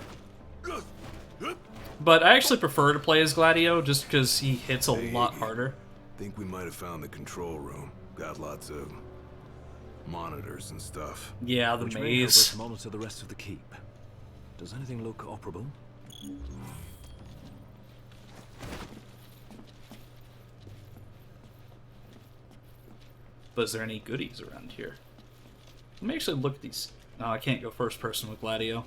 But I actually prefer to play as Gladio, just because he hits a lot harder. Think we might have found the control room. Got lots of monitors and stuff. Yeah, the Which may help maze. us monitor the rest of the keep. Does anything look operable? But is there any goodies around here? Let me actually look at these. No, I can't go first person with Gladio.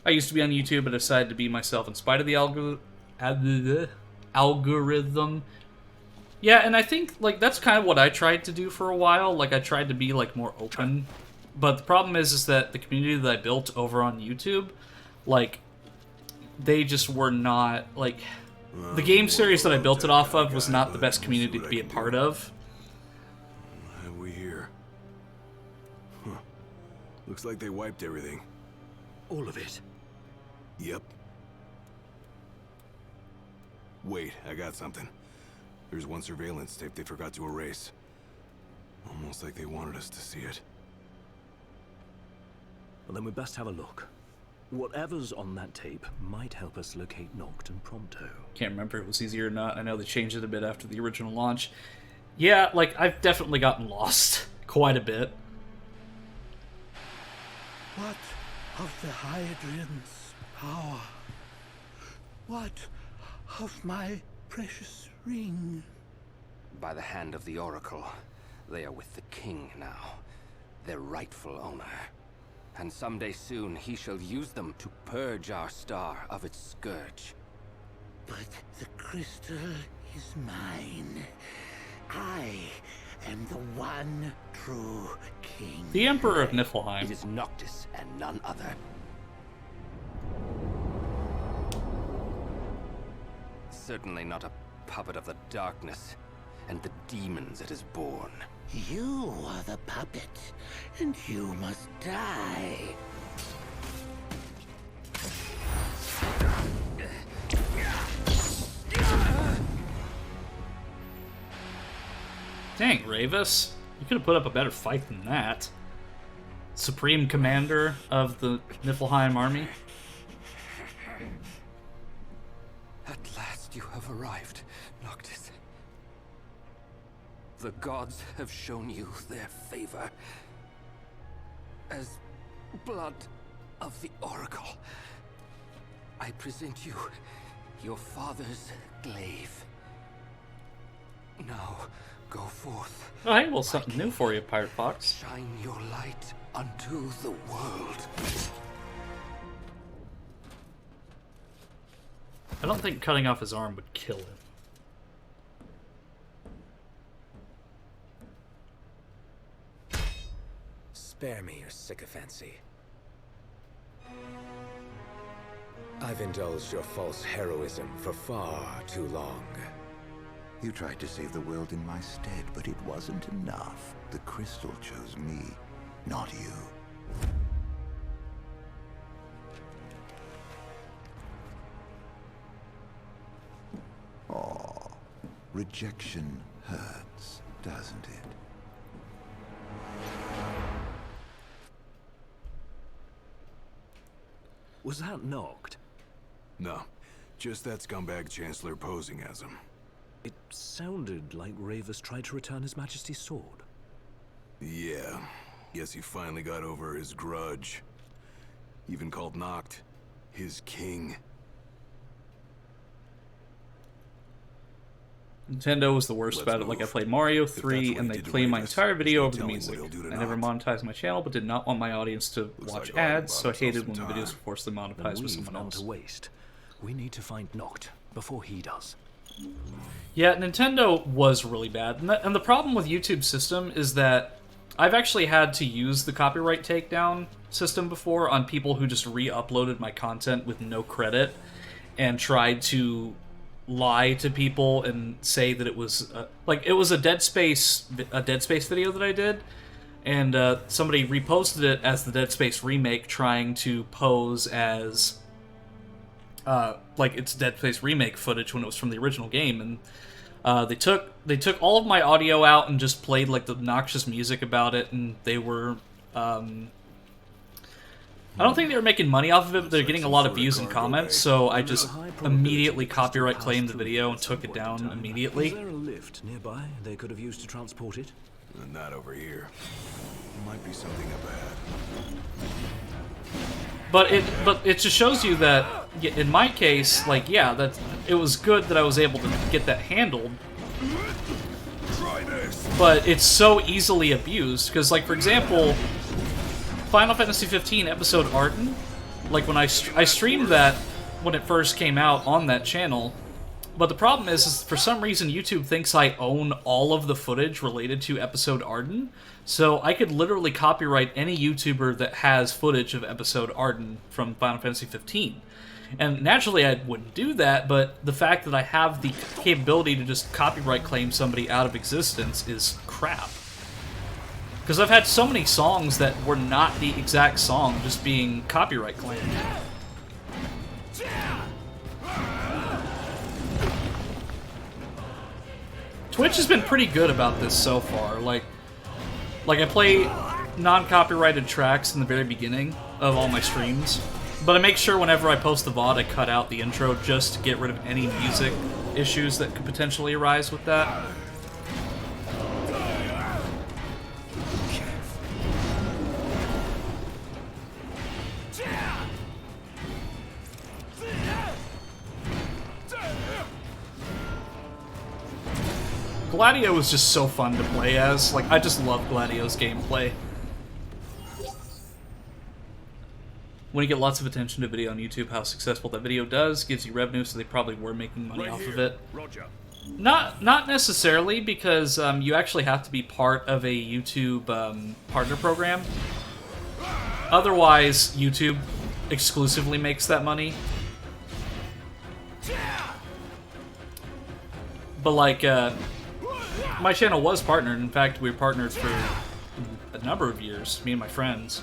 I used to be on YouTube, but decided to be myself in spite of the algorithm. Yeah, and I think, like, that's kind of what I tried to do for a while. Like, I tried to be, like, more open. But the problem is that the community that I built over on YouTube, like, they just were not, like... The game series that I built it off of was not the best community to be a part of. What have we here? Huh. Looks like they wiped everything. All of it? Yep. Wait, I got something. There's one surveillance tape they forgot to erase. Almost like they wanted us to see it. Well, then we best have a look. Whatever's on that tape might help us locate Noct and Prompto. Can't remember if it was easy or not. I know they changed it a bit after the original launch. Yeah, like, I've definitely gotten lost quite a bit. What of the Hydraean's power? What of my precious ring? By the hand of the Oracle, they are with the king now, their rightful owner. And someday soon he shall use them to purge our star of its scourge. But the crystal is mine. I am the one true king. The Emperor of Niflheim. It is Noctis and none other. Certainly not a puppet of the darkness and the demons it has borne. You are the puppet, and you must die. Dang, Ravis. You could have put up a better fight than that. Supreme Commander of the Niflheim army. At last you have arrived, Noctis. The gods have shown you their favor. As blood of the Oracle, I present you your father's glaive. Now, go forth. Oh, hey, well, something new for you, Pirate Fox. Shine your light unto the world. I don't think cutting off his arm would kill him. Spare me your sycophancy. I've indulged your false heroism for far too long. You tried to save the world in my stead, but it wasn't enough. The crystal chose me, not you. Oh, rejection hurts, doesn't it? Was that Noct? No, just that scumbag Chancellor posing as him. It sounded like Ravis tried to return His Majesty's sword. Yeah, guess he finally got over his grudge. Even called Noct his king. Nintendo was the worst about it. Like, I played Mario 3 and they claimed my entire video over the music. I never monetized my channel, but did not want my audience to watch ads, so I hated when the videos were forced to monetize with someone else. To waste. We need to find Noct before he does. Yeah, Nintendo was really bad. And the problem with YouTube's system is that I've actually had to use the copyright takedown system before on people who just re-uploaded my content with no credit and tried to lie to people and say that it was like it was a Dead Space video that I did, and somebody reposted it as the Dead Space remake, trying to pose as like it's Dead Space remake footage when it was from the original game, and they took all of my audio out and just played like the obnoxious music about it, and they were I don't think they were making money off of it, but they're getting a lot of views and comments, so I just immediately copyright claimed the video and took it down immediately. Is there a lift nearby they could have used to transport it? Not over here. Might be something up ahead. But it just shows you that in my case, like, yeah, that it was good that I was able to get that handled. But it's so easily abused because, like, for example, Final Fantasy 15 Episode Arden, like when I streamed that when it first came out on that channel, but the problem is for some reason YouTube thinks I own all of the footage related to Episode Arden, so I could literally copyright any YouTuber that has footage of Episode Arden from Final Fantasy 15. And naturally I wouldn't do that, but the fact that I have the capability to just copyright claim somebody out of existence is crap. Because I've had so many songs that were not the exact song just being copyright claimed. Twitch has been pretty good about this so far. Like, Like, I play non-copyrighted tracks in the very beginning of all my streams, but I make sure whenever I post the VOD, I cut out the intro just to get rid of any music issues that could potentially arise with that. Gladio was just so fun to play as. Like, I just love Gladio's gameplay. When you get lots of attention to a video on YouTube, how successful that video does gives you revenue, so they probably were making money off of it. Roger. Not necessarily, because you actually have to be part of a YouTube partner program. Otherwise, YouTube exclusively makes that money. But like, my channel was partnered. In fact, we were partnered for a number of years, me and my friends.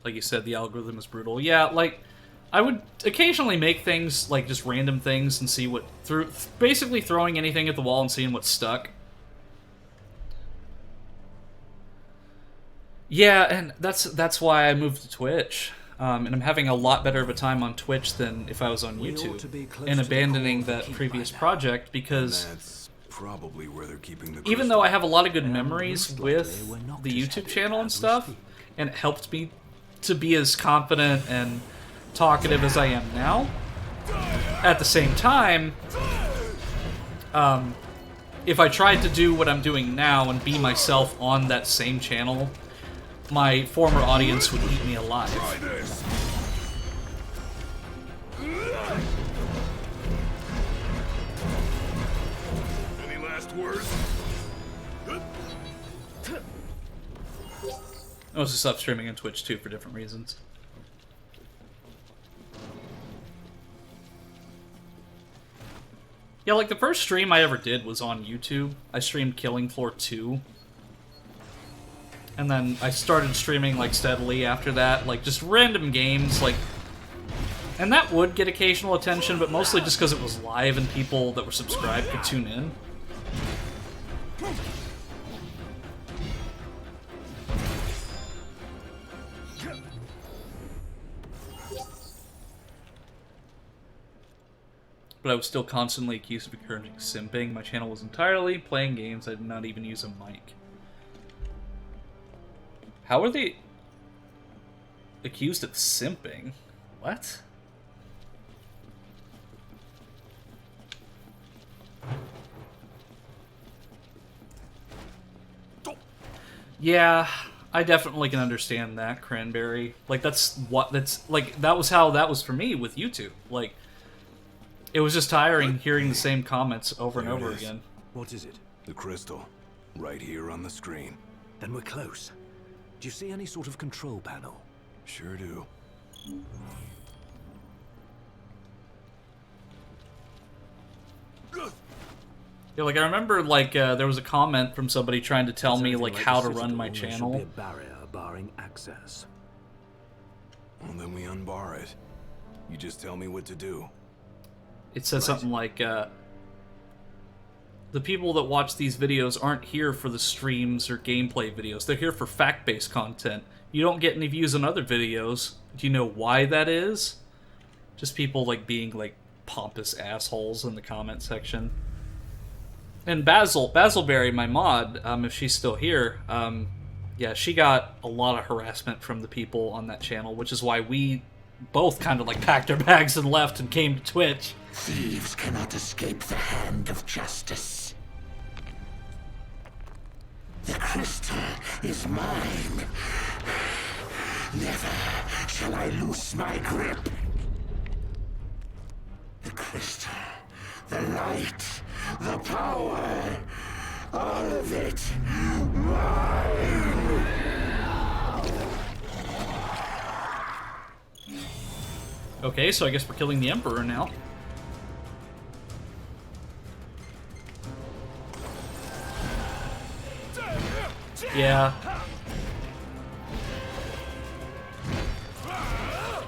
Like you said, the algorithm is brutal. Yeah, like, I would occasionally make things, like, just random things and see what... basically throwing anything at the wall and seeing what stuck. Yeah, and that's why I moved to Twitch. And I'm having a lot better of a time on Twitch than if I was on YouTube. And abandoning that previous project because... That's probably where they're keeping the even though I have a lot of good memories with the YouTube channel and stuff, and it helped me to be as confident and talkative as I am now, at the same time, if I tried to do what I'm doing now and be myself on that same channel, my former audience would eat me alive. Any last words? I was just stopped streaming on Twitch too for different reasons. Yeah, like the first stream I ever did was on YouTube. I streamed Killing Floor 2. And then I started streaming like steadily after that, like just random games, like, and that would get occasional attention, but mostly just because it was live and people that were subscribed could tune in. But I was still constantly accused of encouraging simping. My channel was entirely playing games. I did not even use a mic. How are they accused of simping? What? Yeah, I definitely can understand that, Cranberry. Like, that was how that was for me with YouTube. Like, it was just tiring hearing the same comments over and over again. What is it? The crystal. Right here on the screen. Then we're close. Do you see any sort of control panel? Sure do. Yeah, like I remember, like there was a comment from somebody trying to tell me like how to run my channel. There should be a barrier barring access. Well, then we unbar it. You just tell me what to do. It says something like, the people that watch these videos aren't here for the streams or gameplay videos. They're here for fact-based content. You don't get any views on other videos. Do you know why that is? Just people, like, being, like, pompous assholes in the comment section. And Basilberry, my mod, if she's still here, yeah, she got a lot of harassment from the people on that channel, which is why we both kind of, like, packed our bags and left and came to Twitch. Thieves cannot escape the hand of justice. The crystal is mine. Never shall I loose my grip. The crystal, the light, the power, all of it mine. Okay, so I guess we're killing the Emperor now. Yeah.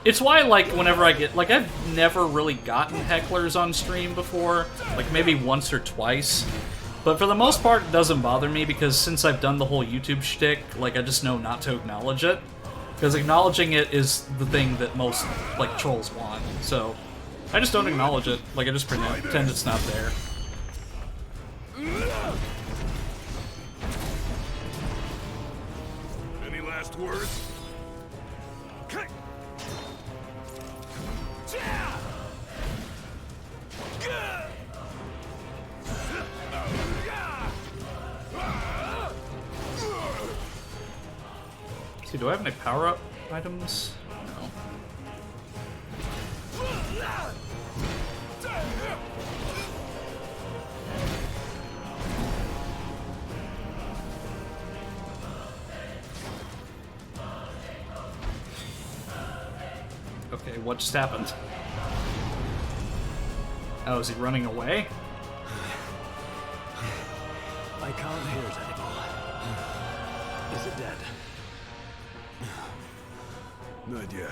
It's why, like, whenever I get... Like, I've never really gotten hecklers on stream before. Like, maybe once or twice. But for the most part, it doesn't bother me, because since I've done the whole YouTube shtick, like, I just know not to acknowledge it. Because acknowledging it is the thing that most, like, trolls want. So, I just don't acknowledge it. Like, I just pretend it's not there. Any last words? See, do I have any power-up items? No. Okay, what just happened? Oh, is he running away? I can't hear it anymore. Is it dead? Not yet.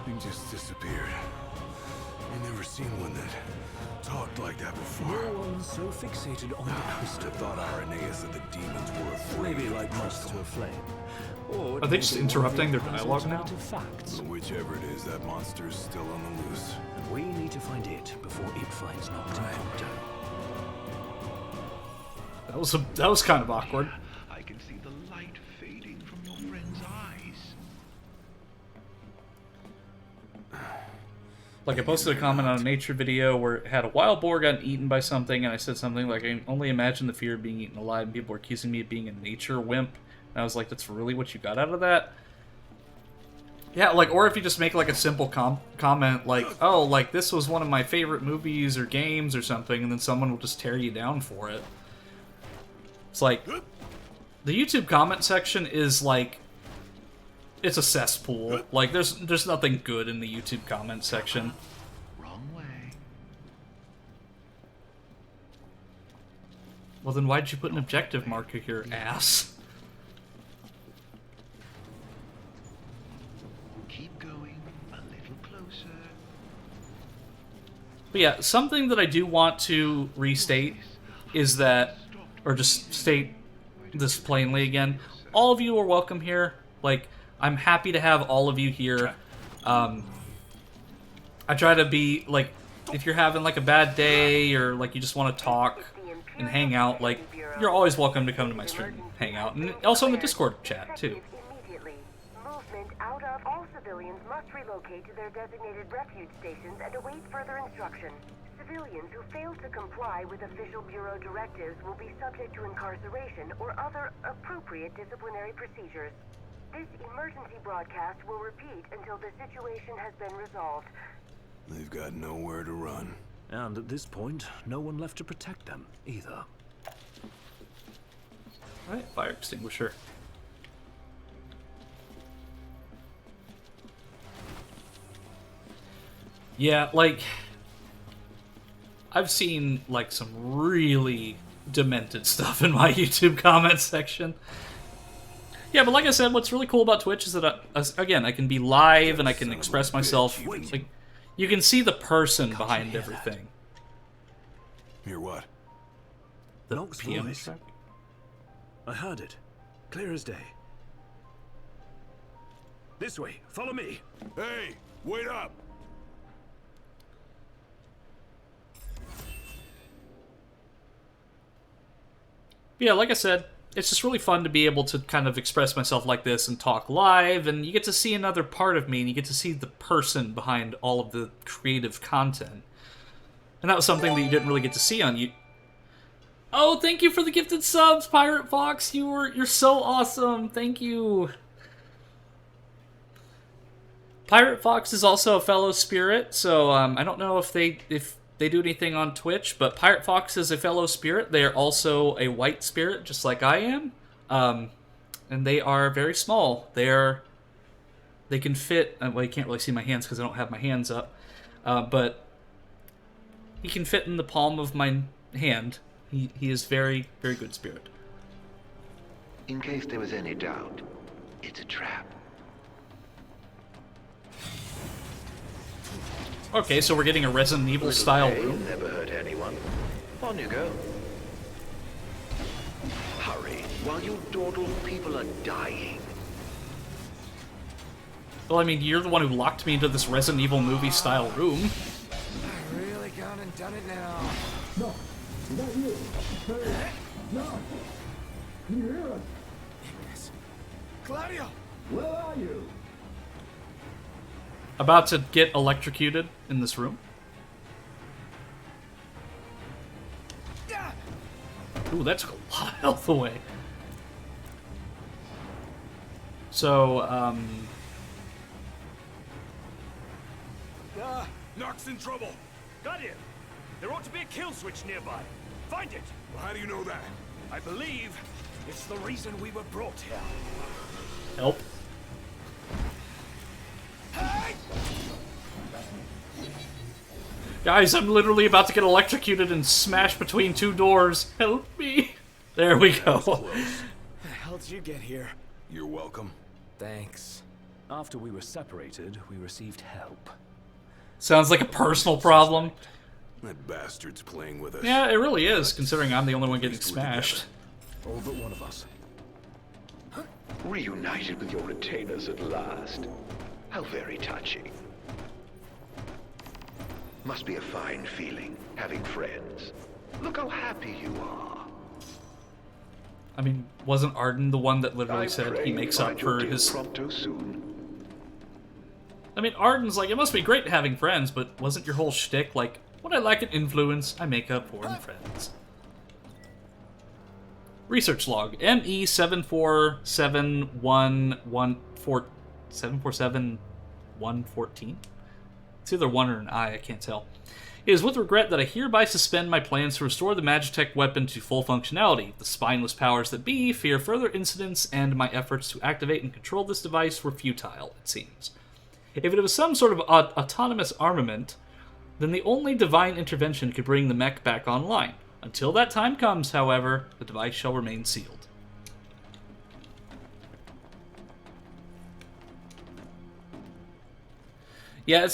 Thing just disappeared. I've never seen one that talked like that before. No one's so fixated on the crystal. I thought Irenaeus and the demons were afraid. Maybe like moths to a flame. Or Are they just interrupting their dialogue now? Facts. Whichever it is, that monster's still on the loose. And we need to find it before it finds Noctis Prompto. That was kind of awkward. I can see the light fading from your friend's eyes. Like, I posted a comment on a nature video where it had a wild boar gotten eaten by something, and I said something like, I can only imagine the fear of being eaten alive, and people were accusing me of being a nature wimp. And I was like, that's really what you got out of that? Yeah, like, or if you just make, like, a simple comment, like, oh, like, this was one of my favorite movies or games or something, and then someone will just tear you down for it. It's like, the YouTube comment section is, like, it's a cesspool. Like, there's nothing good in the YouTube comment section. Wrong way. Well, then why'd you put an objective marker here, ass? Keep going a little closer. But yeah, something that I do want to restate is that, or just state this plainly again, all of you are welcome here. Like, I'm happy to have all of you here. I try to be, like, if you're having, like, a bad day, or, like, you just want to talk and hang out, like, you're always welcome to come to my stream and hang out. And also in the Discord chat, too. Movement out of all civilians must relocate to their designated refuge stations and await further instruction. Civilians who fail to comply with official Bureau directives will be subject to incarceration or other appropriate disciplinary procedures. This emergency broadcast will repeat until the situation has been resolved. They've got nowhere to run. And at this point, no one left to protect them, either. Alright, fire extinguisher. Yeah, like, I've seen, like, some really demented stuff in my YouTube comment section. Yeah, but like I said, what's really cool about Twitch is that, again, I can be live and I can express myself. Like, you can see the person behind everything. Hear what? The Nox voice. I heard it. Clear as day. This way. Follow me. Hey, wait up! Yeah, like I said, it's just really fun to be able to kind of express myself like this and talk live, and you get to see another part of me, and you get to see the person behind all of the creative content. And that was something that you didn't really get to see on YouTube. Oh, thank you for the gifted subs, Pirate Fox. You're so awesome. Thank you. Pirate Fox is also a fellow spirit, so I don't know if they do anything on Twitch, but Pirate Fox is a fellow spirit. They are also a white spirit, just like I am. And they are very small. They can fit... Well, you can't really see my hands because I don't have my hands up. But he can fit in the palm of my hand. He is very, very good spirit. In case there was any doubt, it's a trap. Okay, so we're getting a Resident Evil style Little room. pain never hurt anyone. On you go. Hurry, while you dawdle, people are dying. Well, I mean, you're the one who locked me into this Resident Evil movie style room. I really gone and done it now. No, not you. Hey, no. Can you hear us? Ignis. Gladio! Where are you? About to get electrocuted in this room. Ooh, that took a lot of health away. So, Nox in trouble. Got him. There ought to be a kill switch nearby. Find it. Well, how do you know that? I believe it's the reason we were brought here. Help. Guys, I'm literally about to get electrocuted and smash between two doors. Help me. There we go. How did you get here? You're welcome. Thanks. After we were separated, we received help. Sounds like a personal problem. That bastard's playing with us. Yeah, it really is, considering I'm the only one getting smashed. All but one of us. Reunited with your retainers at last. How very touching. Must be a fine feeling, having friends. Look how happy you are. I mean, wasn't Arden the one that literally I said pray he you makes find up your for dear his... Prompto soon. I mean, Arden's like, it must be great having friends, but wasn't your whole shtick like, when I lack an influence, I make up for in friends? Research log. ME747114... It's either 1 or an I can't tell. It is with regret that I hereby suspend my plans to restore the Magitech weapon to full functionality. The spineless powers that be fear further incidents, and my efforts to activate and control this device were futile, it seems. If it was some sort of autonomous armament, then the only divine intervention could bring the mech back online. Until that time comes, however, the device shall remain sealed. Yeah,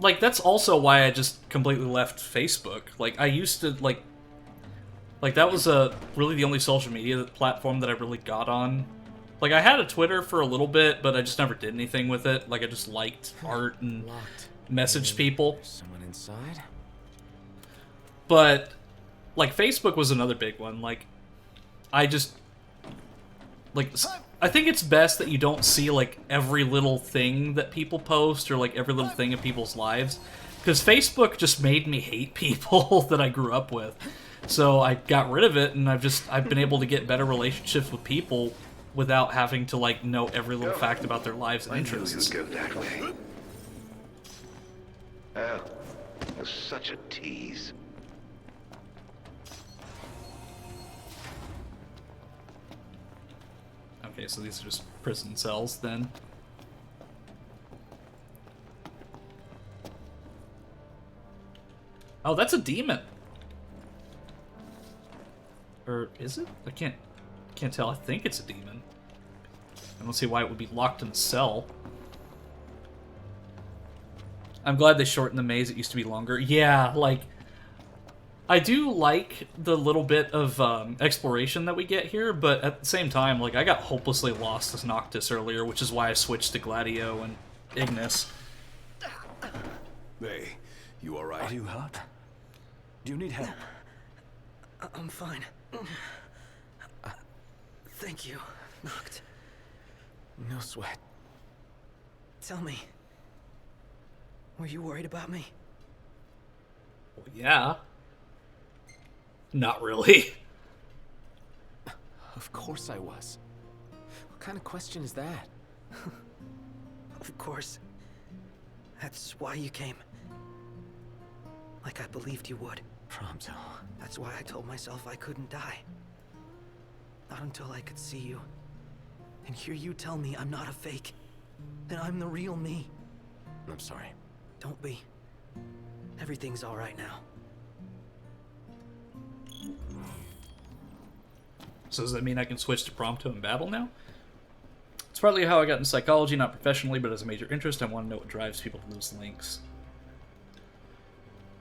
like, that's also why I just completely left Facebook. Like, I used to, like that was really the only social media platform that I really got on. Like, I had a Twitter for a little bit, but I just never did anything with it. Like, I just liked art and messaged people. Someone inside? But, like, Facebook was another big one. Like, I just... Like, I think it's best that you don't see, like, every little thing that people post or, like, every little thing in people's lives. Because Facebook just made me hate people that I grew up with. So I got rid of it, and I've been able to get better relationships with people without having to, like, know every little fact about their lives and interests. I knew you'd go that way. Oh, you're such a tease. Okay, so these are just prison cells, then. Oh, that's a demon! Or is it? I can't tell. I think it's a demon. I don't see why it would be locked in a cell. I'm glad they shortened the maze. It used to be longer. Yeah, like... I do like the little bit of exploration that we get here, but at the same time, like, I got hopelessly lost as Noctis earlier, which is why I switched to Gladio and Ignis. Hey, you alright? Are you hurt? Do you need help? I'm fine. Thank you, Noct. No sweat. Tell me, were you worried about me? Well, yeah. Not really. Of course I was. What kind of question is that? Of course. That's why you came. Like I believed you would. Prompto. That's why I told myself I couldn't die. Not until I could see you. And hear you tell me I'm not a fake. That I'm the real me. I'm sorry. Don't be. Everything's alright now. So does that mean I can switch to Prompto and Babel now? It's partly how I got into psychology, not professionally, but as a major interest. I want to know what drives people to lose links.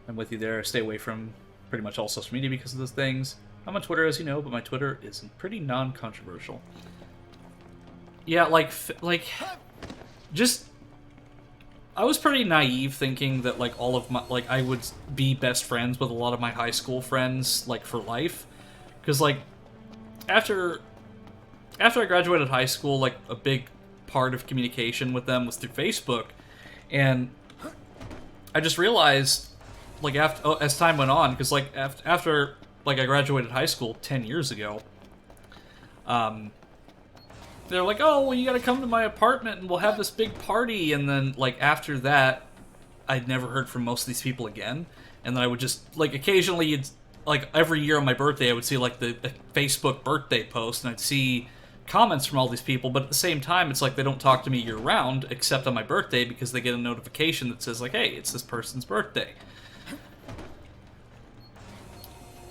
I'm with you there. I stay away from pretty much all social media because of those things. I'm on Twitter, as you know, but my Twitter is pretty non-controversial. Yeah, just... I was pretty naive thinking that, like, all of my... Like, I would be best friends with a lot of my high school friends, like, for life. Because, like, after I graduated high school, like, a big part of communication with them was through Facebook. And I just realized, like, as time went on, because, like, after I graduated high school 10 years ago, they're like, oh, well, you gotta come to my apartment and we'll have this big party. And then, like, after that, I'd never heard from most of these people again. And then I would just, like, occasionally, like, every year on my birthday, I would see, like, the Facebook birthday post, and I'd see comments from all these people, but at the same time, it's like they don't talk to me year-round, except on my birthday, because they get a notification that says, like, hey, it's this person's birthday.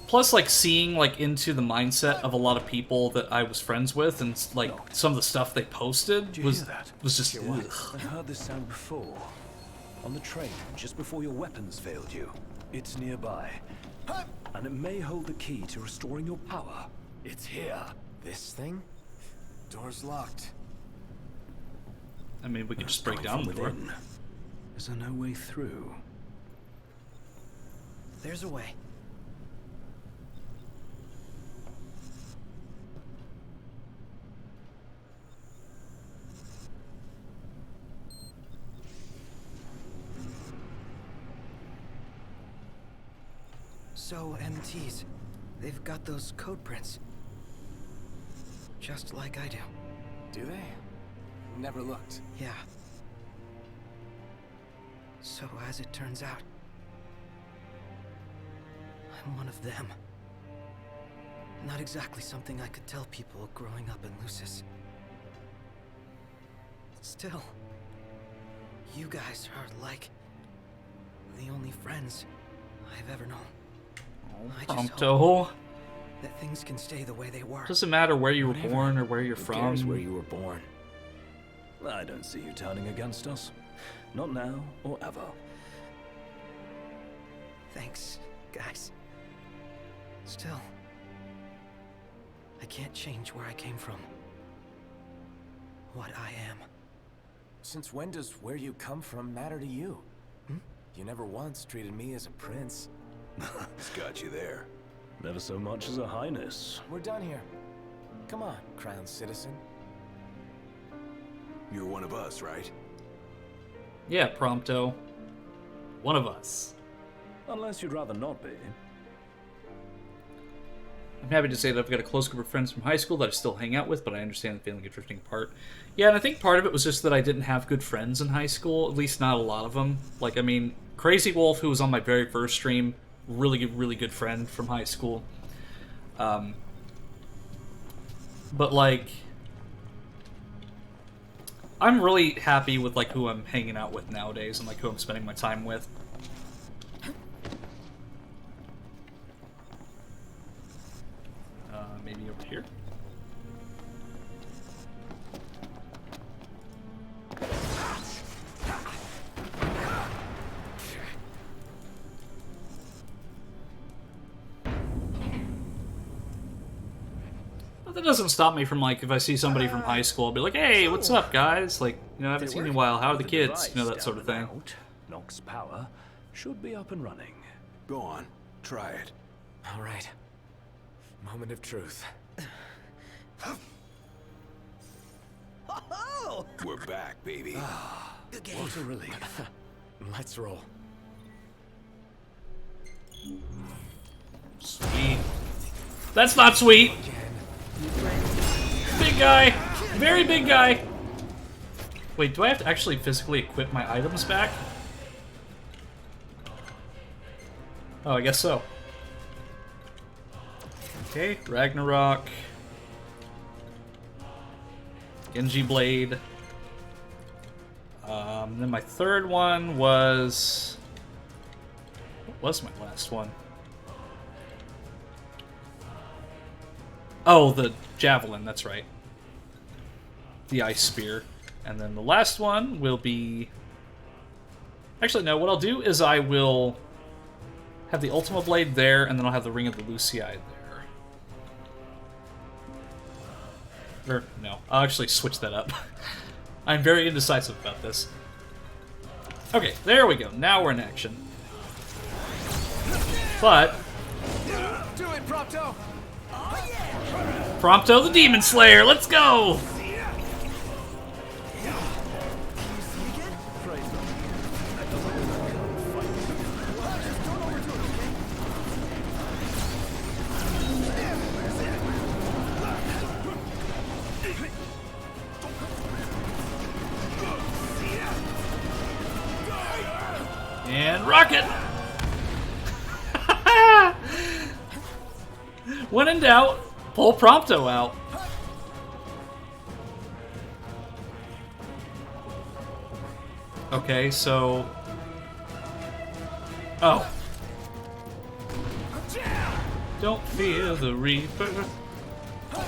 Plus, like, seeing, like, into the mindset of a lot of people that I was friends with, and, like, some of the stuff they posted was just... I heard this sound before. On the train, just before your weapons failed you. It's nearby. And it may hold the key to restoring your power. It's here. This thing? Door's locked. I mean, we could just break down the door. Is there no way through? There's a way. So, MTs, they've got those code prints. Just like I do. Do they? Never looked. Yeah. So, as it turns out, I'm one of them. Not exactly something I could tell people growing up in Lucis. Still, you guys are like the only friends I've ever known. I just hope that things can stay the way they were. Doesn't matter where you were born or where you're Who from. cares where you were born? I don't see you turning against us. Not now or ever. Thanks, guys. Still, I can't change where I came from. What I am. Since when does where you come from matter to you? You never once treated me as a prince. It's got you there. Never so much as a highness. We're done here. Come on, crowned citizen. You're one of us, right? Yeah, Prompto. One of us. Unless you'd rather not be. I'm happy to say that I've got a close group of friends from high school that I still hang out with, but I understand the feeling of drifting apart. Yeah, and I think part of it was just that I didn't have good friends in high school, at least not a lot of them. Like, I mean, Crazy Wolf, who was on my very first stream, really good friend from high school. But, like, I'm really happy with, like, who I'm hanging out with nowadays and, like, who I'm spending my time with. Maybe over here? But that doesn't stop me from, like, if I see somebody from high school, I'll be like, hey, what's up, guys? Like, you know, I haven't seen you in a while. How are the kids? You know, that sort of thing. Nox power should be up and running. Go on, try it. All right. Moment of truth. We're back, baby. What a relief. Let's roll. Sweet. That's not sweet. Big guy. Very big guy. Wait, do I have to actually physically equip my items back? Oh, I guess so. Okay, Ragnarok. Genji Blade. Then my third one was... What was my last one? Oh, the Javelin, that's right. The Ice Spear. And then the last one will be... Actually, no, what I'll do is I will have the Ultima Blade there, and then I'll have the Ring of the Lucii there. Or, no, I'll actually switch that up. I'm very indecisive about this. Okay, there we go. Now we're in action. But... Do it, Prompto! Oh, yeah. Prompto the Demon Slayer, let's go! And rocket! When in doubt, pull Prompto out. Okay, so... Oh. Don't fear the Reaper. The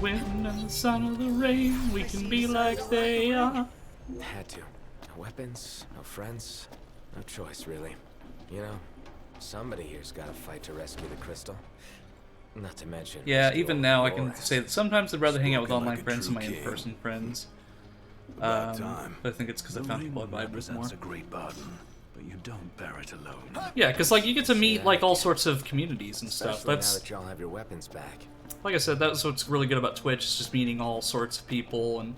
wind and the sun of the rain, we can be like they are. Had to. No weapons, no friends, no choice, really. You know, somebody here's got to fight to rescue the crystal. Not to mention... Yeah, even now I can say that sometimes I'd rather hang out with online friends than my in-person friends. But I think it's because I found people I vibe with more. A great burden, but you don't bear it alone. Yeah, because like you get to meet like all sorts of communities and stuff. Especially That's now that y'all have your weapons back. like I said, that's what's really good about Twitch. Is just meeting all sorts of people, and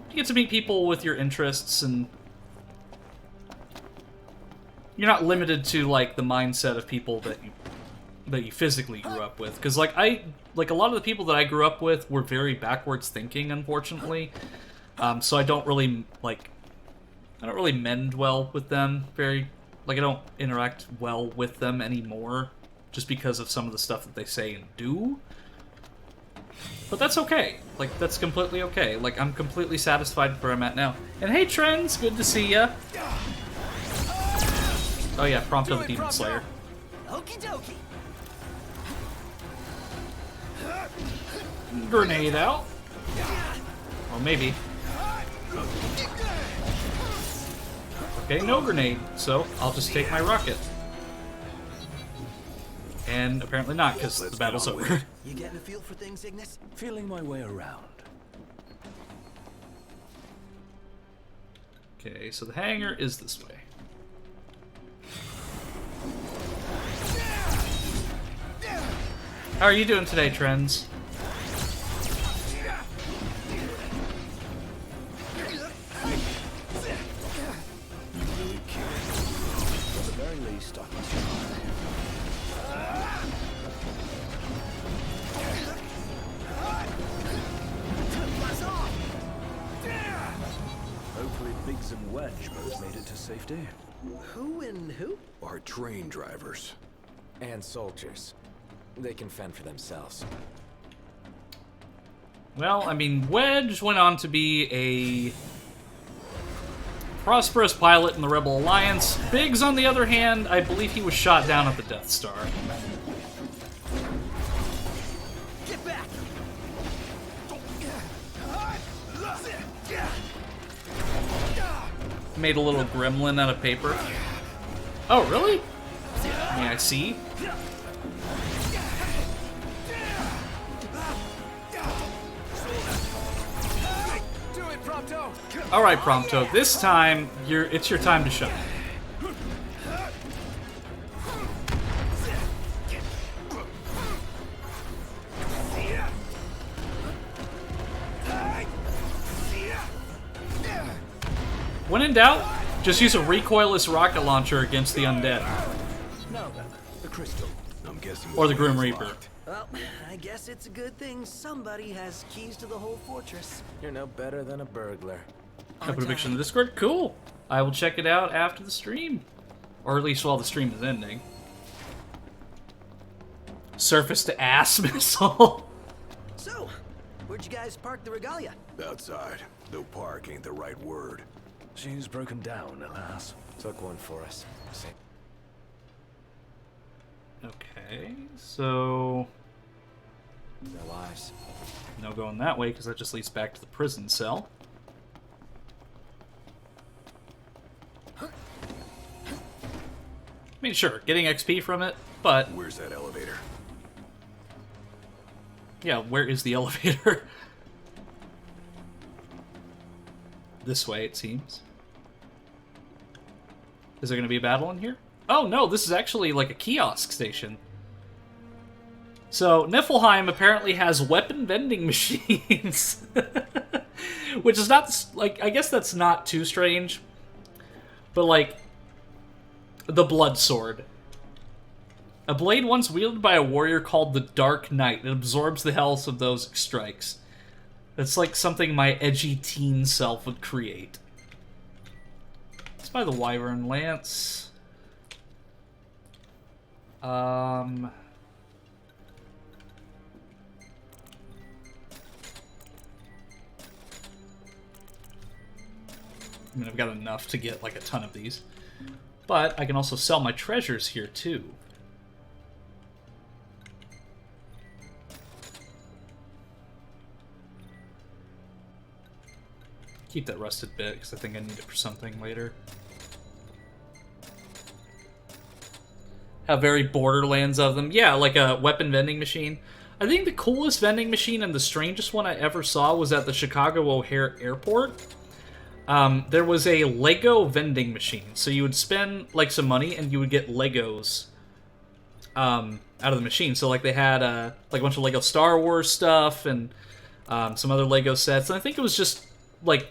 you get to meet people with your interests, and you're not limited to like the mindset of people that you physically grew up with. Because like a lot of the people that I grew up with were very backwards thinking, unfortunately. So I don't really mend well with them. I don't interact well with them anymore, just because of some of the stuff that they say and do. But that's okay. Like, that's completely okay. Like, I'm completely satisfied where I'm at now. And hey, Trends, good to see ya. Oh yeah, Prompto the Demon Slayer. Okie dokie. Grenade out. Or maybe. Okay, no grenade, so I'll just take my rocket. And apparently not, because the battle's over. You getting a feel for things, Ignis? Feeling my way around. Okay, so the hangar is this way. How are you doing today, Trends? At the very least, I must try. Hopefully Biggs and Wedge both made it to safety. Who and who? Our train drivers. And soldiers. They can fend for themselves. Well, I mean, Wedge went on to be a prosperous pilot in the Rebel Alliance. Biggs, on the other hand, I believe he was shot down at the Death Star. Get back! Made a little gremlin out of paper. Oh, really? May I see? All right, Prompto. This time, it's your time to shine. When in doubt, just use a recoilless rocket launcher against the undead. No, the crystal. I'm guessing. Or the Grim Reaper. Well, I guess it's a good thing somebody has keys to the whole fortress. You're no better than a burglar. I put a picture in the Discord. Cool. I will check it out after the stream. Or at least while the stream is ending. Surface to ass missile. So, where'd you guys park the regalia? Outside. Though park ain't the right word. She's broken down, alas. Took one for us. Okay, so... No lives. No going that way, because that just leads back to the prison cell. mean, sure, getting XP from it, but... Where's that elevator? Yeah, where is the elevator? This way, it seems. Is there going to be a battle in here? Oh, no, this is actually like a kiosk station. So, Niflheim apparently has weapon vending machines. Which is not, like, I guess that's not too strange. But, like, the Blood Sword. A blade once wielded by a warrior called the Dark Knight. It absorbs the health of those it strikes. That's like something my edgy teen self would create. Let's buy the Wyvern Lance. I mean, I've got enough to get like a ton of these. But I can also sell my treasures here too. Keep that rusted bit, because I think I need it for something later. Have very Borderlands of them. Yeah, like a weapon vending machine. I think the coolest vending machine and the strangest one I ever saw was at the Chicago O'Hare Airport. There was a Lego vending machine. So you would spend, like, some money, and you would get Legos out of the machine. So, like, they had, like, a bunch of Lego Star Wars stuff, and some other Lego sets. And I think it was just, like...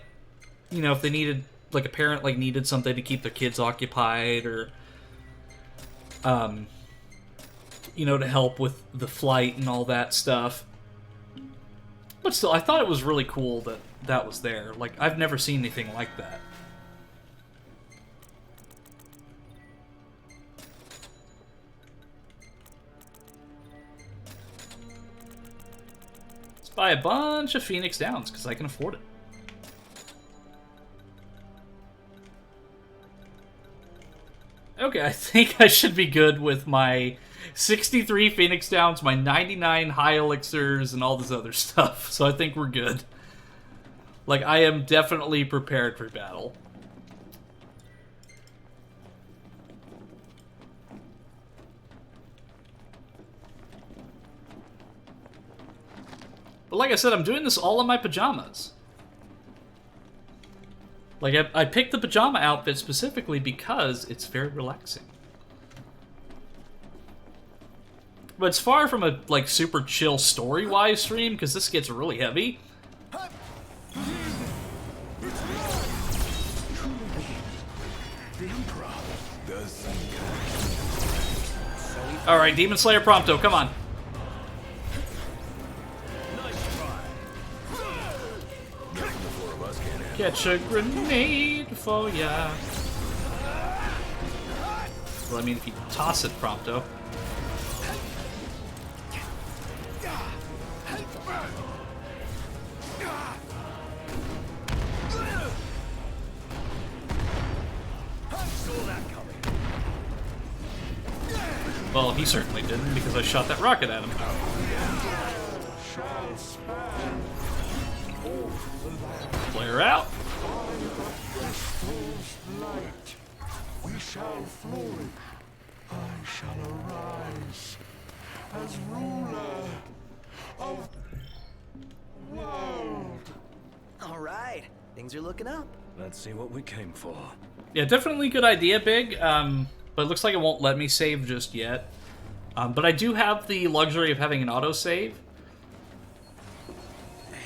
You know, if they needed, like, a parent, like, needed something to keep their kids occupied, or, you know, to help with the flight and all that stuff. But still, I thought it was really cool that that was there. Like, I've never seen anything like that. Let's buy a bunch of Phoenix Downs, because I can afford it. Okay, I think I should be good with my 63 Phoenix Downs, my 99 High Elixirs, and all this other stuff. So I think we're good. Like, I am definitely prepared for battle. But like I said, I'm doing this all in my pajamas. Like, I picked the pajama outfit specifically because it's very relaxing. But it's far from a, like, super chill story-wise stream, because this gets really heavy. Alright, Demon Slayer Prompto, come on. Catch a grenade for ya. Well, I mean, if you toss it, Prompto. Well, he certainly didn't, because I shot that rocket at him. Flare out. We shall flourish. I shall arise as ruler of the world. All right, things are looking up. Let's see what we came for. Yeah, definitely good idea, Big. But it looks like it won't let me save just yet. But I do have the luxury of having an autosave.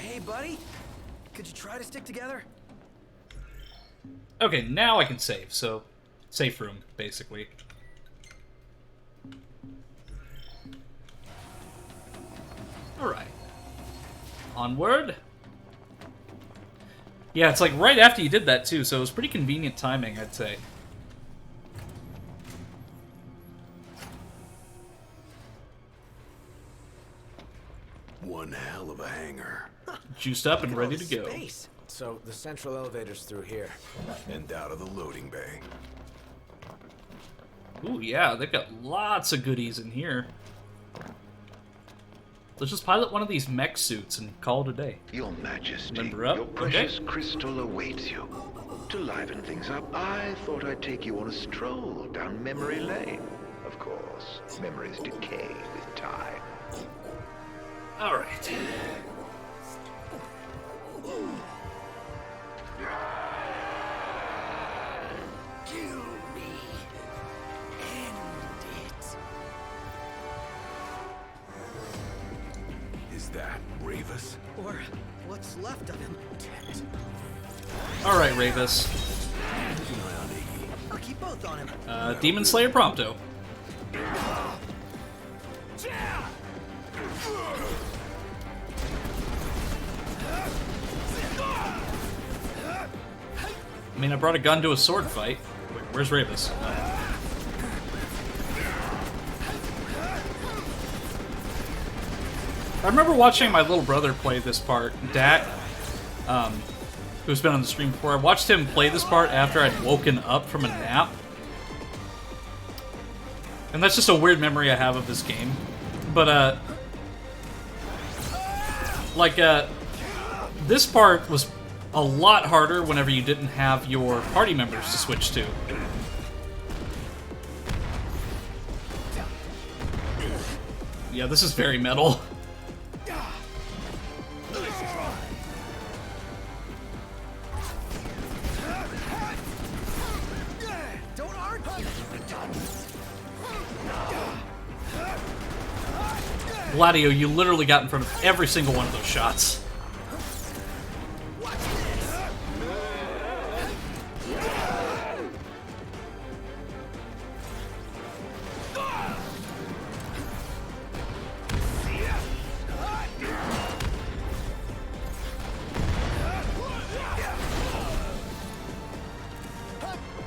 Hey, buddy. Could you try to stick together? Okay, now I can save, so safe room, basically. Alright. Onward. Yeah, it's like right after you did that, too, so it was pretty convenient timing, I'd say. One hell of a hangar. Juiced up and ready to go. Space. So, the central elevator's through here. And out of the loading bay. Ooh, yeah, they've got lots of goodies in here. Let's just pilot one of these mech suits and call it a day. Your Majesty, Member up? your precious crystal awaits you. To liven things up, I thought I'd take you on a stroll down memory lane. Of course, memories decay with time. All right. Kill me. End it. Is that Ravis? Or what's left of him. All right, Ravis. I'll keep both on him. Demon Slayer Prompto. I mean, I brought a gun to a sword fight. Wait, where's Ravis? I remember watching my little brother play this part, Dak, who's been on the stream before. I watched him play this part after I'd woken up from a nap. And that's just a weird memory I have of this game. But, this part was a lot harder whenever you didn't have your party members to switch to. Yeah, this is very metal. Don't argue. Gladio, you literally got in front of every single one of those shots.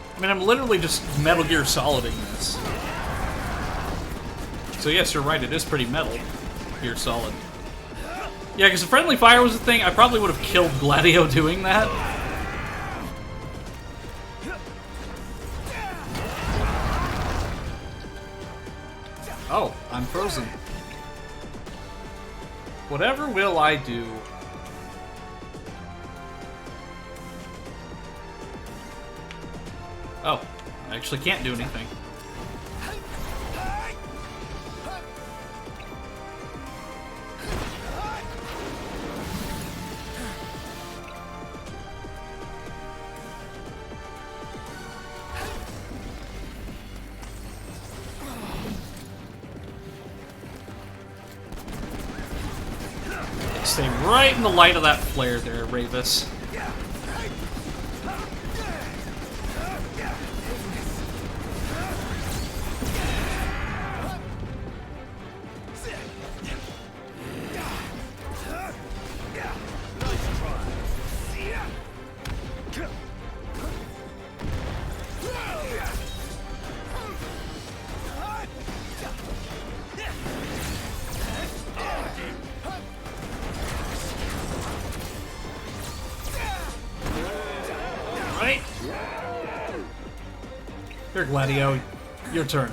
I mean, I'm literally just Metal Gear Soliding this. So yes, you're right, it is pretty Metal Gear Solid. Yeah, because if friendly fire was a thing, I probably would have killed Gladio doing that. Oh, I'm frozen. Whatever will I do? Oh, I actually can't do anything. Stay right in the light of that flare there, Ravis. Right? Here, Gladio. Your turn.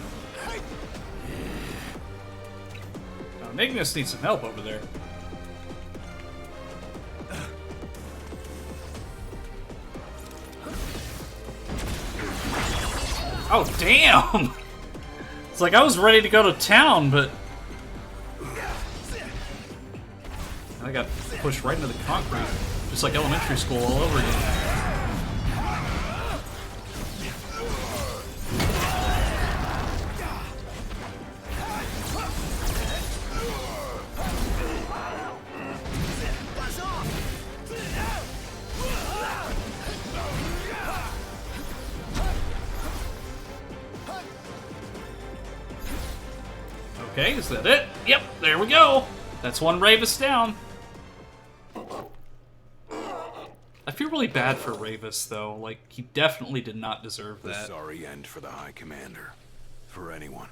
Magnus needs some help over there. Oh, damn! It's like I was ready to go to town, but I got pushed right into the concrete. Just like elementary school all over again. Okay, is that it? Yep, there we go. That's one Ravis down. I feel really bad for Ravis, though. Like, he definitely did not deserve that. A sorry end for the High Commander. For anyone.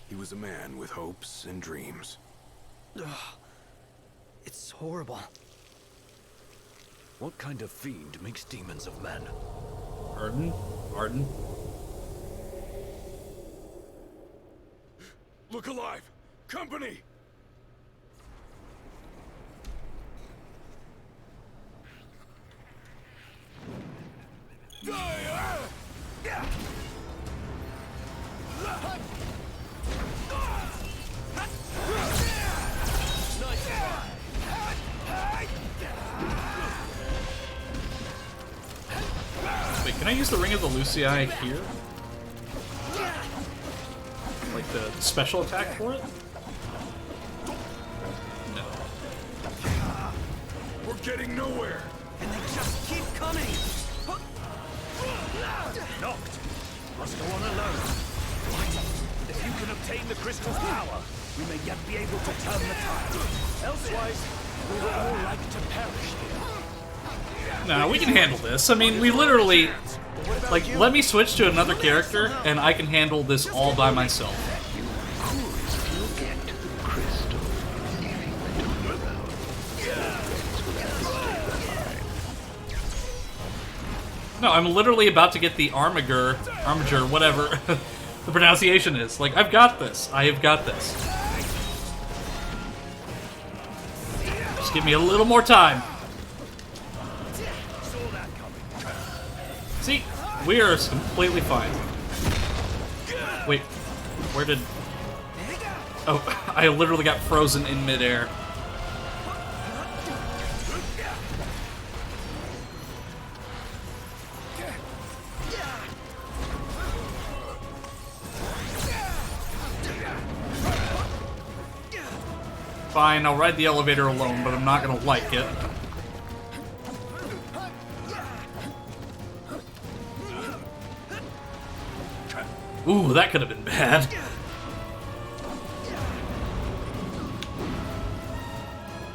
He was a man with hopes and dreams. Ugh. It's horrible. What kind of fiend makes demons of men? Arden? Arden? Look alive! Company! use the Ring of the Lucii here? Like the special attack for it? No. We're getting nowhere. And they just keep coming. Knocked. Must go on alone. If you can obtain the crystal's power, we may yet be able to turn the tide. Elsewise, we will all like to perish here. No, we can handle this. I mean, we literally... Like, let me switch to another character, and I can handle this all by myself. No, I'm literally about to get the Armiger, whatever the pronunciation is. Like, I've got this. I have got this. Just give me a little more time. See, we are completely fine. Wait, where did... Oh, I literally got frozen in midair. Fine, I'll ride the elevator alone, but I'm not gonna like it. Ooh, that could have been bad.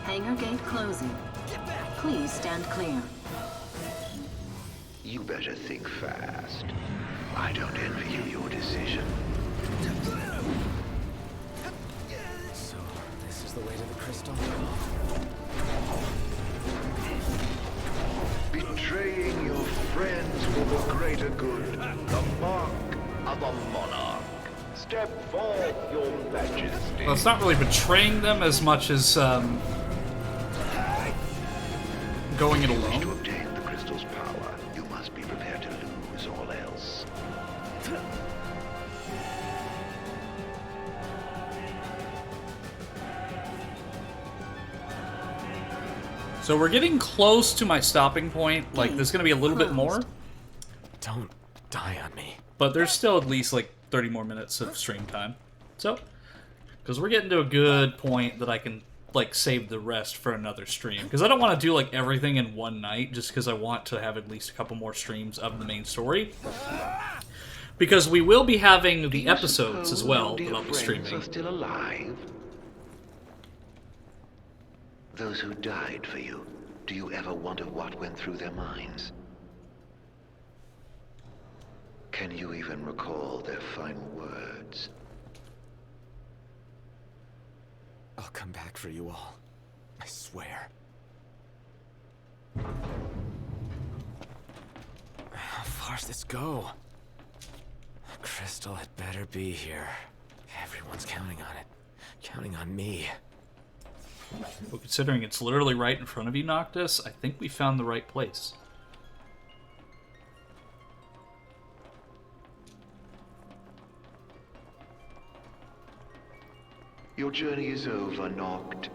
Hangar gate closing. Please stand clear. You better think fast. I don't envy you your decision. So, this is the way to the crystal? Betraying your friends for the greater good. The mark of a monarch. Step forth, your majesty. Well, it's not really betraying them as much as, going it alone. To obtain the crystal's power, you must be prepared to lose all else. So we're getting close to my stopping point. Like, there's gonna be a little bit more. Don't die on me. But there's still at least, like, 30 more minutes of stream time. So, because we're getting to a good point that I can, like, save the rest for another stream. Because I don't want to do, like, everything in one night, just because I want to have at least a couple more streams of the main story. Because we will be having the episodes as well that I'll be streaming. Are still alive? Those who died for you, do you ever wonder what went through their minds? Can you even recall their final words? I'll come back for you all. I swear. How far's this go? Crystal had better be here. Everyone's counting on it. Counting on me. Well, considering it's literally right in front of you, Noctis, I think we found the right place. Your journey is over, Noct.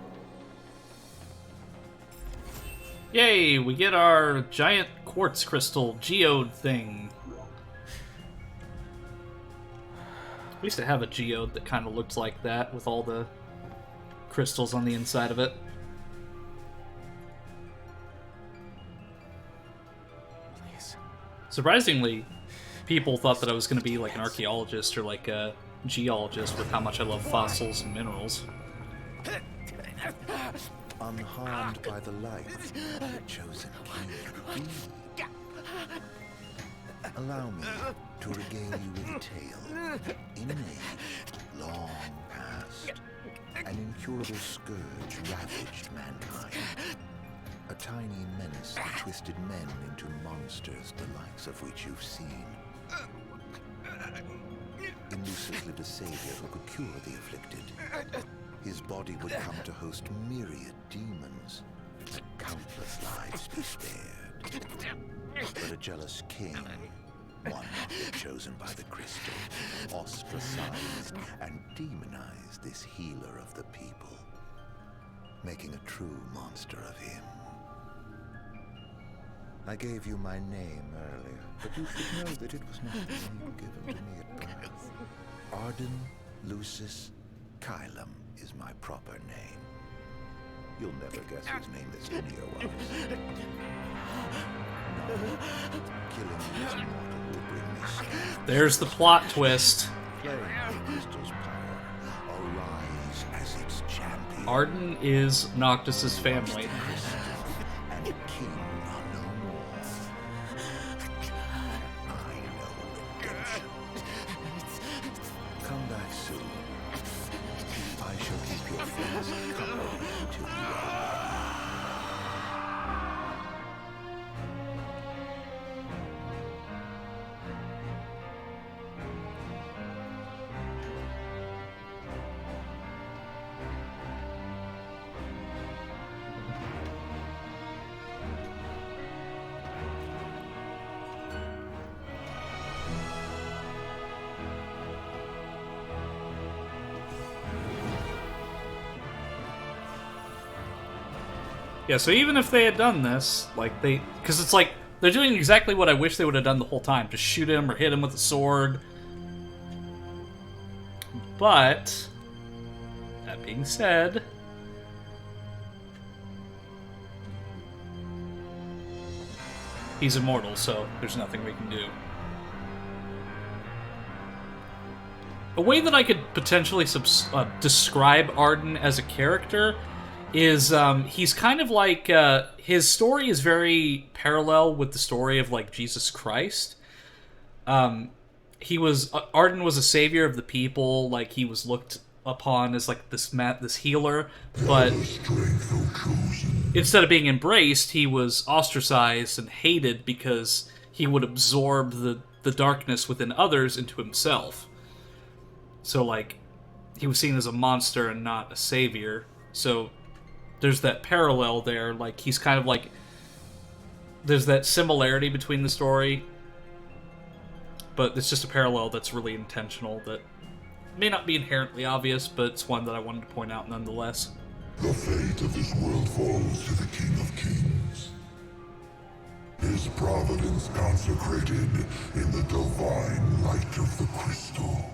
Yay, we get our giant quartz crystal geode thing. We used to have a geode that kind of looked like that, with all the crystals on the inside of it. Please. Surprisingly, people thought that I was going to be like an archaeologist or like a geologist with how much I love fossils and minerals. Unharmed by the light, the chosen king. Allow me to regale you with a tale. In an age long past, an incurable scourge ravaged mankind. A tiny menace that twisted men into monsters, the likes of which you've seen. In Lucis lived a savior who could cure the afflicted. His body would come to host myriad demons, and countless lives be spared. But a jealous king, one not chosen by the crystal, ostracized and demonized this healer of the people, making a true monster of him. I gave you my name earlier, but you should know that it was not the name given to me at birth. Arden Lucis Kylum is my proper name. You'll never guess whose name this video was. No, killing you is mortal will bring me strength. There's the plot twist. Playing the crystal's power, arise as its champion. Arden is Noctis's family. And king are no more. I know redemption. Come back soon. I shall keep your friends company until you are. Yeah, so even if they had done this, like, because it's like, they're doing exactly what I wish they would have done the whole time. Just shoot him or hit him with a sword. But, that being said, he's immortal, so there's nothing we can do. A way that I could potentially describe Arden as a character is he's kind of like his story is very parallel with the story of like Jesus Christ. Arden was a savior of the people, like he was looked upon as like this healer, but instead of being embraced, he was ostracized and hated because he would absorb the darkness within others into himself. So like he was seen as a monster and not a savior. So there's that parallel there, like he's kind of like, there's that similarity between the story, but it's just a parallel that's really intentional that may not be inherently obvious, but it's one that I wanted to point out nonetheless. The fate of this world falls to the King of Kings. His providence consecrated in the divine light of the crystal.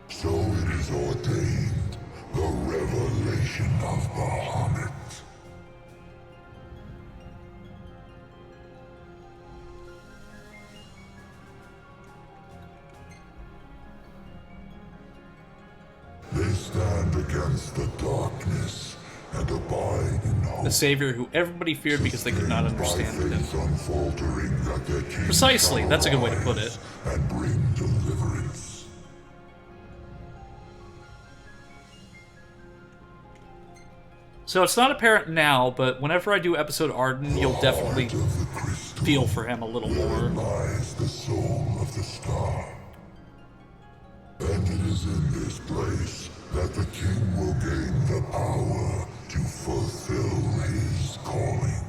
So it is ordained, the revelation of Bahamut. They stand against the darkness and abide in hope. The savior who everybody feared because they could not understand him. That their king Precisely, that's a good way to put it. And bring deliverance. So it's not apparent now, but whenever I do episode Arden, you'll definitely feel for him a little more. Lies the soul of the star. And it is in this place that the king will gain the power to fulfill his calling.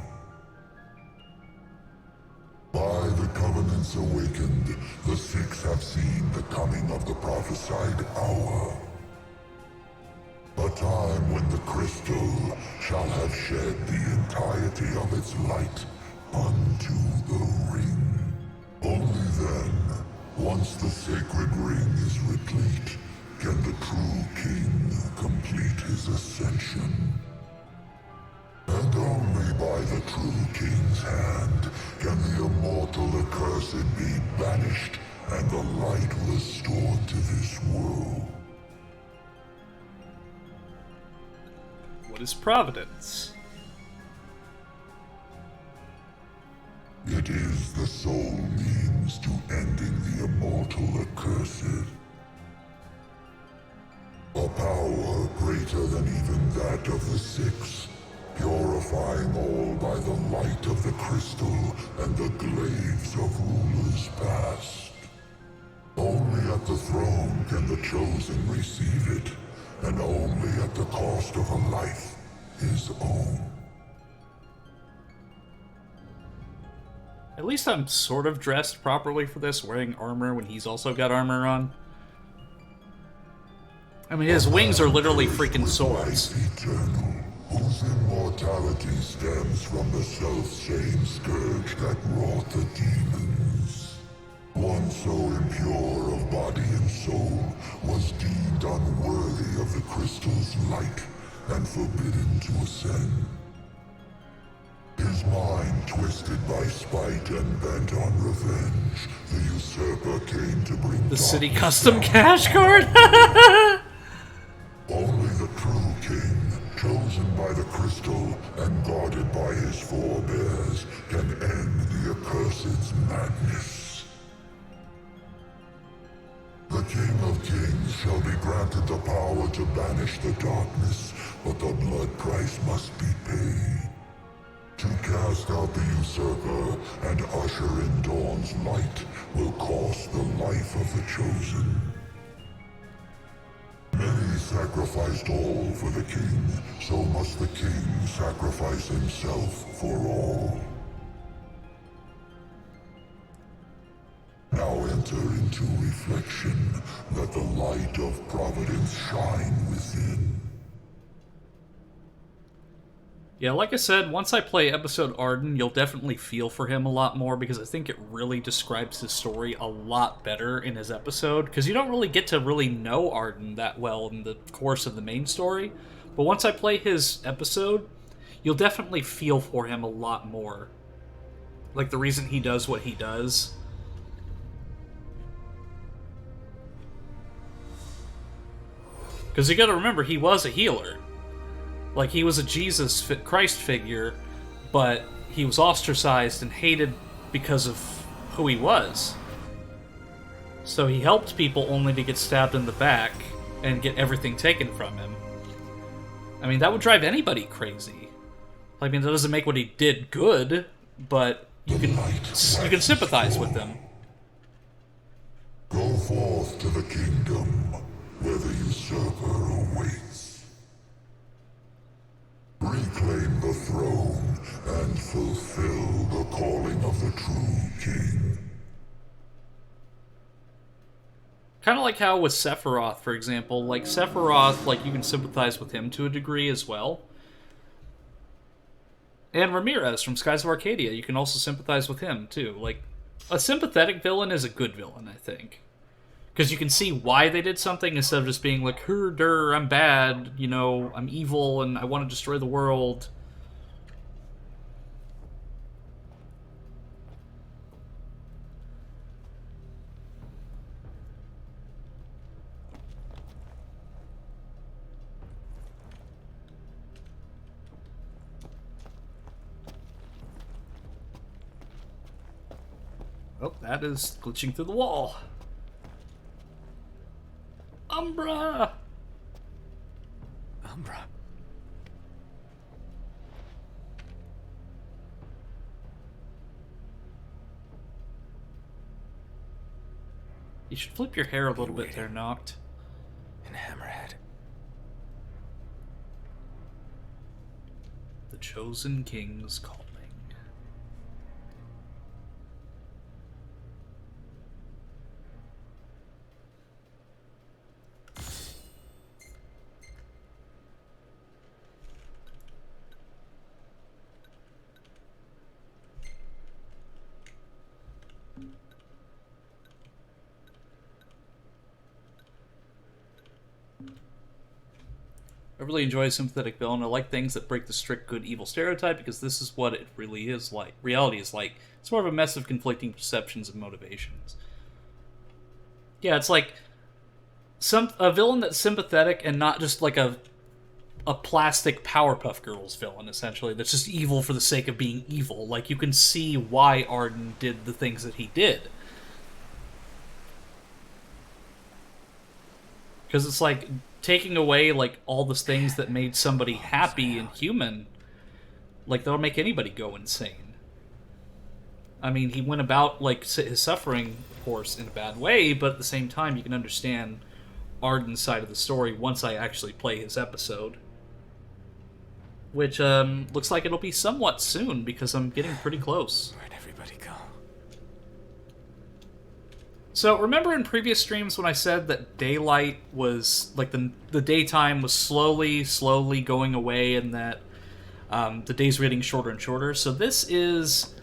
By the covenants awakened, the Six have seen the coming of the prophesied hour. A time when the crystal shall have shed the entirety of its light unto the ring. Only then, once the sacred ring is replete, can the true king complete his ascension. And only by the true king's hand can the immortal accursed be banished and the light restored to this world. What is Providence? It is the sole means to ending the immortal accursed. A power greater than even that of the Six, purifying all by the light of the crystal and the glaives of rulers past. Only at the throne can the chosen receive it, and only at the cost of a life his own. At least I'm sort of dressed properly for this, wearing armor when he's also got armor on. I mean, his wings are literally freaking swords. Eternal, whose immortality stems from the self-same scourge that wrought the demons. One so impure of body and soul was deemed unworthy of the crystal's light and forbidden to ascend. His mind twisted by spite and bent on revenge, the usurper came to bring The city darkness custom down. cash card? Only the true king, chosen by the crystal and guarded by his forebears, can end the accursed's madness. The King of Kings shall be granted the power to banish the darkness, but the blood price must be paid. To cast out the usurper and usher in Dawn's light will cost the life of the chosen. Many sacrificed all for the king, so must the king sacrifice himself for all. Now enter into reflection, let the light of providence shine within. Yeah, like I said, once I play episode Arden, you'll definitely feel for him a lot more, because I think it really describes his story a lot better in his episode, because you don't really get to really know Arden that well in the course of the main story, but once I play his episode, you'll definitely feel for him a lot more. Like, the reason he does what he does. Because you gotta remember, he was a healer. Like, he was a Christ figure, but he was ostracized and hated because of who he was. So he helped people only to get stabbed in the back and get everything taken from him. I mean, that would drive anybody crazy. I mean, that doesn't make what he did good, but you can sympathize with him. Go forth to the kingdom, where the usurper awaits. Reclaim the throne and fulfill the calling of the true king. Kind of like how with Sephiroth, for example. Like, Sephiroth, like, you can sympathize with him to a degree as well. And Ramirez from Skies of Arcadia, you can also sympathize with him, too. Like, a sympathetic villain is a good villain, I think. Because you can see why they did something instead of just being like, herder, I'm bad, you know, I'm evil and I want to destroy the world. Oh, that is glitching through the wall. Umbra! Umbra? You should flip your hair a little bit there, Noct. In Hammerhead. The Chosen King's calling. I really enjoy a sympathetic villain. I like things that break the strict good-evil stereotype, because this is what it really is like. Reality is like. It's more of a mess of conflicting perceptions and motivations. Yeah, it's like a villain that's sympathetic and not just like a plastic Powerpuff Girls villain, essentially, that's just evil for the sake of being evil. Like, you can see why Arden did the things that he did. Because it's like taking away, like, all the things that made somebody happy and human, like, that'll make anybody go insane. I mean, he went about, like, his suffering, of course, in a bad way, but at the same time, you can understand Arden's side of the story once I actually play his episode. Which, looks like it'll be somewhat soon, because I'm getting pretty close. Where'd everybody go? So, remember in previous streams when I said that daylight was, like, the daytime was slowly going away and that the days were getting shorter and shorter? So this is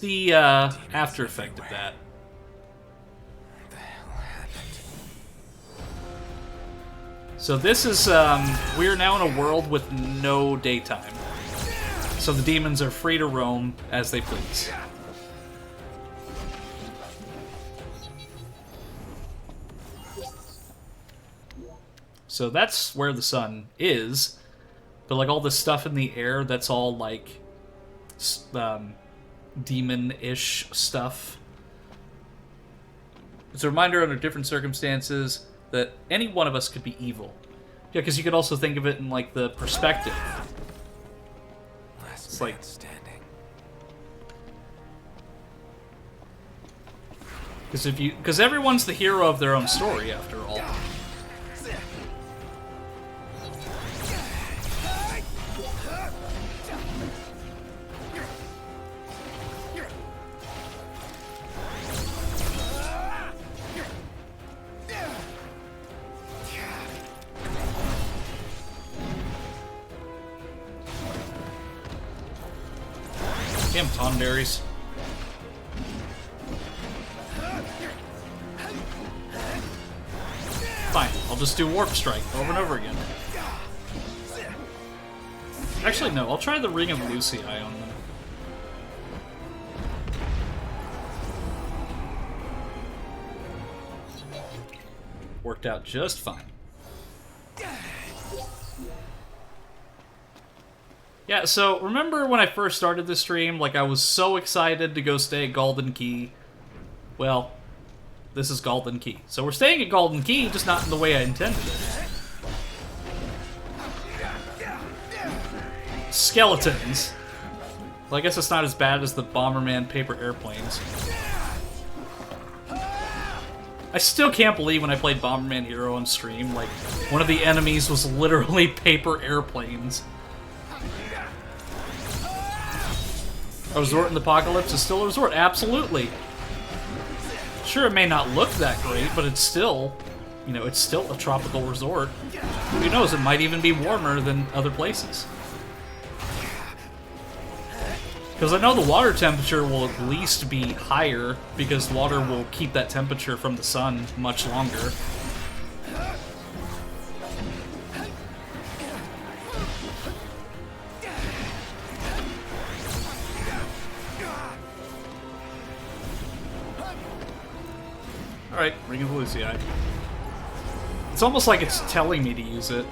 the after effect of that. What the hell happened? So this is, we're now in a world with no daytime. So the demons are free to roam as they please. So that's where the sun is, but like all this stuff in the air, that's all like demon-ish stuff. It's a reminder under different circumstances that any one of us could be evil. Yeah, because you could also think of it in like the perspective. Last it's man like standing. because everyone's the hero of their own story after all. Damn Tonberries. Fine, I'll just do Warp Strike over and over again. Actually, no, I'll try the Ring of Lucii on them. Worked out just fine. Yeah, so remember when I first started this stream, like I was so excited to go stay at Golden Key? Well, this is Golden Key. So we're staying at Golden Key, just not in the way I intended it. Skeletons. Well, I guess it's not as bad as the Bomberman paper airplanes. I still can't believe when I played Bomberman Hero on stream, like, one of the enemies was literally paper airplanes. A resort in the apocalypse is still a resort, absolutely. Sure, it may not look that great, but it's still, you know, it's still a tropical resort. Who knows, it might even be warmer than other places. Because I know the water temperature will at least be higher, because water will keep that temperature from the sun much longer. Alright, Ring of Lucii. It's almost like it's telling me to use it,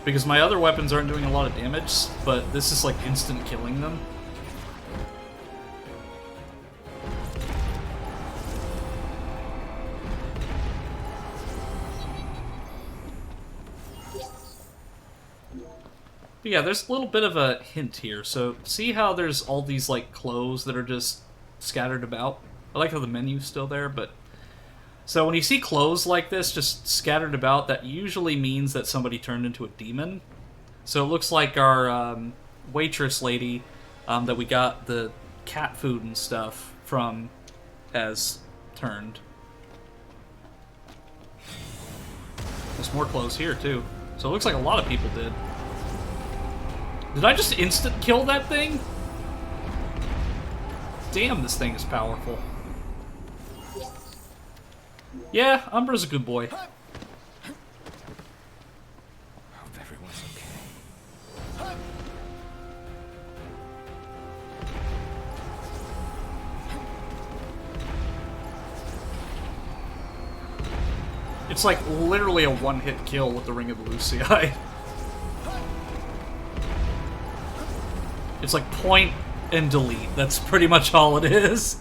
because my other weapons aren't doing a lot of damage, but this is like instant killing them. But yeah, there's a little bit of a hint here. So see how there's all these like clothes that are just scattered about? I like how the menu's still there, but... So when you see clothes like this just scattered about, that usually means that somebody turned into a demon. So it looks like our waitress lady that we got the cat food and stuff from has turned. There's more clothes here, too. So it looks like a lot of people did. Did I just instant kill that thing? Damn, this thing is powerful. Yeah, Umbra's a good boy. Hope everyone's okay. It's like literally a one-hit kill with the Ring of Lucii. It's like point and delete. That's pretty much all it is.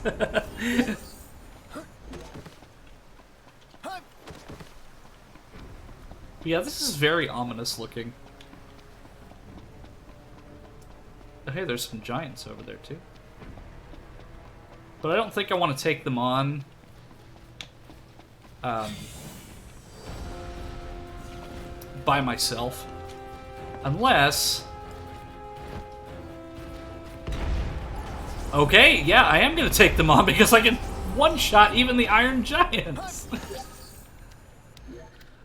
Yeah, this is very ominous looking. Oh, hey, there's some giants over there, too. But I don't think I want to take them on. By myself. Unless... Okay, yeah, I am gonna take them on because I can one-shot even the Iron Giants.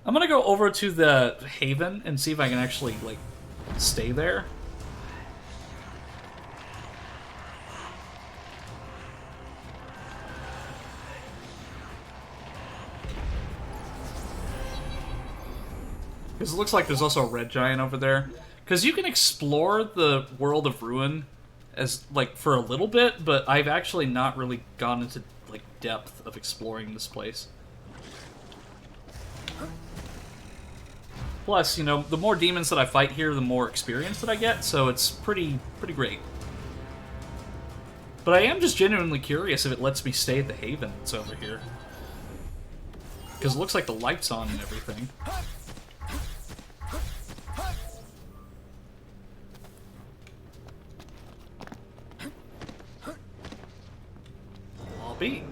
I'm gonna go over to the Haven and see if I can actually, like, stay there. Because it looks like there's also a red giant over there. Because you can explore the world of Ruin as, like, for a little bit, but I've actually not really gone into, like, depth of exploring this place. Plus, you know, the more demons that I fight here, the more experience that I get, so it's pretty great. But I am just genuinely curious if it lets me stay at the Haven that's over here. Because it looks like the light's on and everything.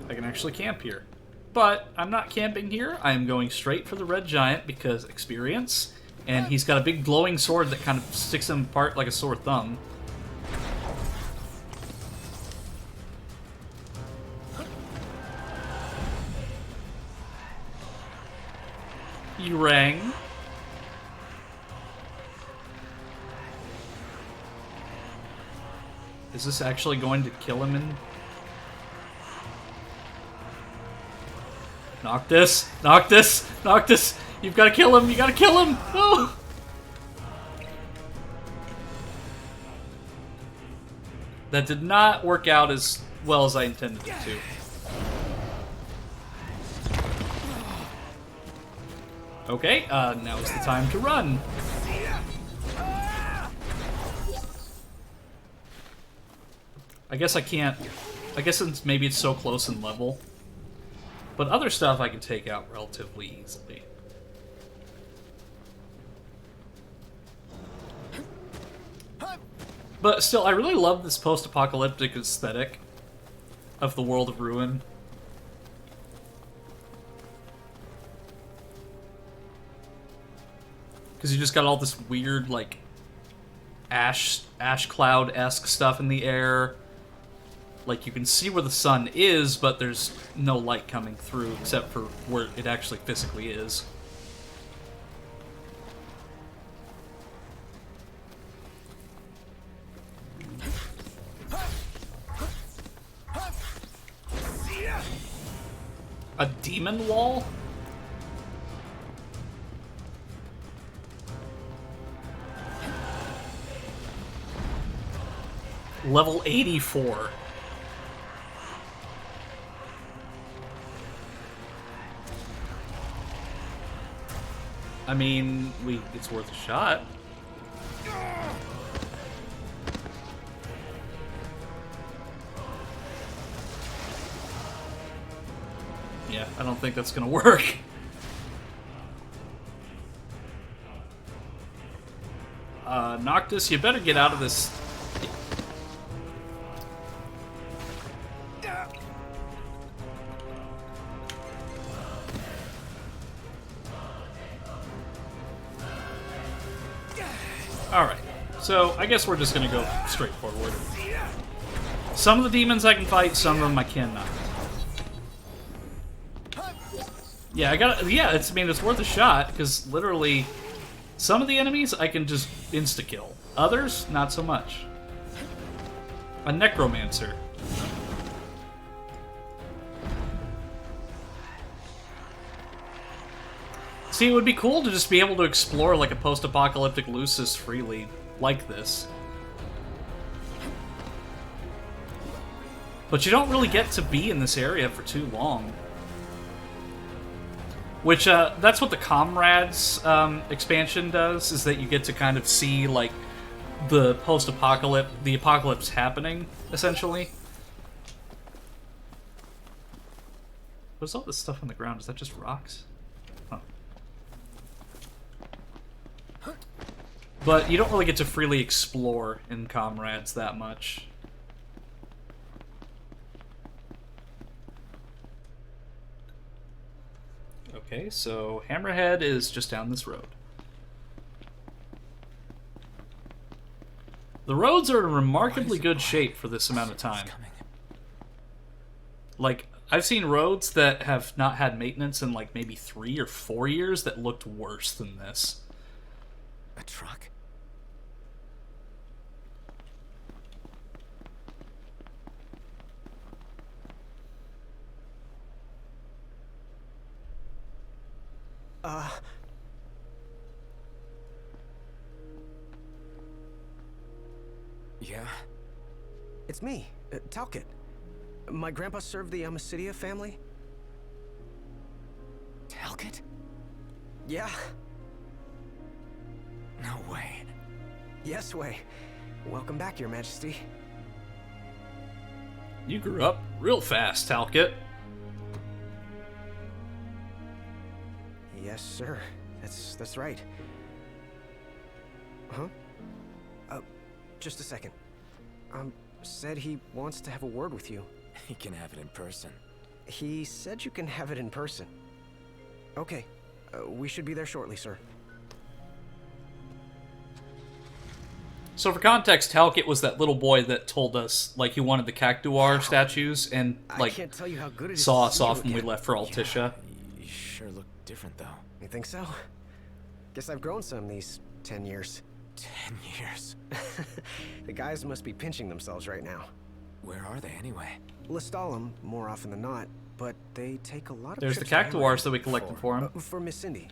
I can actually camp here. But I'm not camping here. I am going straight for the red giant because experience. And he's got a big glowing sword that kind of sticks him apart like a sore thumb. You rang. Is this actually going to kill him in... Noctis! Noctis! Noctis! You've got to kill him! You got to kill him! No! That did not work out as well as I intended it to. Okay, now is the time to run. I guess I can't... I guess maybe it's so close in level. But other stuff I can take out relatively easily. But still, I really love this post-apocalyptic aesthetic of the world of Ruin. Because you just got all this weird, like, ash cloud-esque stuff in the air. Like, you can see where the sun is, but there's no light coming through except for where it actually physically is. A demon wall? Level 84. I mean, it's worth a shot. Yeah, I don't think that's gonna work. Noctis, you better get out of this. Alright, so I guess we're just gonna go straight forward. Some of the demons I can fight, some of them I cannot. Yeah, I mean, it's worth a shot, because literally, some of the enemies I can just insta-kill. Others, not so much. A necromancer. See, it would be cool to just be able to explore like a post-apocalyptic Lucis freely, like this. But you don't really get to be in this area for too long. Which, that's what the Comrades expansion does, is that you get to kind of see, like, the post-apocalypse, the apocalypse happening, essentially. What's all this stuff on the ground? Is that just rocks? Huh. But you don't really get to freely explore in Comrades that much. Okay, so Hammerhead is just down this road. The roads are in remarkably good shape for this amount of time. Like, I've seen roads that have not had maintenance in like maybe 3 or 4 years that looked worse than this. A truck? Yeah? It's me, Talcott. My grandpa served the Amicidia family. Talcott? Yeah. No way. Yes way. Welcome back, Your Majesty. You grew up real fast, Talcott. Yes, sir. That's right. Huh? Just a second. Said he wants to have a word with you. He can have it in person. He said you can have it in person. Okay. We should be there shortly, sir. So for context, Talcott was that little boy that told us, like, he wanted the Cactuar statues and, like, I can't tell you how good it is saw to us see you off when we again. left for Altissia. You sure look different, though. You think so? Guess I've grown some these 10 years. 10 years? The guys must be pinching themselves right now. Where are they, anyway? Lestalem, more often than not, but they take a lot of There's the trips to Cactuars that we collected for him. For Miss Cindy.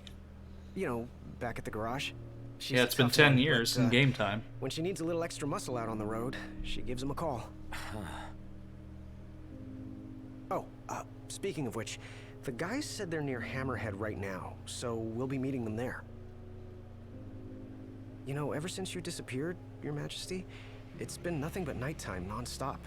You know, back at the garage. She's Yeah, a it's been tough 10 one, years but, in game time. When she needs a little extra muscle out on the road, she gives him a call. Oh, speaking of which, the guys said they're near Hammerhead right now, so we'll be meeting them there. You know, ever since you disappeared, Your Majesty, it's been nothing but nighttime non-stop.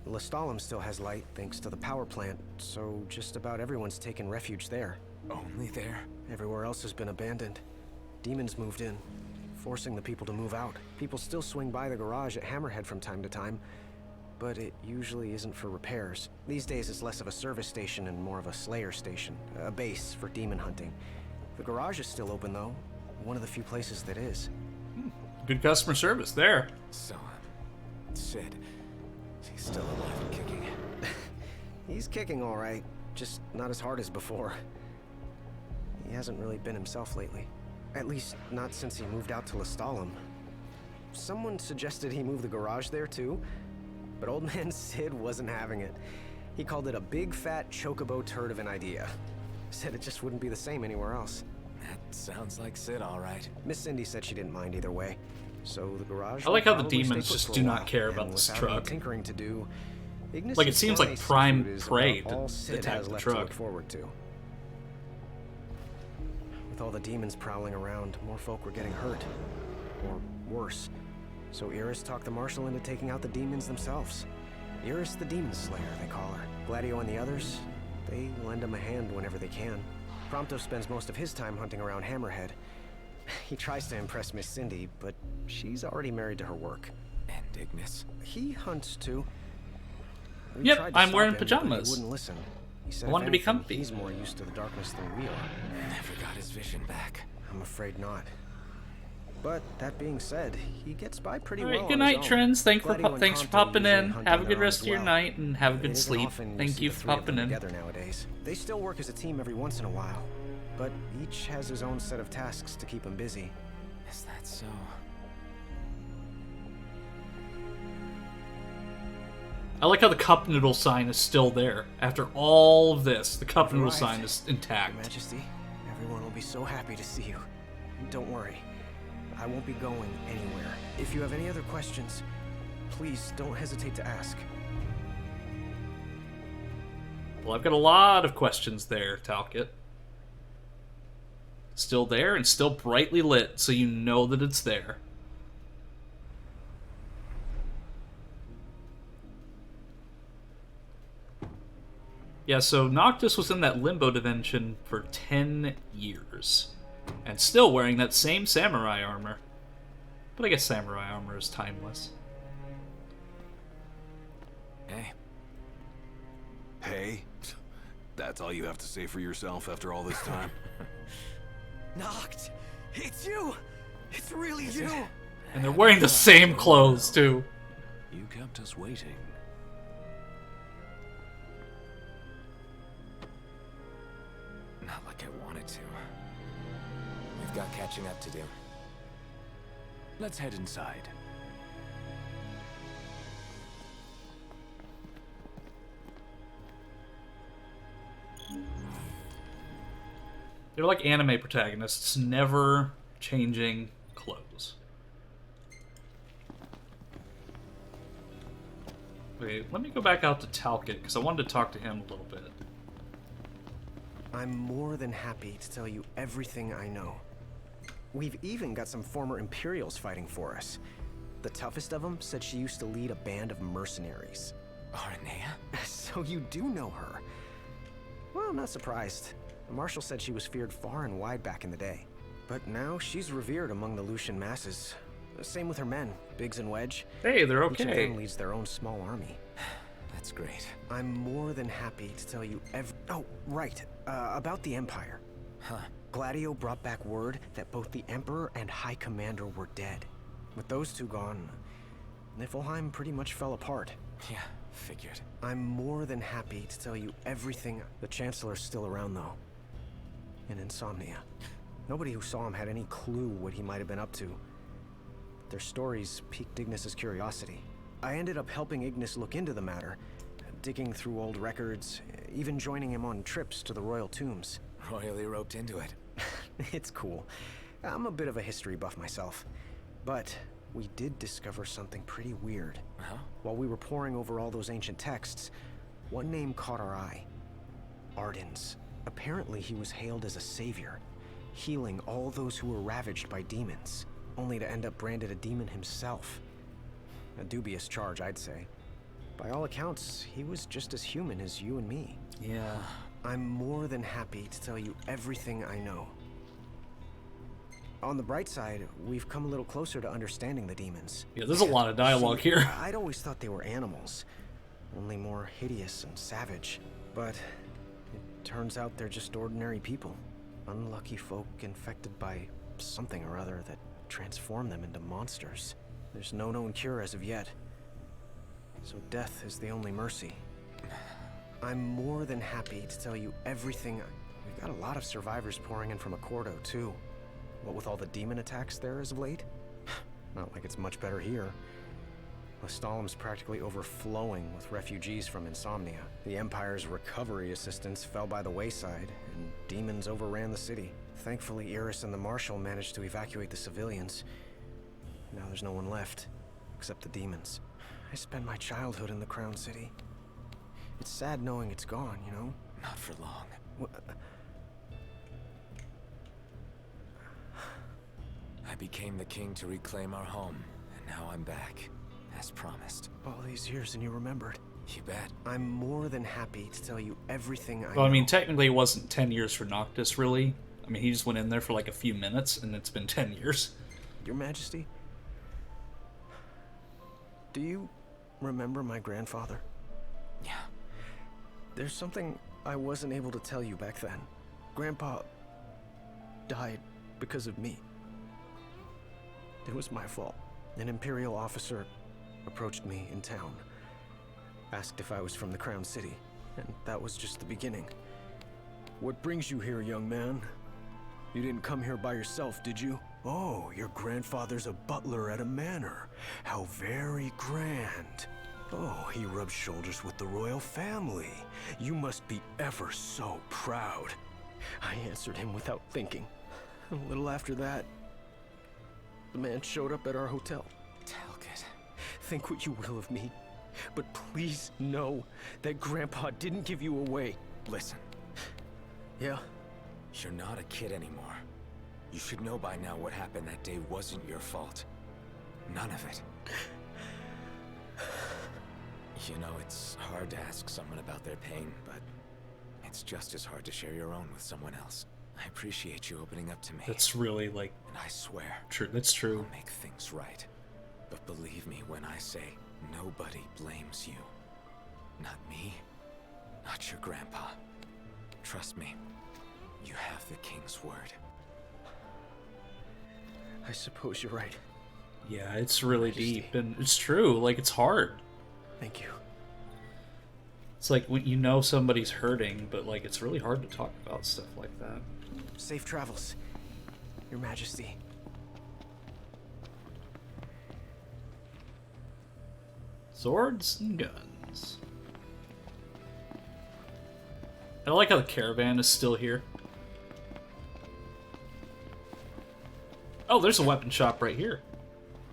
Lestalem still has light thanks to the power plant, so just about everyone's taken refuge there. Only there? Everywhere else has been abandoned. Demons moved in, forcing the people to move out. People still swing by the garage at Hammerhead from time to time, but it usually isn't for repairs. These days it's less of a service station and more of a slayer station, a base for demon hunting. The garage is still open though, one of the few places that is. Good customer service there. So, Sid, he's still alive and kicking. He's kicking all right, just not as hard as before. He hasn't really been himself lately. At least, not since he moved out to Lestalem. Someone suggested he move the garage there too, but old man Sid wasn't having it. He called it a big fat chocobo turd of an idea. Said it just wouldn't be the same anywhere else. That sounds like Sid, all right. Miss Cindy said she didn't mind either way. So the garage. I like how the will probably demons stay put just for a do while, not care and about this without any truck. tinkering to do, Ignis' Like, it seems like gourmet prime seafood is prey about to all Sid attack has the left truck. to look forward to. With all the demons prowling around, more folk were getting hurt, or worse. So Iris talked the marshal into taking out the demons themselves. Iris the Demon Slayer, they call her. Gladio and the others, they lend him a hand whenever they can. Prompto spends most of his time hunting around Hammerhead. He tries to impress Miss Cindy, but she's already married to her work. And Ignis? He hunts too. We Yep, tried to I'm stop wearing him, but pajamas. He wouldn't listen. He said I wanted if to be anything, comfy. He's more used to the darkness than we are. Never got his vision back. I'm afraid not. But that being said, he gets by pretty All well. right, good on his night, own. Trends. Thanks for Gladio and thanks for Prompto popping usually in. hunt Have a on good their own rest as of your well. night and have a It good isn't sleep. often Thank see you the for three of popping them in. together nowadays. They still work as a team every once in a while, but each has his own set of tasks to keep him busy. Is that so? I like how the cup noodle sign is still there. After all of this, the cup noodle Arrived. sign is intact. Your Majesty, everyone will be so happy to see you. Don't worry. I won't be going anywhere. If you have any other questions, please don't hesitate to ask. Well, I've got a lot of questions there, Talcott. Still there and still brightly lit, so you know that it's there. Yeah, so Noctis was in that limbo dimension for 10 years. And still wearing that same samurai armor. But I guess samurai armor is timeless. Hey. Hey? That's all you have to say for yourself after all this time? Noct! It's you! It's really you! And they're wearing the same clothes, too. You kept us waiting. Not like I wanted to. We've got catching up to do. Let's head inside. They're like anime protagonists, never changing clothes. Wait, let me go back out to Talcott, because I wanted to talk to him a little bit. I'm more than happy to tell you everything I know. We've even got some former Imperials fighting for us. The toughest of them said she used to lead a band of mercenaries. Aranea? So you do know her. Well, I'm not surprised. The Marshal said she was feared far and wide back in the day. But now she's revered among the Lucian masses. Same with her men, Biggs and Wedge. Hey, they're Each of okay. them leads their own small army. That's great. I'm more than happy to tell you Oh, right. About the Empire. Huh. Gladio brought back word that both the Emperor and High Commander were dead. With those two gone, Niflheim pretty much fell apart. Yeah, figured. I'm more than happy to tell you everything. The Chancellor's still around, though. In Insomnia. Nobody who saw him had any clue what he might have been up to. Their stories piqued Ignis's curiosity. I ended up helping Ignis look into the matter, digging through old records, even joining him on trips to the royal tombs. Royally roped into it. It's cool. I'm a bit of a history buff myself. But we did discover something pretty weird. Huh? While we were poring over all those ancient texts, one name caught our eye. Ardens. Apparently he was hailed as a savior, healing all those who were ravaged by demons, only to end up branded a demon himself. A dubious charge, I'd say. By all accounts, he was just as human as you and me. Yeah. I'm more than happy to tell you everything I know. On the bright side, we've come a little closer to understanding the demons. Yeah, there's a lot of dialogue here. I'd always thought they were animals, only more hideous and savage. But it turns out they're just ordinary people. Unlucky folk infected by something or other that transformed them into monsters. There's no known cure as of yet. So death is the only mercy. I'm more than happy to tell you everything. We've got a lot of survivors pouring in from Accordo, too. What with all the demon attacks there as of late? Not like it's much better here. Lestalem's practically overflowing with refugees from Insomnia. The Empire's recovery assistance fell by the wayside, and demons overran the city. Thankfully, Iris and the Marshal managed to evacuate the civilians. Now there's no one left, except the demons. I spent my childhood in the Crown City. It's sad knowing it's gone, you know? Not for long. I became the king to reclaim our home, and now I'm back, as promised. All these years and you remembered. You bet. I'm more than happy to tell you everything I know. Well, I mean, technically it wasn't 10 years for Noctis, really. I mean, he just went in there for like a few minutes, and it's been 10 years. Your Majesty? Do you remember my grandfather? Yeah. There's something I wasn't able to tell you back then. Grandpa died because of me. It was my fault. An Imperial officer approached me in town, asked if I was from the Crown City, and that was just the beginning. What brings you here, young man? You didn't come here by yourself, did you? Oh, your grandfather's a butler at a manor. How very grand. Oh, he rubs shoulders with the royal family. You must be ever so proud. I answered him without thinking. A little after that, the man showed up at our hotel. Talcott. Think what you will of me, but please know that Grandpa didn't give you away. Listen. Yeah? You're not a kid anymore. You should know by now what happened that day wasn't your fault. None of it. You know, it's hard to ask someone about their pain, but it's just as hard to share your own with someone else. I appreciate you opening up to me. That's really, like... And I swear... True, that's true. I'll make things right. But believe me when I say nobody blames you. Not me. Not your grandpa. Trust me. You have the king's word. I suppose you're right. Yeah, it's really deep, and it's true. Like, it's hard. Thank you. It's like when you know somebody's hurting, but like it's really hard to talk about stuff like that. Safe travels, Your Majesty. Swords and guns. I like how the caravan is still here. Oh, there's a weapon shop right here.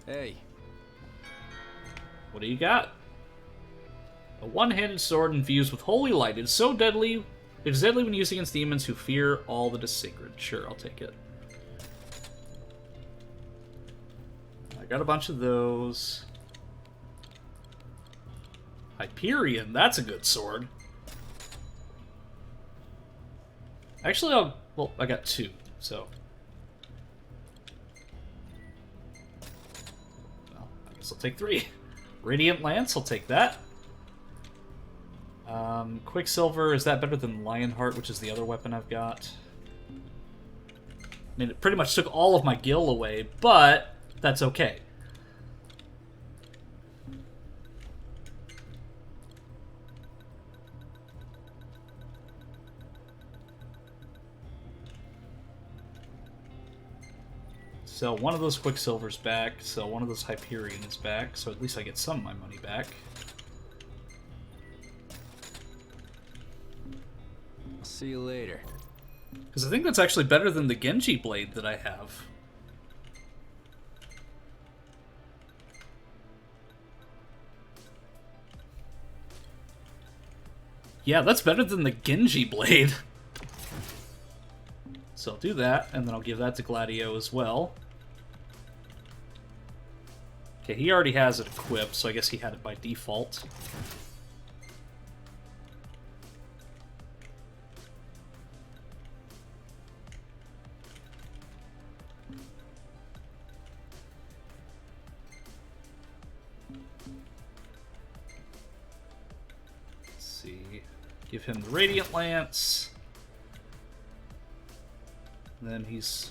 Hey. What do you got? A one-handed sword infused with holy light. It is so deadly. It is deadly when used against demons who fear all that is sacred. Sure, I'll take it. I got a bunch of those. Hyperion, that's a good sword. Actually, well, I got two, so. Well, I guess I'll take three. Radiant Lance, I'll take that. Quicksilver, is that better than Lionheart, which is the other weapon I've got? I mean, it pretty much took all of my gil away, but that's okay. Sell one of those Quicksilvers back, sell one of those Hyperions back, so at least I get some of my money back. I'll see you later. Because I think that's actually better than the Genji blade that I have. Yeah, that's better than the Genji blade. So I'll do that, and then I'll give that to Gladio as well. Okay, he already has it equipped, so I guess he had it by default. Let's see. Give him the Radiant Lance. Then he's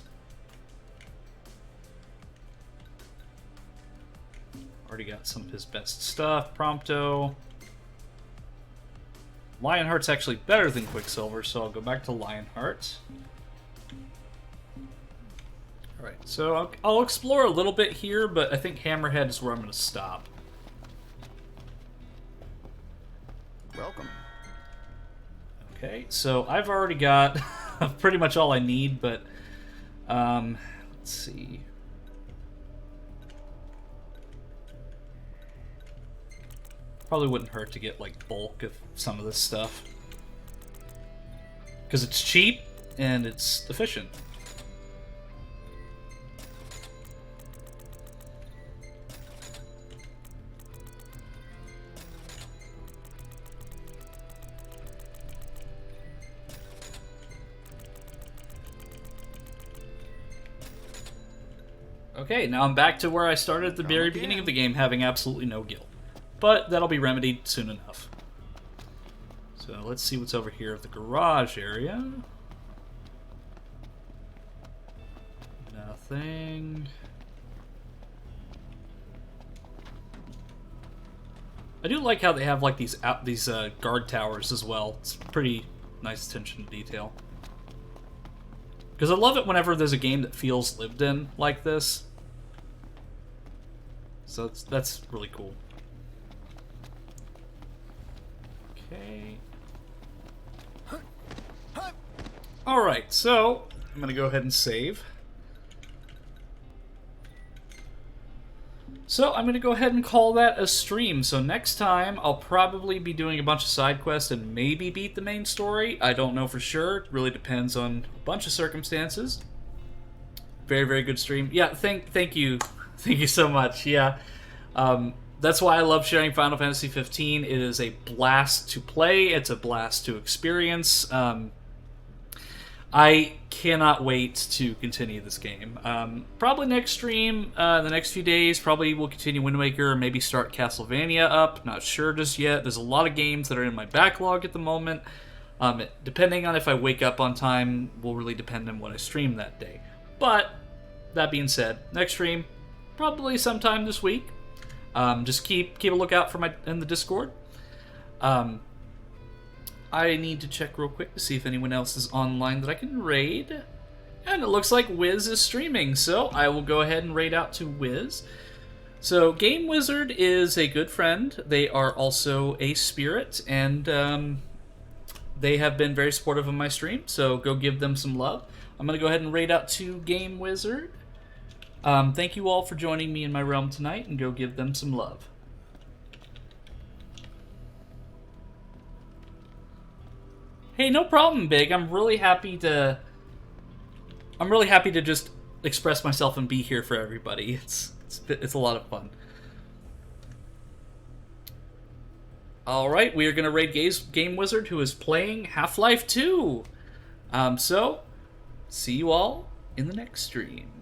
already got some of his best stuff. Prompto. Lionheart's actually better than Quicksilver, so I'll go back to Lionheart. Alright, so I'll explore a little bit here, but I think Hammerhead is where I'm going to stop. Welcome. Okay, so I've already got pretty much all I need, but let's see. Probably wouldn't hurt to get like bulk of some of this stuff. Because it's cheap and it's efficient. Okay, now I'm back to where I started at the very beginning of the game, having absolutely no gil. But that'll be remedied soon enough. So let's see what's over here. The garage area. Nothing. I do like how they have like these guard towers as well. It's pretty nice attention to detail. Because I love it whenever there's a game that feels lived in like this. So that's really cool. Okay. Alright, so I'm going to go ahead and save. So I'm going to go ahead and call that a stream. So next time I'll probably be doing a bunch of side quests and maybe beat the main story. I don't know for sure. It really depends on a bunch of circumstances. Very, very good stream. Yeah, thank you. Thank you so much. Yeah. That's why I love sharing Final Fantasy 15. It is a blast to play. It's a blast to experience. I cannot wait to continue this game. Probably next stream, the next few days, probably we'll continue Wind Waker or maybe start Castlevania up. Not sure just yet. There's a lot of games that are in my backlog at the moment. Depending on if I wake up on time will really depend on what I stream that day. But, that being said, next stream, probably sometime this week. Just keep a lookout for in the Discord. I need to check real quick to see if anyone else is online that I can raid. And it looks like Wiz is streaming, so I will go ahead and raid out to Wiz. So, Game Wizard is a good friend. They are also a spirit, and they have been very supportive of my stream, so go give them some love. I'm going to go ahead and raid out to Game Wizard. Thank you all for joining me in my realm tonight, and go give them some love. Hey, no problem, Big. I'm really happy to just express myself and be here for everybody. It's a lot of fun. All right, we are going to raid Game Wizard, who is playing Half-Life 2. So, see you all in the next stream.